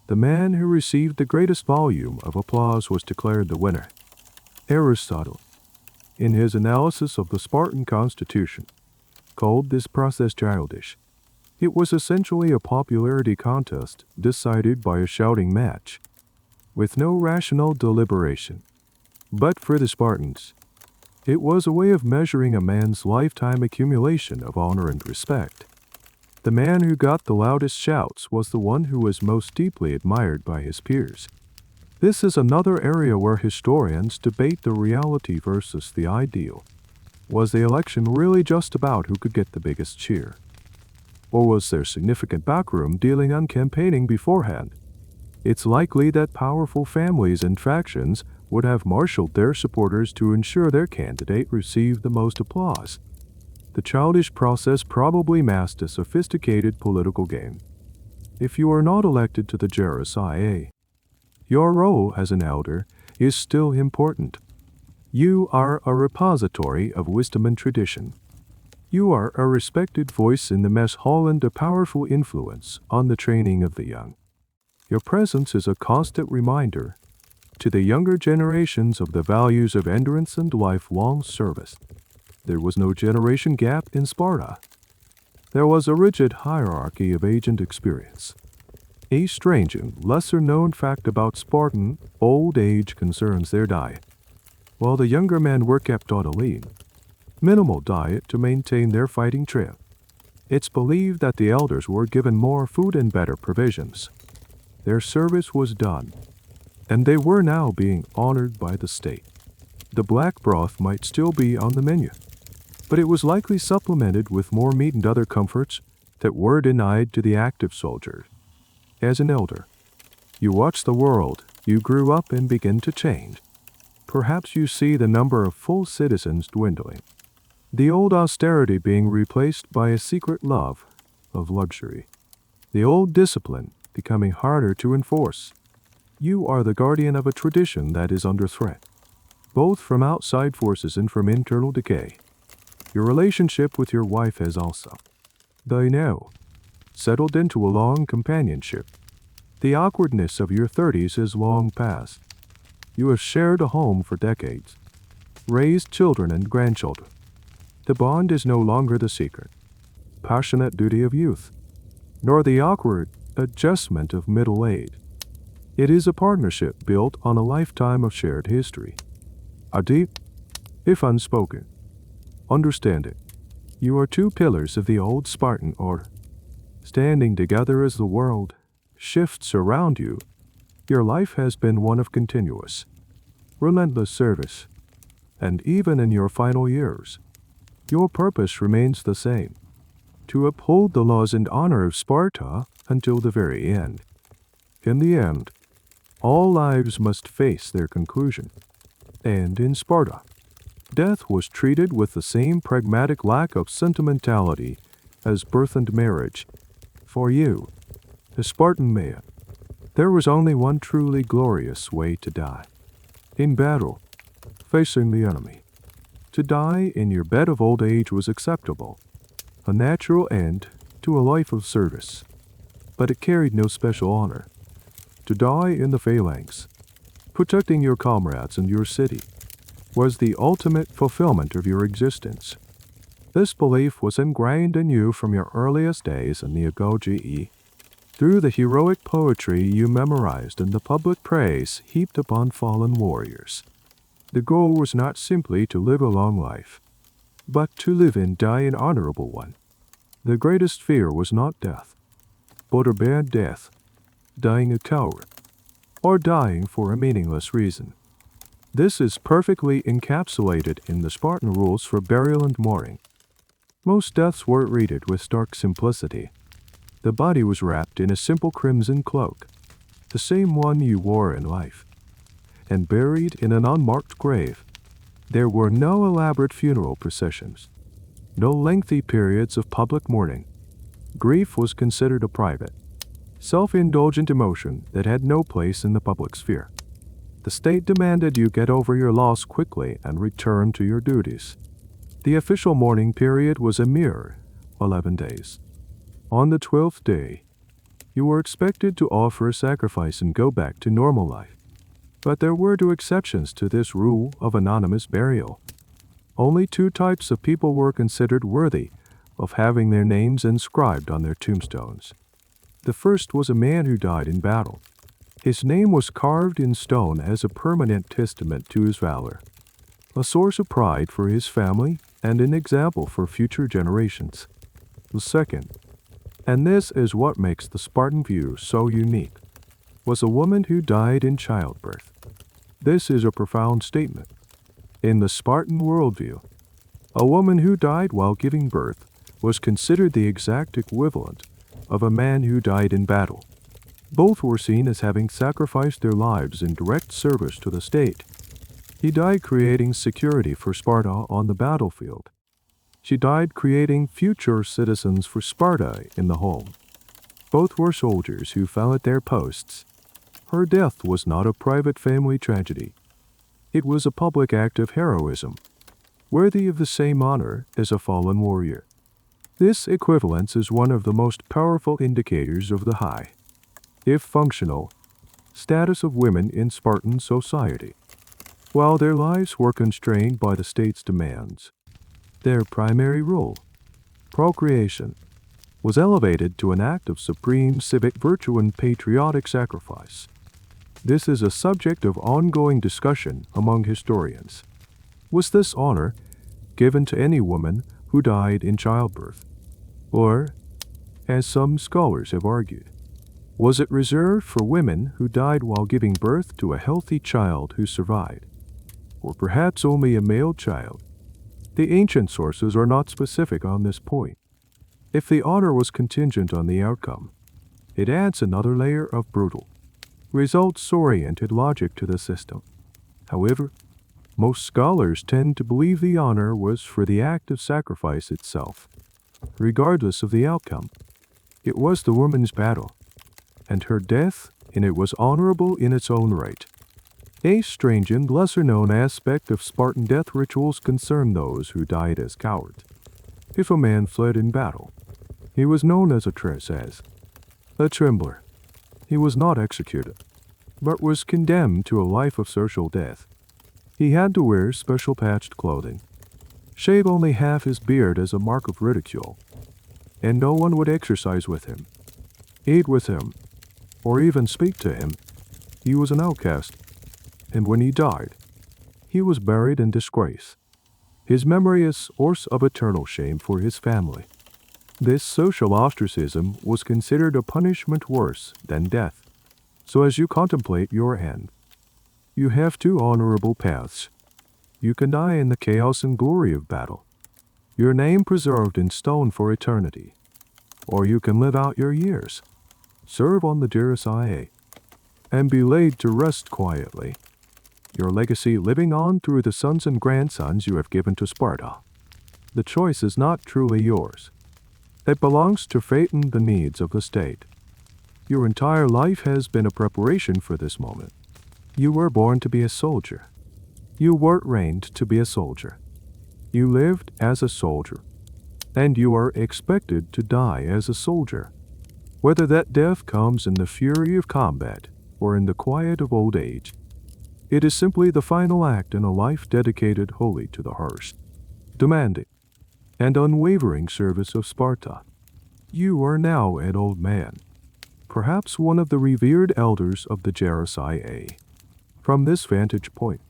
The man who received the greatest volume of applause was declared the winner. Aristotle, in his analysis of the Spartan constitution, called this process childish. It was essentially a popularity contest decided by a shouting match, with no rational deliberation. But for the Spartans, it was a way of measuring a man's lifetime accumulation of honor and respect. The man who got the loudest shouts was the one who was most deeply admired by his peers. This is another area where historians debate the reality versus the ideal. Was the election really just about who could get the biggest cheer? Or was there significant backroom dealing on campaigning beforehand? It's likely that powerful families and factions would have marshaled their supporters to ensure their candidate received the most applause. The childish process probably masked a sophisticated political game. If you are not elected to the Gerus IA, your role as an elder is still important. You are a repository of wisdom and tradition. You are a respected voice in the mess hall and a powerful influence on the training of the young. Your presence is a constant reminder to the younger generations of the values of endurance and lifelong service. There was no generation gap in Sparta. There was a rigid hierarchy of age and experience. A strange and lesser-known fact about Spartan old age concerns their diet. While the younger men were kept on a lean, minimal diet to maintain their fighting trim, it's believed that the elders were given more food and better provisions. Their service was done, and they were now being honored by the state. The black broth might still be on the menu, but it was likely supplemented with more meat and other comforts that were denied to the active soldiers. As an elder, you watch the world you grew up in begin to change. Perhaps you see the number of full citizens dwindling, the old austerity being replaced by a secret love of luxury, the old discipline becoming harder to enforce. You are the guardian of a tradition that is under threat, both from outside forces and from internal decay. Your relationship with your wife has also, by now, settled into a long companionship. The awkwardness of your 30s is long past. You have shared a home for decades, raised children and grandchildren. The bond is no longer the secret, passionate duty of youth, nor the awkward adjustment of middle age. It is a partnership built on a lifetime of shared history, a deep, if unspoken, understanding. You are two pillars of the old Spartan order, standing together as the world shifts around you. Your life has been one of continuous, relentless service, and even in your final years, your purpose remains the same: to uphold the laws and honor of Sparta until the very end. In the end, all lives must face their conclusion, and in Sparta, death was treated with the same pragmatic lack of sentimentality as birth and marriage. For you, the Spartan man, there was only one truly glorious way to die: in battle, facing the enemy. To die in your bed of old age was acceptable, a natural end to a life of service, but it carried no special honor. To die in the phalanx, protecting your comrades and your city, was the ultimate fulfillment of your existence. This belief was ingrained in you from your earliest days in the Agoge, through the heroic poetry you memorized and the public praise heaped upon fallen warriors. The goal was not simply to live a long life, but to live and die an honorable one. The greatest fear was not death, but a bad death, dying a coward, or dying for a meaningless reason. This is perfectly encapsulated in the Spartan rules for burial and mourning. Most deaths were treated with stark simplicity. The body was wrapped in a simple crimson cloak, the same one you wore in life, and buried in an unmarked grave. There were no elaborate funeral processions, no lengthy periods of public mourning. Grief was considered a private, self-indulgent emotion that had no place in the public sphere. The state demanded you get over your loss quickly and return to your duties. The official mourning period was a mere 11 days. On the 12th day, you were expected to offer a sacrifice and go back to normal life. But there were two exceptions to this rule of anonymous burial. Only two types of people were considered worthy of having their names inscribed on their tombstones. The first was a man who died in battle. His name was carved in stone as a permanent testament to his valor, a source of pride for his family and an example for future generations. The second, and this is what makes the Spartan view so unique, was a woman who died in childbirth. This is a profound statement. In the Spartan worldview, a woman who died while giving birth was considered the exact equivalent of a man who died in battle. Both were seen as having sacrificed their lives in direct service to the state. He died creating security for Sparta on the battlefield. She died creating future citizens for Sparta in the home. Both were soldiers who fell at their posts. Her death was not a private family tragedy. It was a public act of heroism, worthy of the same honor as a fallen warrior. This equivalence is one of the most powerful indicators of the high, if functional, status of women in Spartan society. While their lives were constrained by the state's demands, their primary role, procreation, was elevated to an act of supreme civic virtue and patriotic sacrifice. This is a subject of ongoing discussion among historians. Was this honor given to any woman who died in childbirth? Or, as some scholars have argued, was it reserved for women who died while giving birth to a healthy child who survived? Or perhaps only a male child? The ancient sources are not specific on this point. If the honor was contingent on the outcome, it adds another layer of brutal, results-oriented logic to the system. However, Most scholars tend to believe the honor was for the act of sacrifice itself, regardless of the outcome. It was the woman's battle, and her death in it was honorable in its own right. A strange and lesser-known aspect of Spartan death rituals concerned those who died as cowards. If a man fled in battle, he was known as a trembler. He was not executed, but was condemned to a life of social death. He had to wear special patched clothing, shave only half his beard as a mark of ridicule, and no one would exercise with him, eat with him, or even speak to him. He was an outcast, and when he died, he was buried in disgrace. His memory is a source of eternal shame for his family. This social ostracism was considered a punishment worse than death. So as you contemplate your end, you have two honorable paths. You can die in the chaos and glory of battle, your name preserved in stone for eternity, or you can live out your years, serve on the Jerusalem, and be laid to rest quietly, your legacy living on through the sons and grandsons you have given to Sparta. The choice is not truly yours. It belongs to fate and the needs of the state. Your entire life has been a preparation for this moment. You were born to be a soldier. You were trained to be a soldier. You lived as a soldier, and you are expected to die as a soldier. Whether that death comes in the fury of combat or in the quiet of old age, it is simply the final act in a life dedicated wholly to the harsh, demanding, and unwavering service of Sparta. You are now an old man, perhaps one of the revered elders of the Jerusalem. From this vantage point,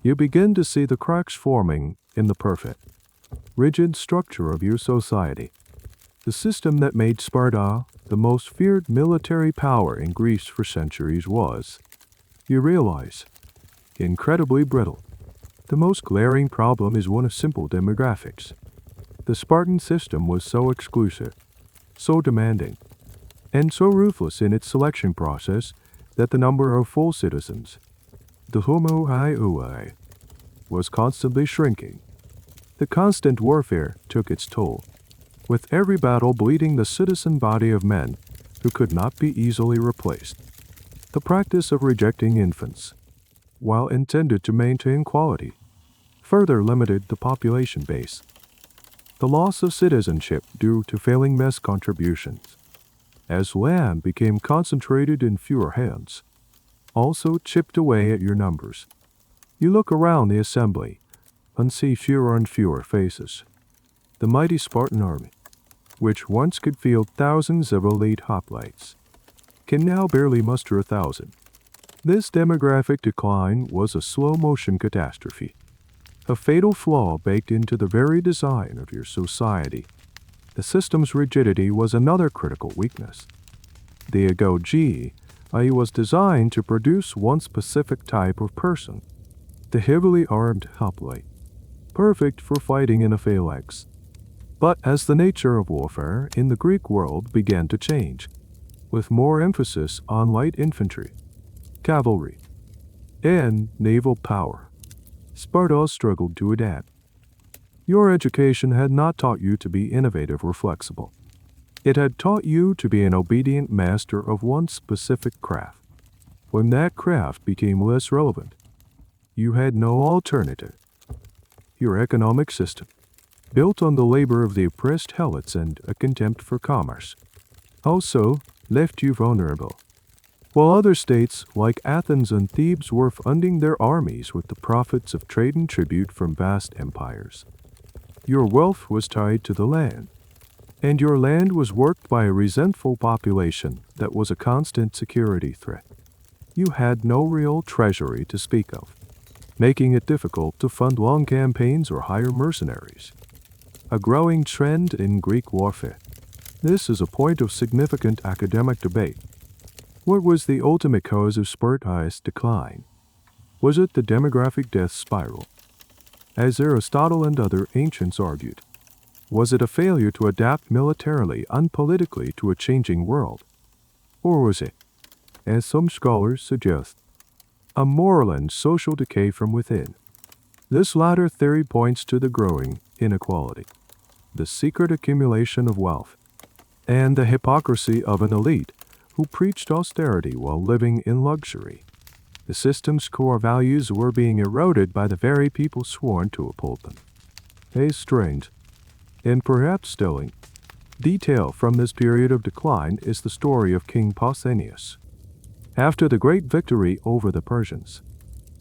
you begin to see the cracks forming in the perfect, rigid structure of your society. The system that made Sparta the most feared military power in Greece for centuries was, you realize, incredibly brittle. The most glaring problem is one of simple demographics. The Spartan system was so exclusive, so demanding, and so ruthless in its selection process that the number of full citizens, the homo iui, was constantly shrinking. The constant warfare took its toll, with every battle bleeding the citizen body of men who could not be easily replaced. The practice of rejecting infants, while intended to maintain quality, further limited the population base. The loss of citizenship due to failing mess contributions, as land became concentrated in fewer hands, also chipped away at your numbers. You look around the assembly and see fewer and fewer faces. The mighty Spartan army, which once could field thousands of elite hoplites, can now barely muster 1,000. This demographic decline was a slow-motion catastrophe, a fatal flaw baked into the very design of your society. The system's rigidity was another critical weakness. The Agoge was designed to produce one specific type of person, the heavily armed hoplite, perfect for fighting in a phalanx. But as the nature of warfare in the Greek world began to change, with more emphasis on light infantry, cavalry, and naval power, Sparta struggled to adapt. Your education had not taught you to be innovative or flexible. It had taught you to be an obedient master of one specific craft. When that craft became less relevant, you had no alternative. Your economic system, built on the labor of the oppressed helots and a contempt for commerce, also left you vulnerable. While other states like Athens and Thebes were funding their armies with the profits of trade and tribute from vast empires, your wealth was tied to the land, and your land was worked by a resentful population that was a constant security threat. You had no real treasury to speak of, making it difficult to fund long campaigns or hire mercenaries. A growing trend in Greek warfare. This is a point of significant academic debate. What was the ultimate cause of Sparta's decline? Was it the demographic death spiral, as Aristotle and other ancients argued? Was it a failure to adapt militarily and politically to a changing world? Or was it, as some scholars suggest, a moral and social decay from within? This latter theory points to the growing inequality, the secret accumulation of wealth, and the hypocrisy of an elite who preached austerity while living in luxury. The system's core values were being eroded by the very people sworn to uphold them. A strange, and perhaps stilling, detail from this period of decline is the story of King Pausanias. After the great victory over the Persians,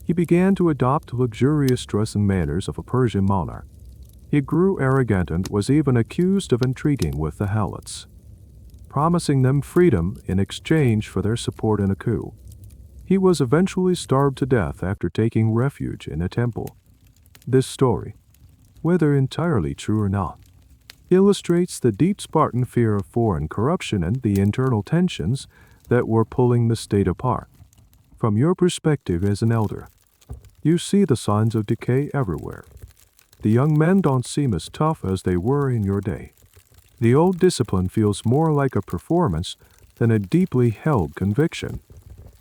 he began to adopt luxurious dress and manners of a Persian monarch. He grew arrogant and was even accused of intriguing with the Helots, promising them freedom in exchange for their support in a coup. He was eventually starved to death after taking refuge in a temple. This story, whether entirely true or not, illustrates the deep Spartan fear of foreign corruption and the internal tensions that were pulling the state apart. From your perspective as an elder, you see the signs of decay everywhere. The young men don't seem as tough as they were in your day. The old discipline feels more like a performance than a deeply held conviction.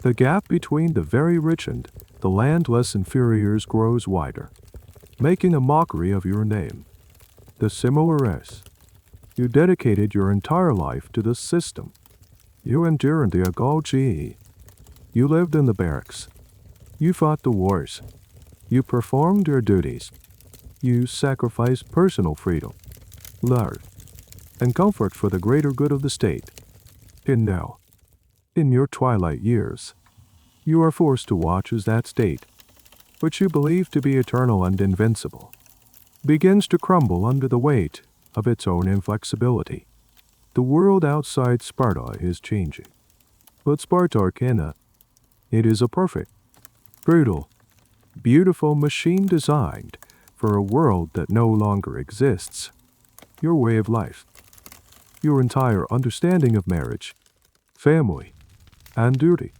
The gap between the very rich and the landless inferiors grows wider, making a mockery of your name. The similar as you dedicated your entire life to the system. You endured the Agoge. You lived in the barracks. You fought the wars. You performed your duties. You sacrificed personal freedom, love, and comfort for the greater good of the state. And now, in your twilight years, you are forced to watch as that state, which you believe to be eternal and invincible, begins to crumble under the weight of its own inflexibility. The world outside Sparta is changing, but Sparta cannot. It is a perfect, brutal, beautiful machine designed for a world that no longer exists. Your way of life, your entire understanding of marriage, family, and duty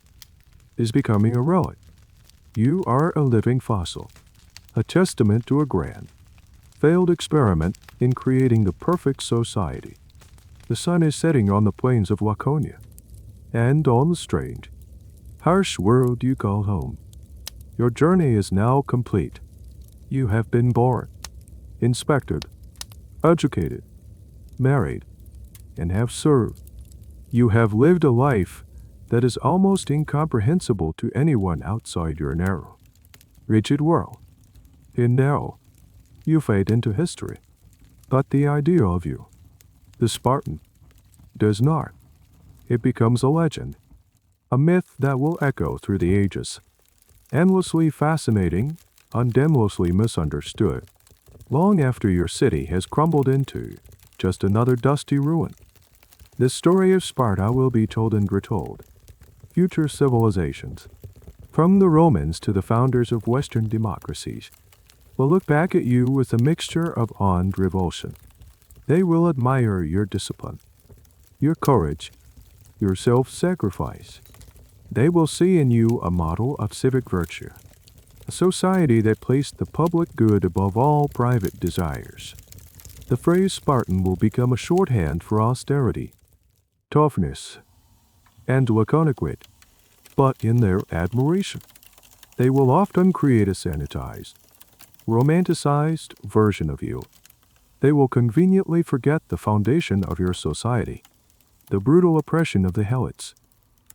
is becoming a relic. You are a living fossil, a testament to a grand, failed experiment in creating the perfect society. The sun is setting on the plains of Laconia, and on the strange, harsh world you call home. Your journey is now complete. You have been born, inspected, educated, married, and have served. You have lived a life that is almost incomprehensible to anyone outside your narrow, rigid world. And now, you fade into history. But the idea of you, the Spartan, does not. It becomes a legend, a myth that will echo through the ages, endlessly fascinating, endlessly misunderstood, long after your city has crumbled into just another dusty ruin. The story of Sparta will be told and retold. Future civilizations, from the Romans to the founders of Western democracies, will look back at you with a mixture of awe and revulsion. They will admire your discipline, your courage, your self-sacrifice. They will see in you a model of civic virtue, a society that placed the public good above all private desires. The phrase Spartan will become a shorthand for austerity, toughness, and laconic wit, but in their admiration, they will often create a sanitized, romanticized version of you. They will conveniently forget the foundation of your society, the brutal oppression of the Helots.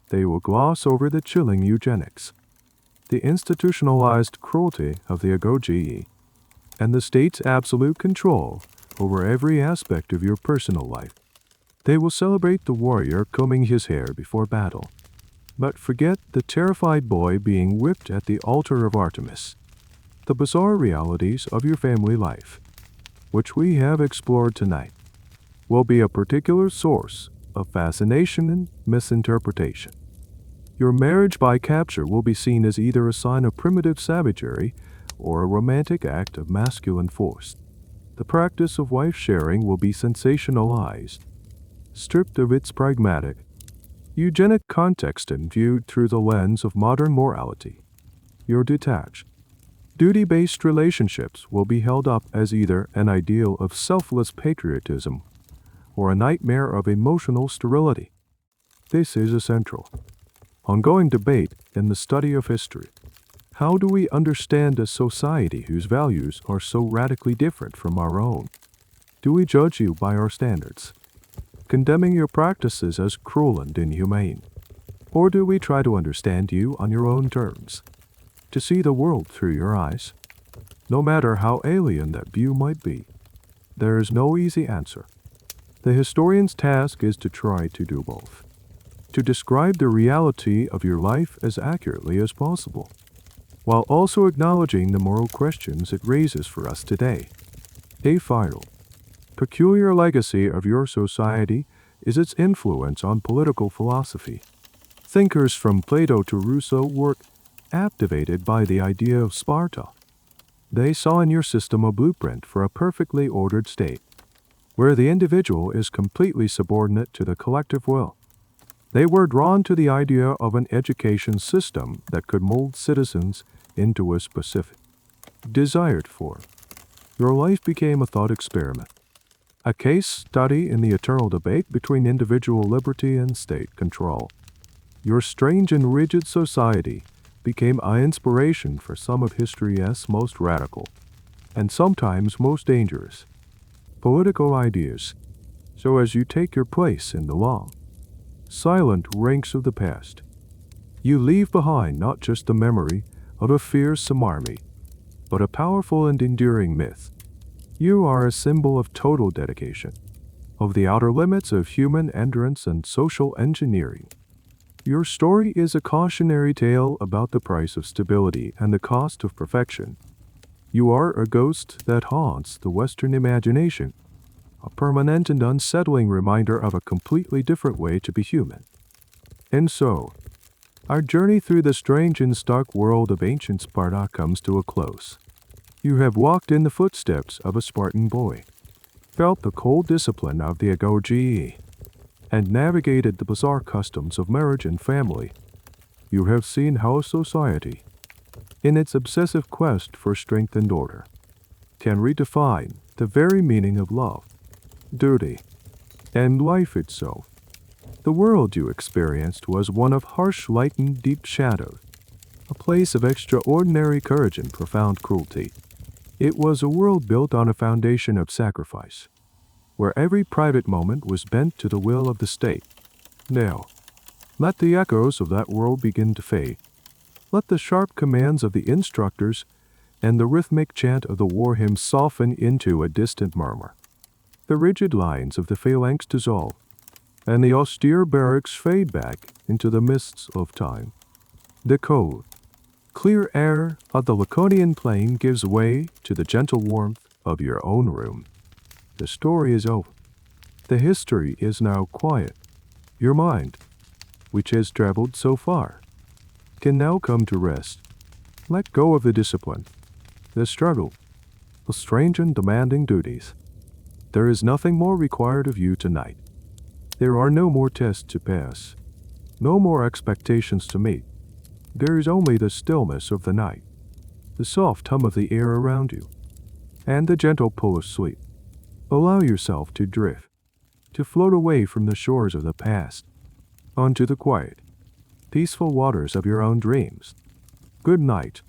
They will gloss over the chilling eugenics, the institutionalized cruelty of the Agoge, and the state's absolute control over every aspect of your personal life. They will celebrate the warrior combing his hair before battle, but forget the terrified boy being whipped at the altar of Artemis. The bizarre realities of your family life, which we have explored tonight, will be a particular source of fascination and misinterpretation. Your marriage by capture will be seen as either a sign of primitive savagery or a romantic act of masculine force. The practice of wife sharing will be sensationalized, stripped of its pragmatic, eugenic context and viewed through the lens of modern morality. Your detached, duty-based relationships will be held up as either an ideal of selfless patriotism or a nightmare of emotional sterility. This is a central, ongoing debate in the study of history. How do we understand a society whose values are so radically different from our own? Do we judge you by our standards, condemning your practices as cruel and inhumane? Or do we try to understand you on your own terms, to see the world through your eyes? No matter how alien that view might be, there is no easy answer. The historian's task is to try to do both, to describe the reality of your life as accurately as possible, while also acknowledging the moral questions it raises for us today. A final, peculiar legacy of your society is its influence on political philosophy. Thinkers from Plato to Rousseau were captivated by the idea of Sparta. They saw in your system a blueprint for a perfectly ordered state, where the individual is completely subordinate to the collective will. They were drawn to the idea of an education system that could mold citizens into a specific, desired form. Your life became a thought experiment, a case study in the eternal debate between individual liberty and state control. Your strange and rigid society became an inspiration for some of history's most radical, and sometimes most dangerous, political ideas. So as you take your place in the long, silent ranks of the past, you leave behind not just the memory of a fearsome army, but a powerful and enduring myth. You are a symbol of total dedication, of the outer limits of human endurance and social engineering. Your story is a cautionary tale about the price of stability and the cost of perfection. You are a ghost that haunts the Western imagination, a permanent and unsettling reminder of a completely different way to be human. And so, our journey through the strange and stark world of ancient Sparta comes to a close. You have walked in the footsteps of a Spartan boy, felt the cold discipline of the Agoge, and navigated the bizarre customs of marriage and family. You have seen how society, in its obsessive quest for strength and order, can redefine the very meaning of love, duty, and life itself. The world you experienced was one of harsh light and deep shadow, a place of extraordinary courage and profound cruelty. It was a world built on a foundation of sacrifice, where every private moment was bent to the will of the state. Now, let the echoes of that world begin to fade. Let the sharp commands of the instructors and the rhythmic chant of the war hymn soften into a distant murmur. The rigid lines of the phalanx dissolve, and the austere barracks fade back into the mists of time. The cold, clear air of the Laconian plain gives way to the gentle warmth of your own room. The story is over. The history is now quiet. Your mind, which has traveled so far, can now come to rest. Let go of the discipline, the struggle, the strange and demanding duties. There is nothing more required of you tonight. There are no more tests to pass, no more expectations to meet. There is only the stillness of the night, the soft hum of the air around you, and the gentle pull of sleep. Allow yourself to drift, to float away from the shores of the past, onto the quiet, peaceful waters of your own dreams. Good night.